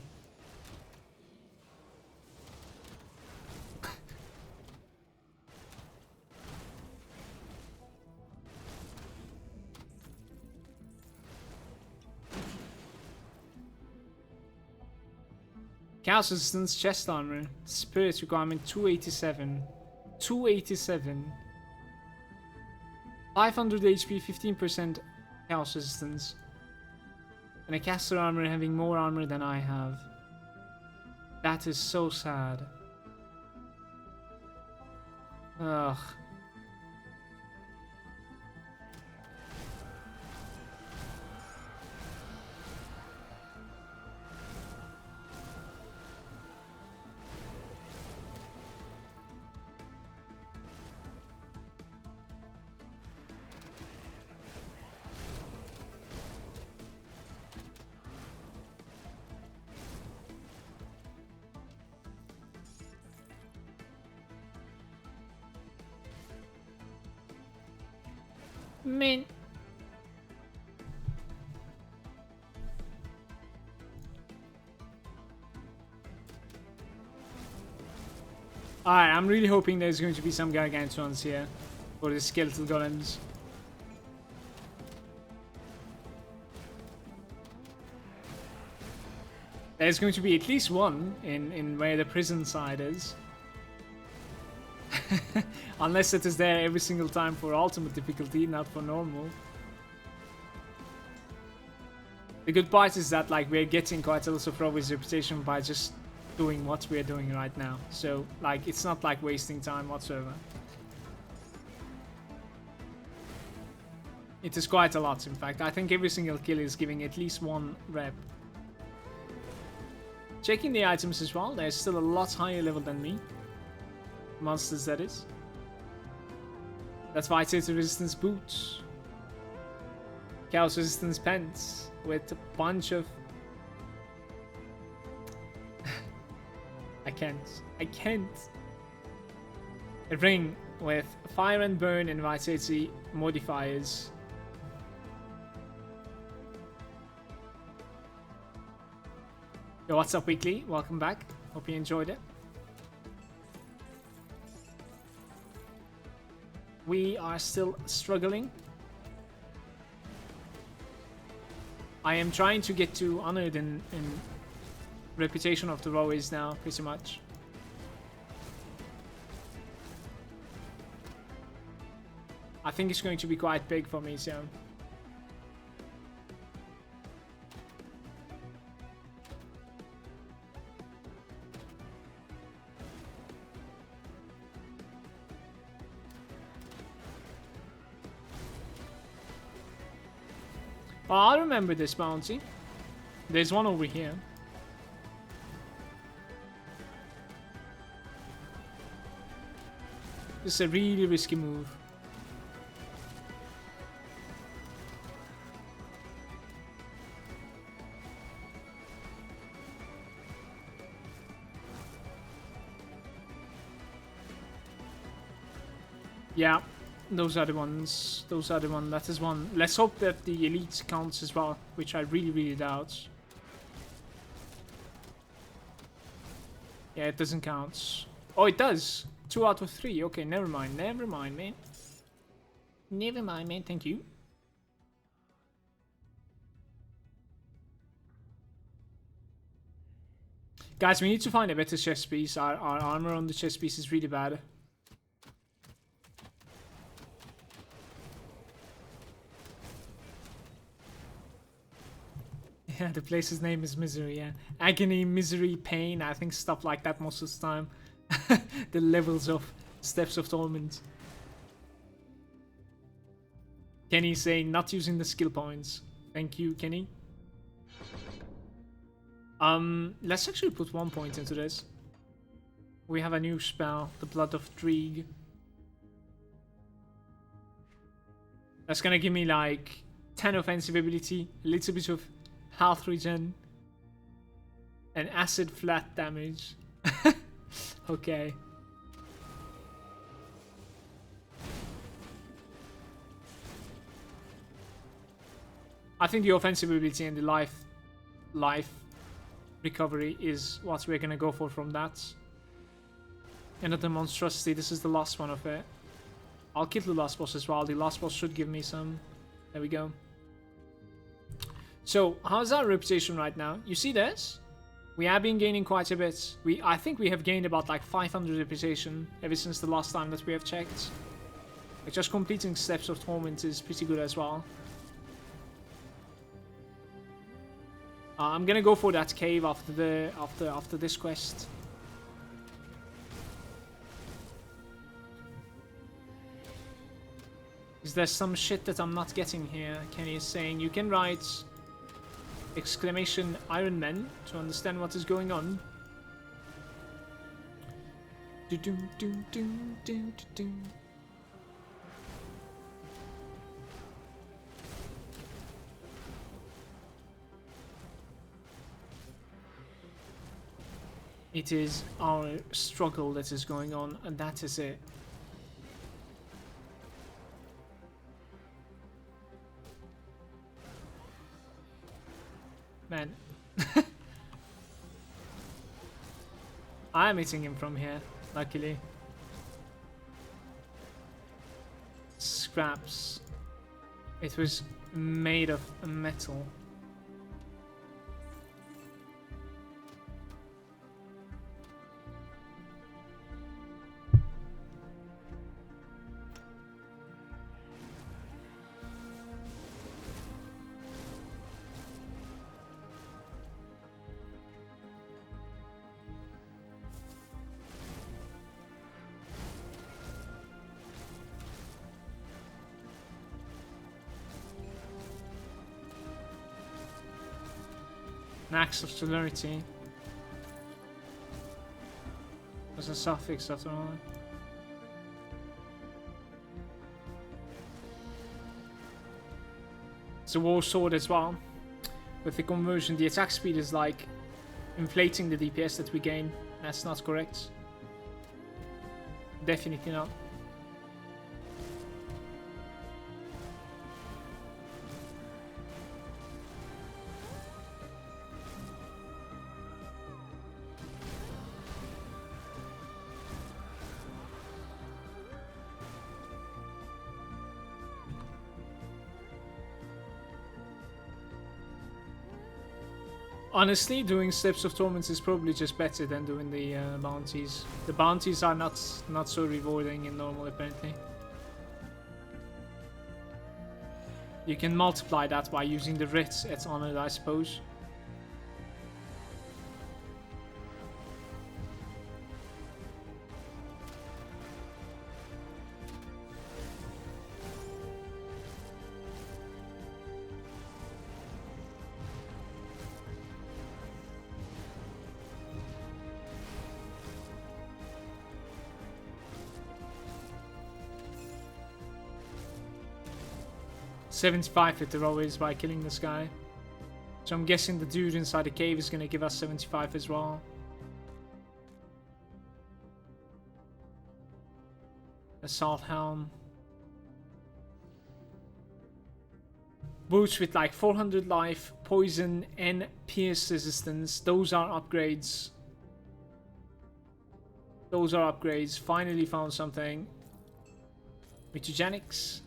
Chaos resistance, chest armor, spirit requirement 287. 287. 500 HP, 15% chaos resistance. And a caster armor having more armor than I have. That is so sad. Ugh. Man. Alright, I'm really hoping there's going to be some gargantuans here for the skeletal golems. There's going to be at least one in where the prison side is. Unless it is there every single time for ultimate difficulty, not for normal. The good part is that like we're getting quite a lot of progress reputation by just doing what we're doing right now. So like it's not like wasting time whatsoever. It is quite a lot in fact. I think every single kill is giving at least one rep. Checking the items as well, they're still a lot higher level than me. Monsters, that is. That's Vitality Resistance boots. Chaos Resistance pants with a bunch of I can't. I can't. A ring with fire and burn and vitality modifiers. Yo, what's up, Weekly? Welcome back. Hope you enjoyed it. We are still struggling. I am trying to get to honored in reputation of the rowers now, pretty much. I think it's going to be quite big for me, so. Oh, I remember this bounty. There's one over here. This is a really risky move. Yeah. Those are the ones. Those are the ones. That is one. Let's hope that the elite counts as well, which I really, really doubt. Yeah, it doesn't count. Oh, it does. 2 out of 3. Okay, never mind. Never mind, man. Never mind, man. Thank you. Guys, we need to find a better chest piece. Our armor on the chest piece is really bad. Yeah, the place's name is Misery, yeah. Agony, misery, pain, I think stuff like that most of the time. The levels of Steps of Torment. Kenny saying not using the skill points. Thank you, Kenny. Let's actually put 1 point into this. We have a new spell, the Blood of Dreeg. That's gonna give me like 10 offensive ability, a little bit of health regen, and acid flat damage. Okay. I think the offensive ability and the life recovery is what we're gonna go for from that. Another monstrosity. This is the last one of it. I'll kill the last boss as well. The last boss should give me some. There we go. So, how's our reputation right now? You see this? We have been gaining quite a bit. I think we have gained about like 500 reputation ever since the last time that we have checked. Like just completing Steps of Torment is pretty good as well. I'm gonna go for that cave after this quest. Is there some shit that I'm not getting here? Kenny is saying you can write exclamation Ironman to understand what is going on. It is our struggle that is going on, and that is it. Man. I am hitting him from here, luckily. Scraps. It was made of metal. Axe of Celerity. There's a suffix after all. It's a war sword as well. With the conversion, the attack speed is like inflating the DPS that we gain. That's not correct. Definitely not. Honestly, doing Steps of Torment is probably just better than doing the bounties. The bounties are not so rewarding in normal, apparently. You can multiply that by using the writs at Honored, I suppose. $75 if the roll is by killing this guy. So I'm guessing the dude inside the cave is going to give us 75 as well. Assault helm. Boots with like 400 life, poison, and pierce resistance. Those are upgrades. Those are upgrades. Finally found something. Mutagenics.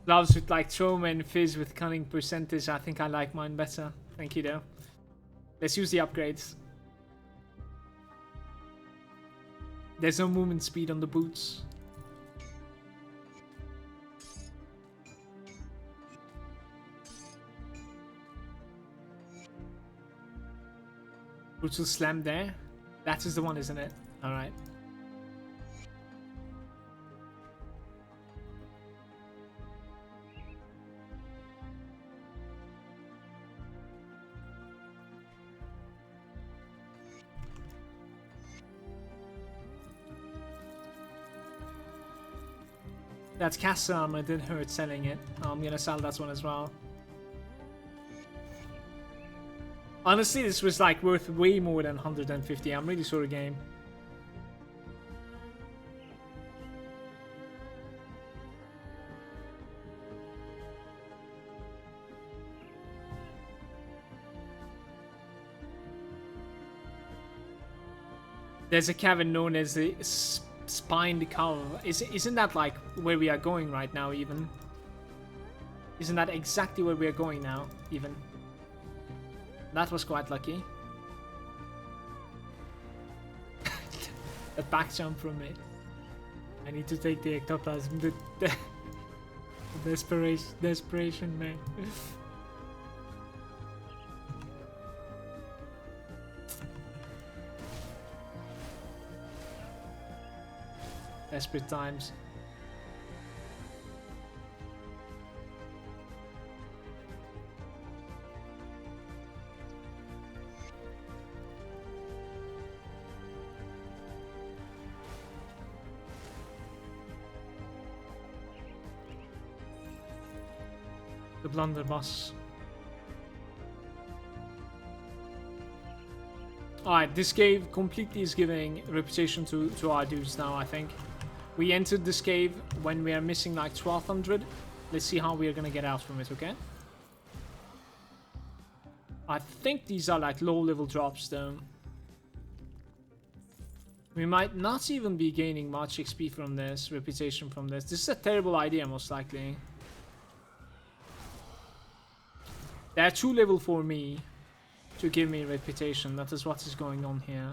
Gloves with like trauma and fizz with cunning percentage. I think I like mine better. Thank you though. Let's use the upgrades. There's no movement speed on the boots. Boots will slam there. That is the one, isn't it? Alright. That's cast armor, it didn't hurt selling it. I'm gonna sell that one as well. Honestly, this was like worth way more than 150. I'm really sorry, game. There's a cavern known as the Spined Cove. Isn't that like where we are going right now even? Isn't that exactly where we are going now even? That was quite lucky. A back jump from me. I need to take the ectoplasm. The desperation, man. Desperate times. The blunderbuss. Alright, this cave completely is giving reputation to our dudes now, I think. We entered this cave when we are missing like 1200. Let's see how we are gonna get out from it, okay? I think these are like low level drops though. We might not even be gaining much XP from this, reputation from this. This is a terrible idea most likely. They are too level for me to give me reputation. That is what is going on here.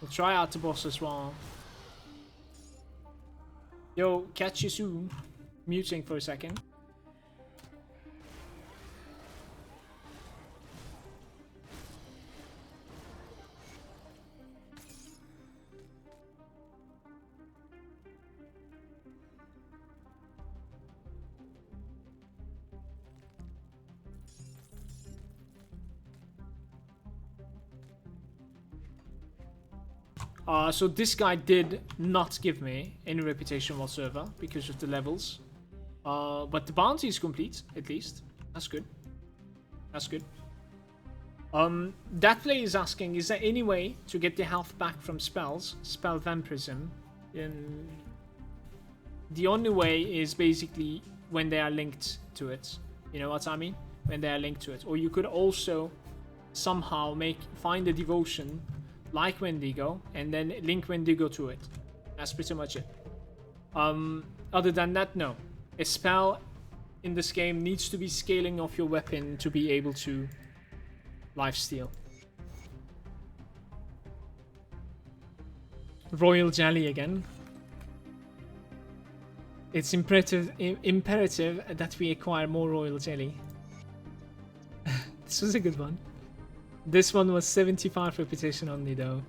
We'll try out the boss as well. Yo, catch you soon. Muting for a second. So this guy did not give me any reputation whatsoever because of the levels. But the bounty is complete, at least. That's good. That's good. That player is asking, is there any way to get the health back from spells? Spell vampirism. The only way is basically when they are linked to it. You know what I mean? When they are linked to it. Or you could also somehow find a devotion like Wendigo and then link Wendigo to it. That's pretty much it. Other than that, no. A spell in this game needs to be scaling off your weapon to be able to lifesteal. Royal jelly again. It's imperative that we acquire more royal jelly. This was a good one. This one was 75 reputation only though.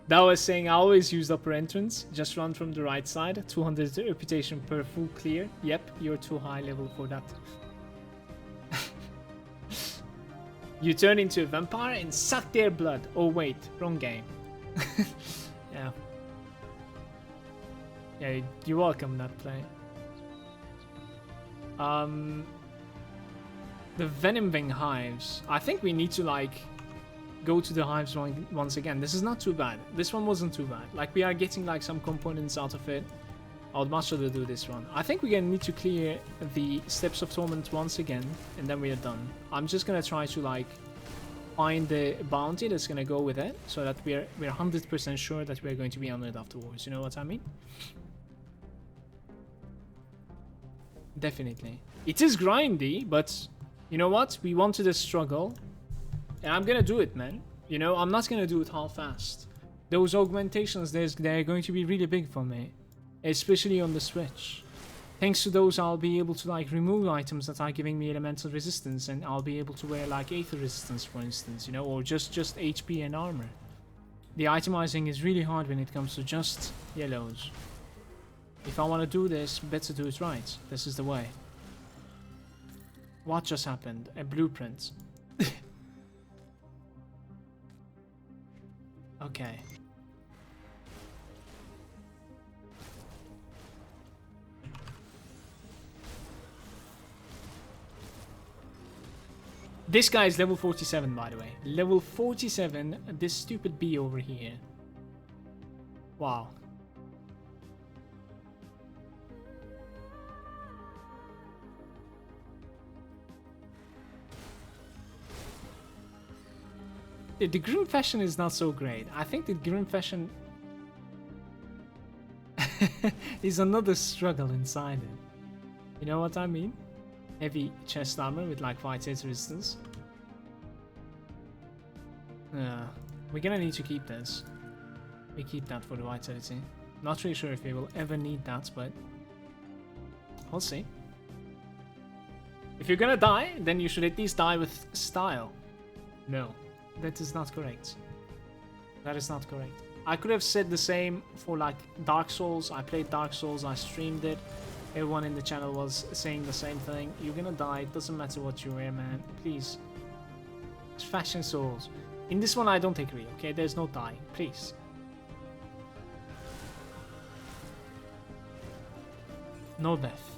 That was saying I always use upper entrance. Just run from the right side. 200 reputation per full clear. Yep, you're too high level for that. You turn into a vampire and suck their blood. Oh wait, wrong game. Yeah. Yeah, you're welcome that play. The Venom Wing hives. I think we need to like go to the hives once again. This is not too bad. This one wasn't too bad. Like we are getting like some components out of it. I would much rather do this one. I think we're gonna need to clear the Steps of Torment once again, and then we are done. I'm just gonna try to like find the bounty that's gonna go with it, so that we're 100% sure that we're going to be on it afterwards. You know what I mean? Definitely. It is grindy, but you know what? We wanted a struggle, and I'm gonna do it, man. You know, I'm not gonna do it half-assed. Those augmentations, they're going to be really big for me, especially on the Switch. Thanks to those, I'll be able to like remove items that are giving me elemental resistance, and I'll be able to wear like aether resistance, for instance, you know, or just HP and armor. The itemizing is really hard when it comes to just yellows. If I want to do this, better do it right. This is the way. What just happened? A blueprint. Okay. This guy is level 47, by the way. Level 47, this stupid bee over here. Wow. The Grim Fashion is not so great. I think the Grim Fashion is another struggle inside it. You know what I mean? Heavy chest armor with like vitality resistance. We're gonna need to keep this. We keep that for the vitality. Not really sure if we will ever need that, but we'll see. If you're gonna die, then you should at least die with style. No. That is not correct. That is not correct. I could have said the same for like Dark Souls. I played Dark Souls, I streamed it. Everyone in the channel was saying the same thing. You're gonna die, it doesn't matter what you wear, man. Please. It's Fashion Souls. In this one I don't agree, okay? There's no die, please. No death.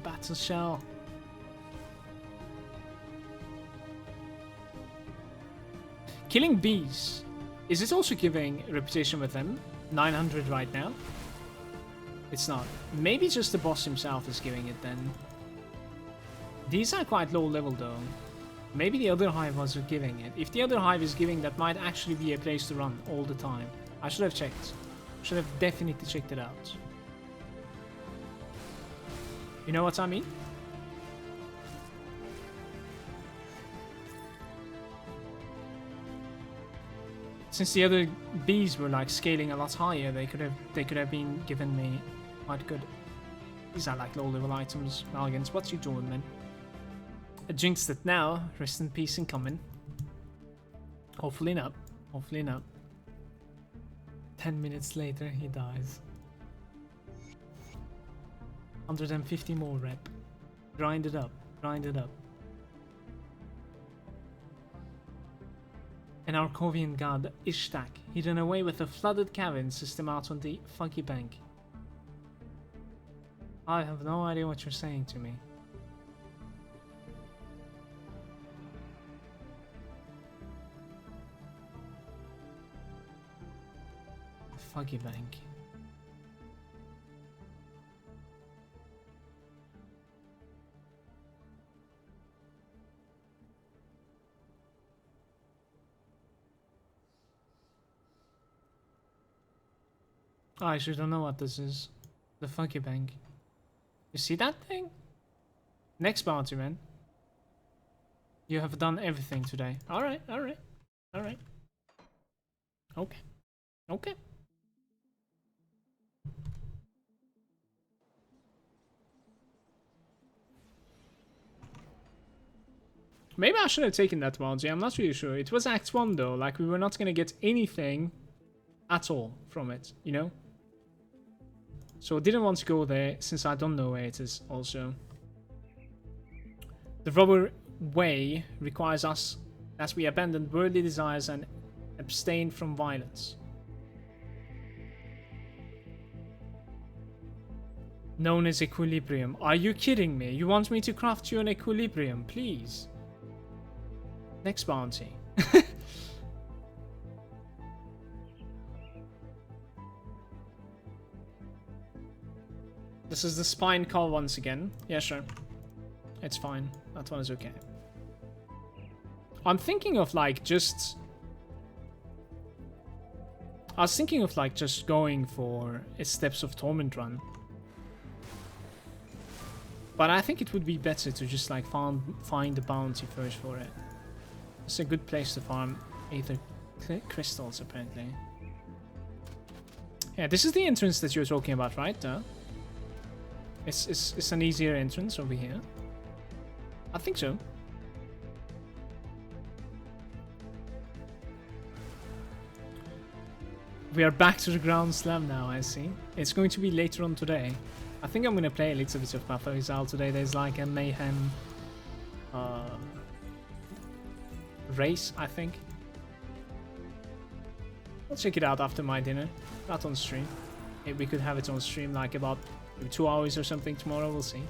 Battle Shell. Killing bees. Is it also giving reputation with them? 900 right now? It's not. Maybe just the boss himself is giving it then. These are quite low level though. Maybe the other hive was giving it. If the other hive is giving, that might actually be a place to run all the time. I should have checked. Should have definitely checked it out. You know what I mean? Since the other bees were like scaling a lot higher, they could have been given me quite good. These are like low level items. Malgans, what you doing, man? I jinxed it now. Rest in peace incoming. Hopefully not. Hopefully not. 10 minutes later, he dies. 150 more rep. Grind it up. Grind it up. An Arkovian god, Ishtak, hidden away with a flooded cavern system out on the Funky Bank. I have no idea what you're saying to me. Funky Bank. I actually don't know what this is. The Funky Bank. You see that thing? Next bounty, man. You have done everything today. Alright, alright, alright. Okay, okay. Maybe I should have taken that bounty, I'm not really sure. It was Act 1 though, like we were not gonna get anything at all from it, you know? So I didn't want to go there, since I don't know where it is also. The robber way requires us that we abandon worldly desires and abstain from violence. Known as equilibrium. Are you kidding me? You want me to craft you an equilibrium, please? Next bounty. This is the spine call once again. Yeah, sure. It's fine. That one is okay. I'm thinking of like just... I was thinking of like just going for a Steps of Torment run. But I think it would be better to just like find the bounty first for it. It's a good place to farm Aether crystals apparently. Yeah, this is the entrance that you were talking about, right? It's an easier entrance over here. I think so. We are back to the ground slam now, I see. It's going to be later on today. I think I'm going to play a little bit of Path of Exile today. There's like a mayhem race, I think. I'll check it out after my dinner. Not on stream. Maybe we could have it on stream like about 2 hours or something tomorrow, we'll see.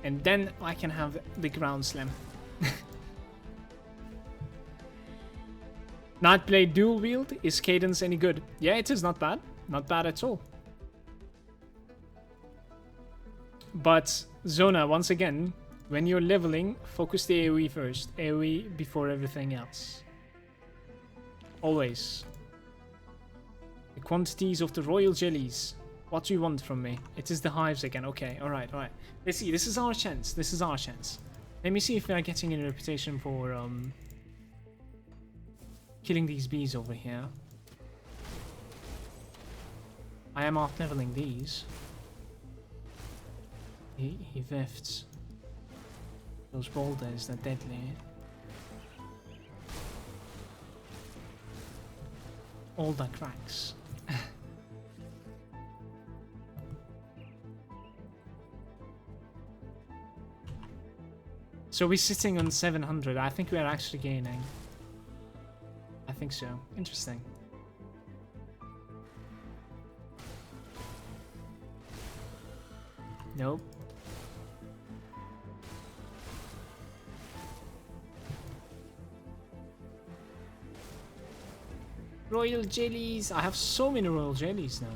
And then I can have the ground slam. Nightblade dual wield, is cadence any good? Yeah, it is not bad. Not bad at all. But Zona, once again, when you're leveling, focus the AoE first. AoE before everything else. Always. The quantities of the royal jellies. What do you want from me? It is the hives again. Okay, alright, alright. Let's see, this is our chance. This is our chance. Let me see if we are getting any reputation for killing these bees over here. I am out leveling these. He whiffed. Those boulders, they're deadly. All the cracks. So we're sitting on 700. I think we are actually gaining. I think so. Interesting. Nope. Royal jellies. I have so many royal jellies now.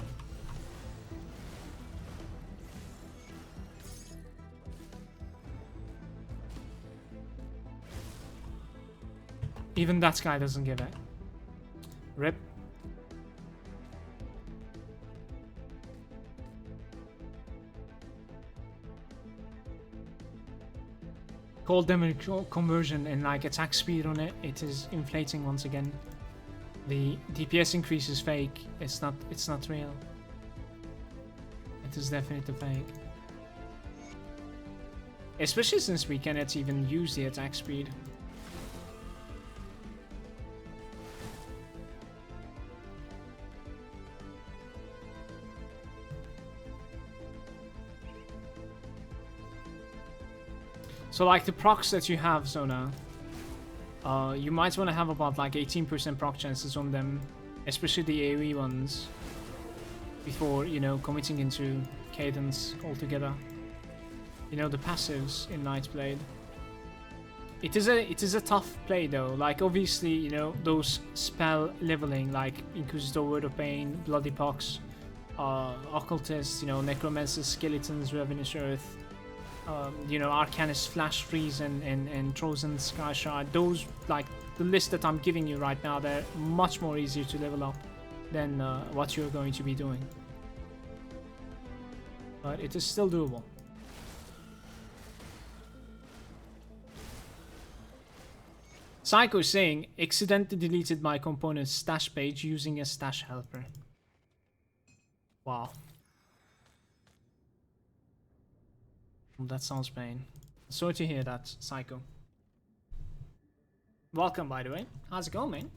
Even that guy doesn't give it. Rip. Cold damage conversion and like attack speed on it, it is inflating once again. The DPS increase is fake. It's not real. It is definitely fake. Especially since we cannot even use the attack speed. So like the procs that you have, Zona, you might want to have about like 18% proc chances on them, especially the AoE ones, before, you know, committing into cadence altogether. You know, the passives in Nightblade. It is a tough play though. Like obviously, you know, those spell leveling like Inquisitor, Word of Pain, Bloody Pox, Occultist, you know, Necromancer, Skeletons, Ravenous Earth, you know, Arcanist, Flash Freeze, and Trojan Sky Shard. Those, like the list that I'm giving you right now, they're much more easier to level up than what you're going to be doing. But it is still doable. Psycho is saying, accidentally deleted my component's stash page using a stash helper. Wow. That sounds pain. Sorry to hear that, Psycho. Welcome, by the way. How's it going, man?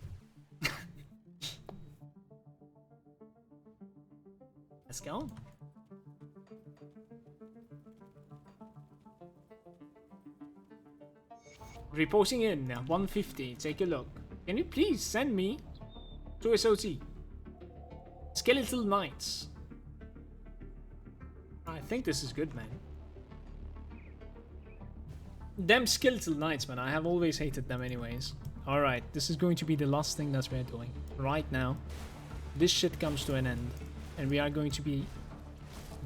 Let's go. Reporting in 150. Take a look. Can you please send me to SOT? Skeletal Knights. I think this is good, man. Them Skeletal Knights, man. I have always hated them anyways. Alright, this is going to be the last thing that we're doing. Right now, this shit comes to an end. And we are going to be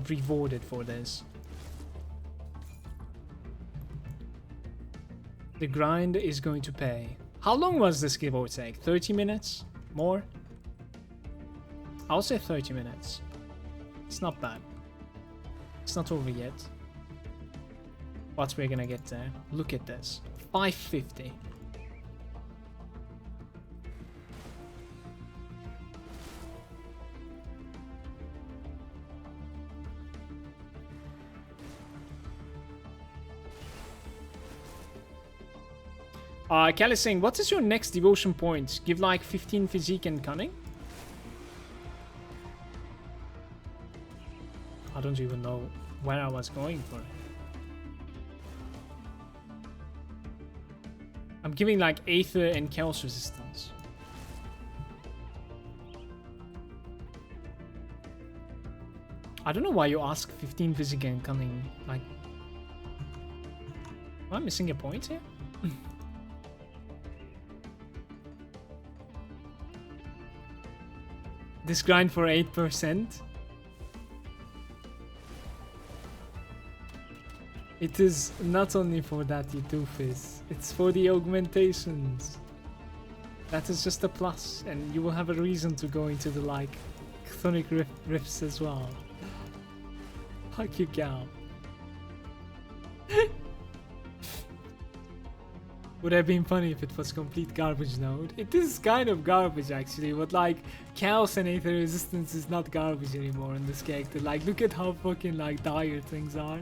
rewarded for this. The grind is going to pay. How long was this, give or take? 30 minutes? More? I'll say 30 minutes. It's not bad. It's not over yet. But we're gonna get there. Look at this. 550. Cal is saying, what is your next devotion point? Give like 15 physique and cunning? I don't even know where I was going for it. I'm giving like Aether and Chaos Resistance. I don't know why you ask 15 physique and cunning. Like, am I missing a point here? This grind for 8%. It is not only for that, you doofus. It's for the augmentations. That is just a plus, and you will have a reason to go into the like chthonic rifts as well. Fuck you, Cal. Would have been funny if it was complete garbage node. It is kind of garbage actually, but like Chaos and Aether Resistance is not garbage anymore in this character. Like look at how fucking like dire things are.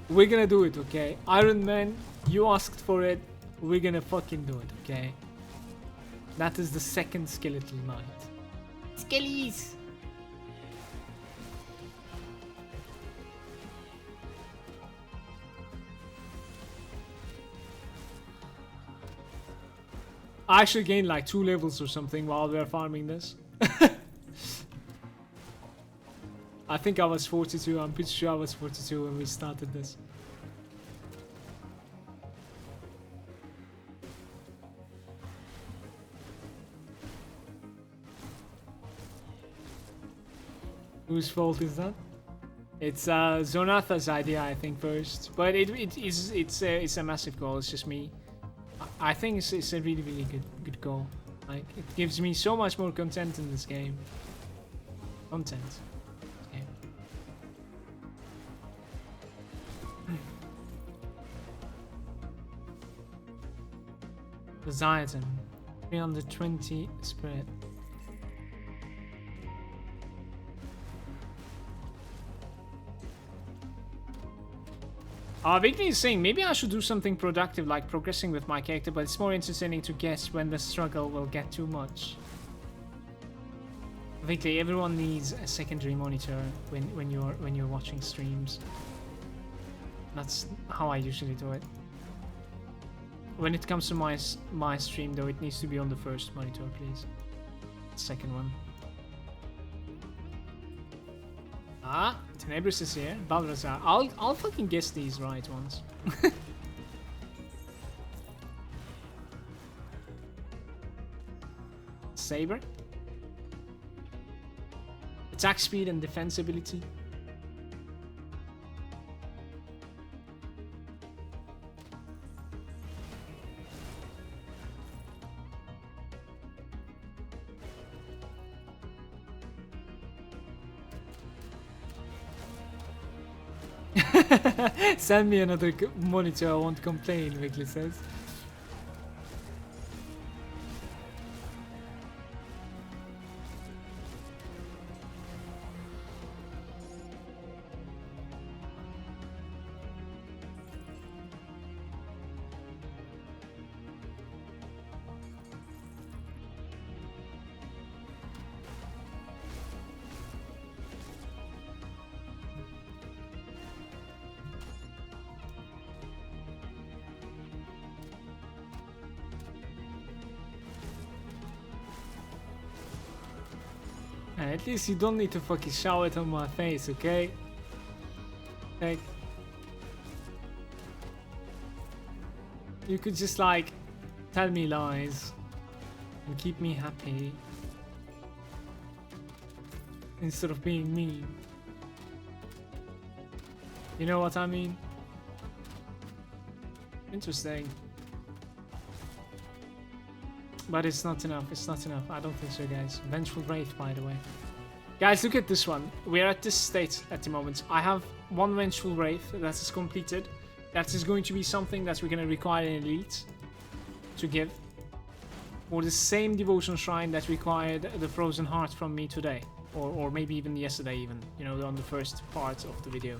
We're gonna do it, okay? Ironman, you asked for it. We're gonna fucking do it, okay? That is the second Skeletal Knight. Skellies! I actually gained like 2 levels or something while we were farming this. I think I was 42. I'm pretty sure I was 42 when we started this. Whose fault is that? It's Zonatha's idea, I think, first. But it's a massive goal. It's just me. I think it's a really good goal. Like it gives me so much more content in this game. Content. Okay. Leviathan. 320 spread. Victor is saying, maybe I should do something productive like progressing with my character, but it's more entertaining to guess when the struggle will get too much. Victor, everyone needs a secondary monitor when you're watching streams. That's how I usually do it. When it comes to my stream though, it needs to be on the first monitor, please. Second one. Ah, Tenebris is here. Balrazar. I'll fucking guess these right ones. Saber. Attack speed and defense ability. Send me another monitor, I won't complain, Wiggly says. At least you don't need to fucking shower it on my face, okay? Like, you could just like tell me lies and keep me happy instead of being mean. You know what I mean? Interesting. But it's not enough, it's not enough. I don't think so, guys. Vengeful Wraith, by the way. Guys, look at this one. We're at this state at the moment. I have one Vengeful Wraith that is completed. That is going to be something that we're going to require an elite to give. Or the same devotion shrine that required the Frozen Heart from me today. Or maybe even yesterday even. You know, on the first part of the video.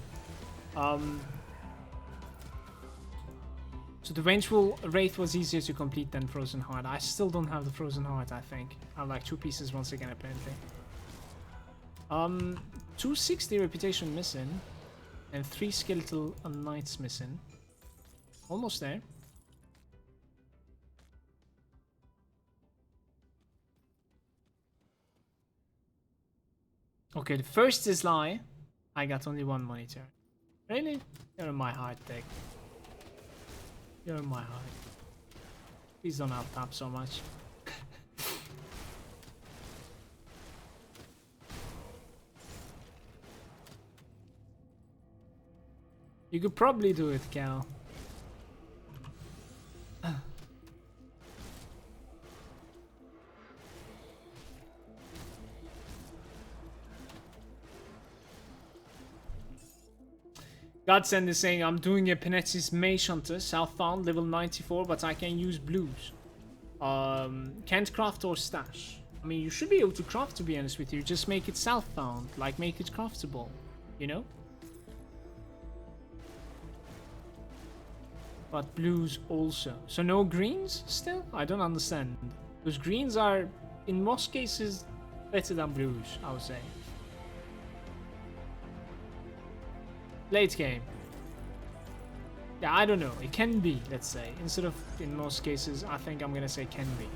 So the Vengeful Wraith was easier to complete than Frozen Heart. I still don't have the Frozen Heart, I think. I have like 2 pieces once again, apparently. 260 reputation missing. And 3 skeletal knights missing. Almost there. Okay, the first is lie. I got only 1 monitor. Really? You're in my heart, Dick. You're in my heart. Please don't out tap so much. You could probably do it, Cal. Godsend is saying, I'm doing a Penetsis Mage Hunter, Southbound, level 94, but I can use blues. Can't craft or stash. I mean, you should be able to craft, to be honest with you. Just make it Southbound, like make it craftable, you know? But blues also. So no greens still? I don't understand. Those greens are, in most cases, better than blues, I would say. Late game. Yeah, I don't know. It can be, let's say. Instead of in most cases, I think I'm gonna say can be.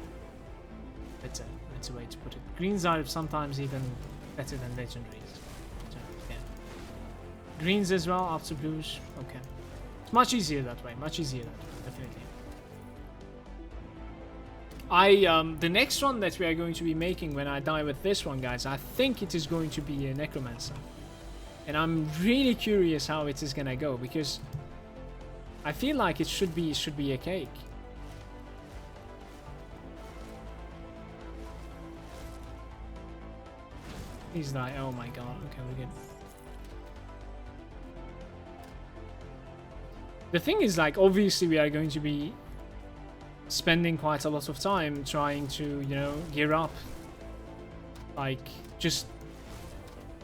Better. That's a way to put it. Greens are sometimes even better than legendaries. So, yeah. Greens as well after blues. Okay. It's much easier that way. Much easier that way. Definitely. The next one that we are going to be making when I die with this one, guys, I think it is going to be a Necromancer. And I'm really curious how it is gonna go, because I feel like it should be a cake. He's like, oh my god, okay, we're good. The thing is, like, obviously we are going to be spending quite a lot of time trying to, you know, gear up. Like, just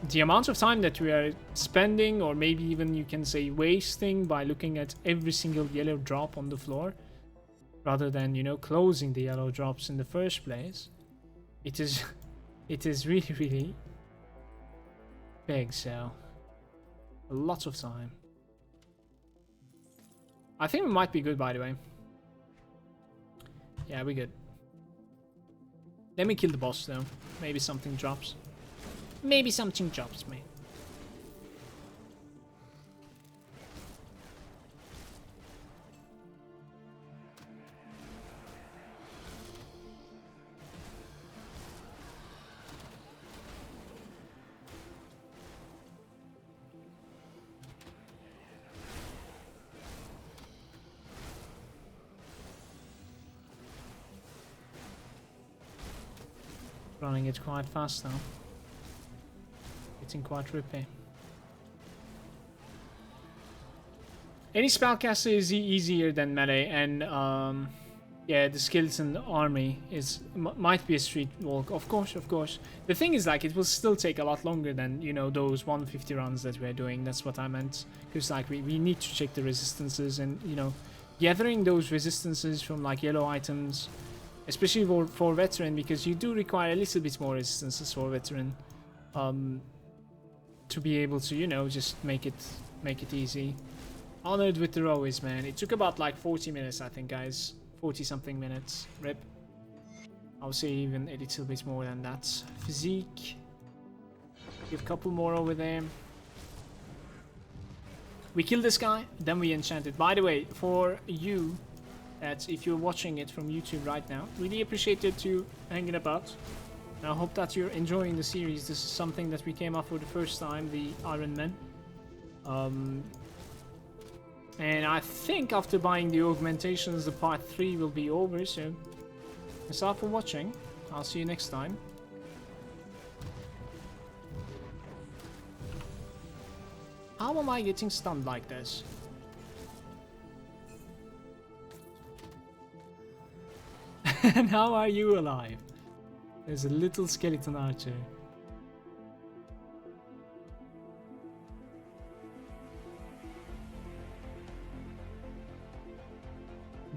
the amount of time that we are spending, or maybe even you can say wasting, by looking at every single yellow drop on the floor, rather than, you know, closing the yellow drops in the first place. It is really, really big, so a lot of time. I think we might be good, by the way. Yeah, we're good. Let me kill the boss though. Maybe something drops. Maybe something drops, man. Running it quite fast now. Getting quite rippy. Any spellcaster is easier than melee, and yeah, the skeleton army is might be a street walk. Of course, of course. The thing is, like, it will still take a lot longer than, you know, those 150 runs that we're doing. That's what I meant. Because, like, we need to check the resistances, and, you know, gathering those resistances from, like, yellow items, especially for veteran, because you do require a little bit more resistances for veteran, to be able to, you know, just make it easy. Honored with the rowies, man. It took about like 40 minutes, I think, guys. 40 something minutes. Rip. I'll say even a little bit more than that. Physique. Give a couple more over there. We kill this guy, then we enchant it. By the way, for you, that if you're watching it from YouTube right now, really appreciate you hanging about. And I hope that you're enjoying the series. This is something that we came up for the first time, the Ironman. And I think after buying the augmentations, the part 3 will be over, so thanks a lot for watching. I'll see you next time. How am I getting stunned like this? And how are you alive? There's a little skeleton archer.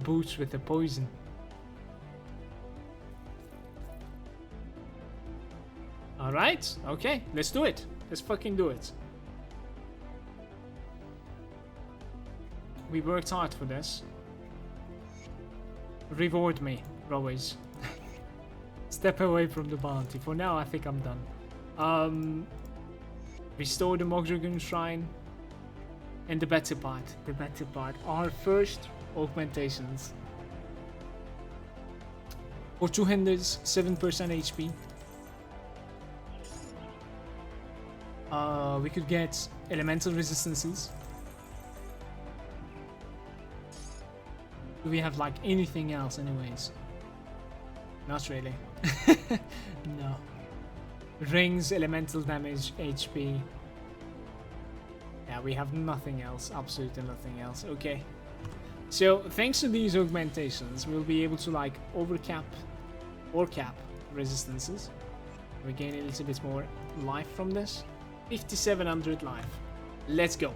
Boots with the poison. Alright, okay, let's do it. Let's fucking do it. We worked hard for this. Reward me, Rowies. Step away from the bounty. For now, I think I'm done. Restore the Mogdragon Shrine. And the better part. Our first augmentations. For 2 hinders, 7% HP. We could get elemental resistances. Do we have like anything else anyways? Not really. No. Rings, elemental damage, HP. Yeah, we have nothing else. Absolutely nothing else. Okay. So thanks to these augmentations, we'll be able to like overcap or cap resistances. We gain a little bit more life from this. 5700 life. Let's go.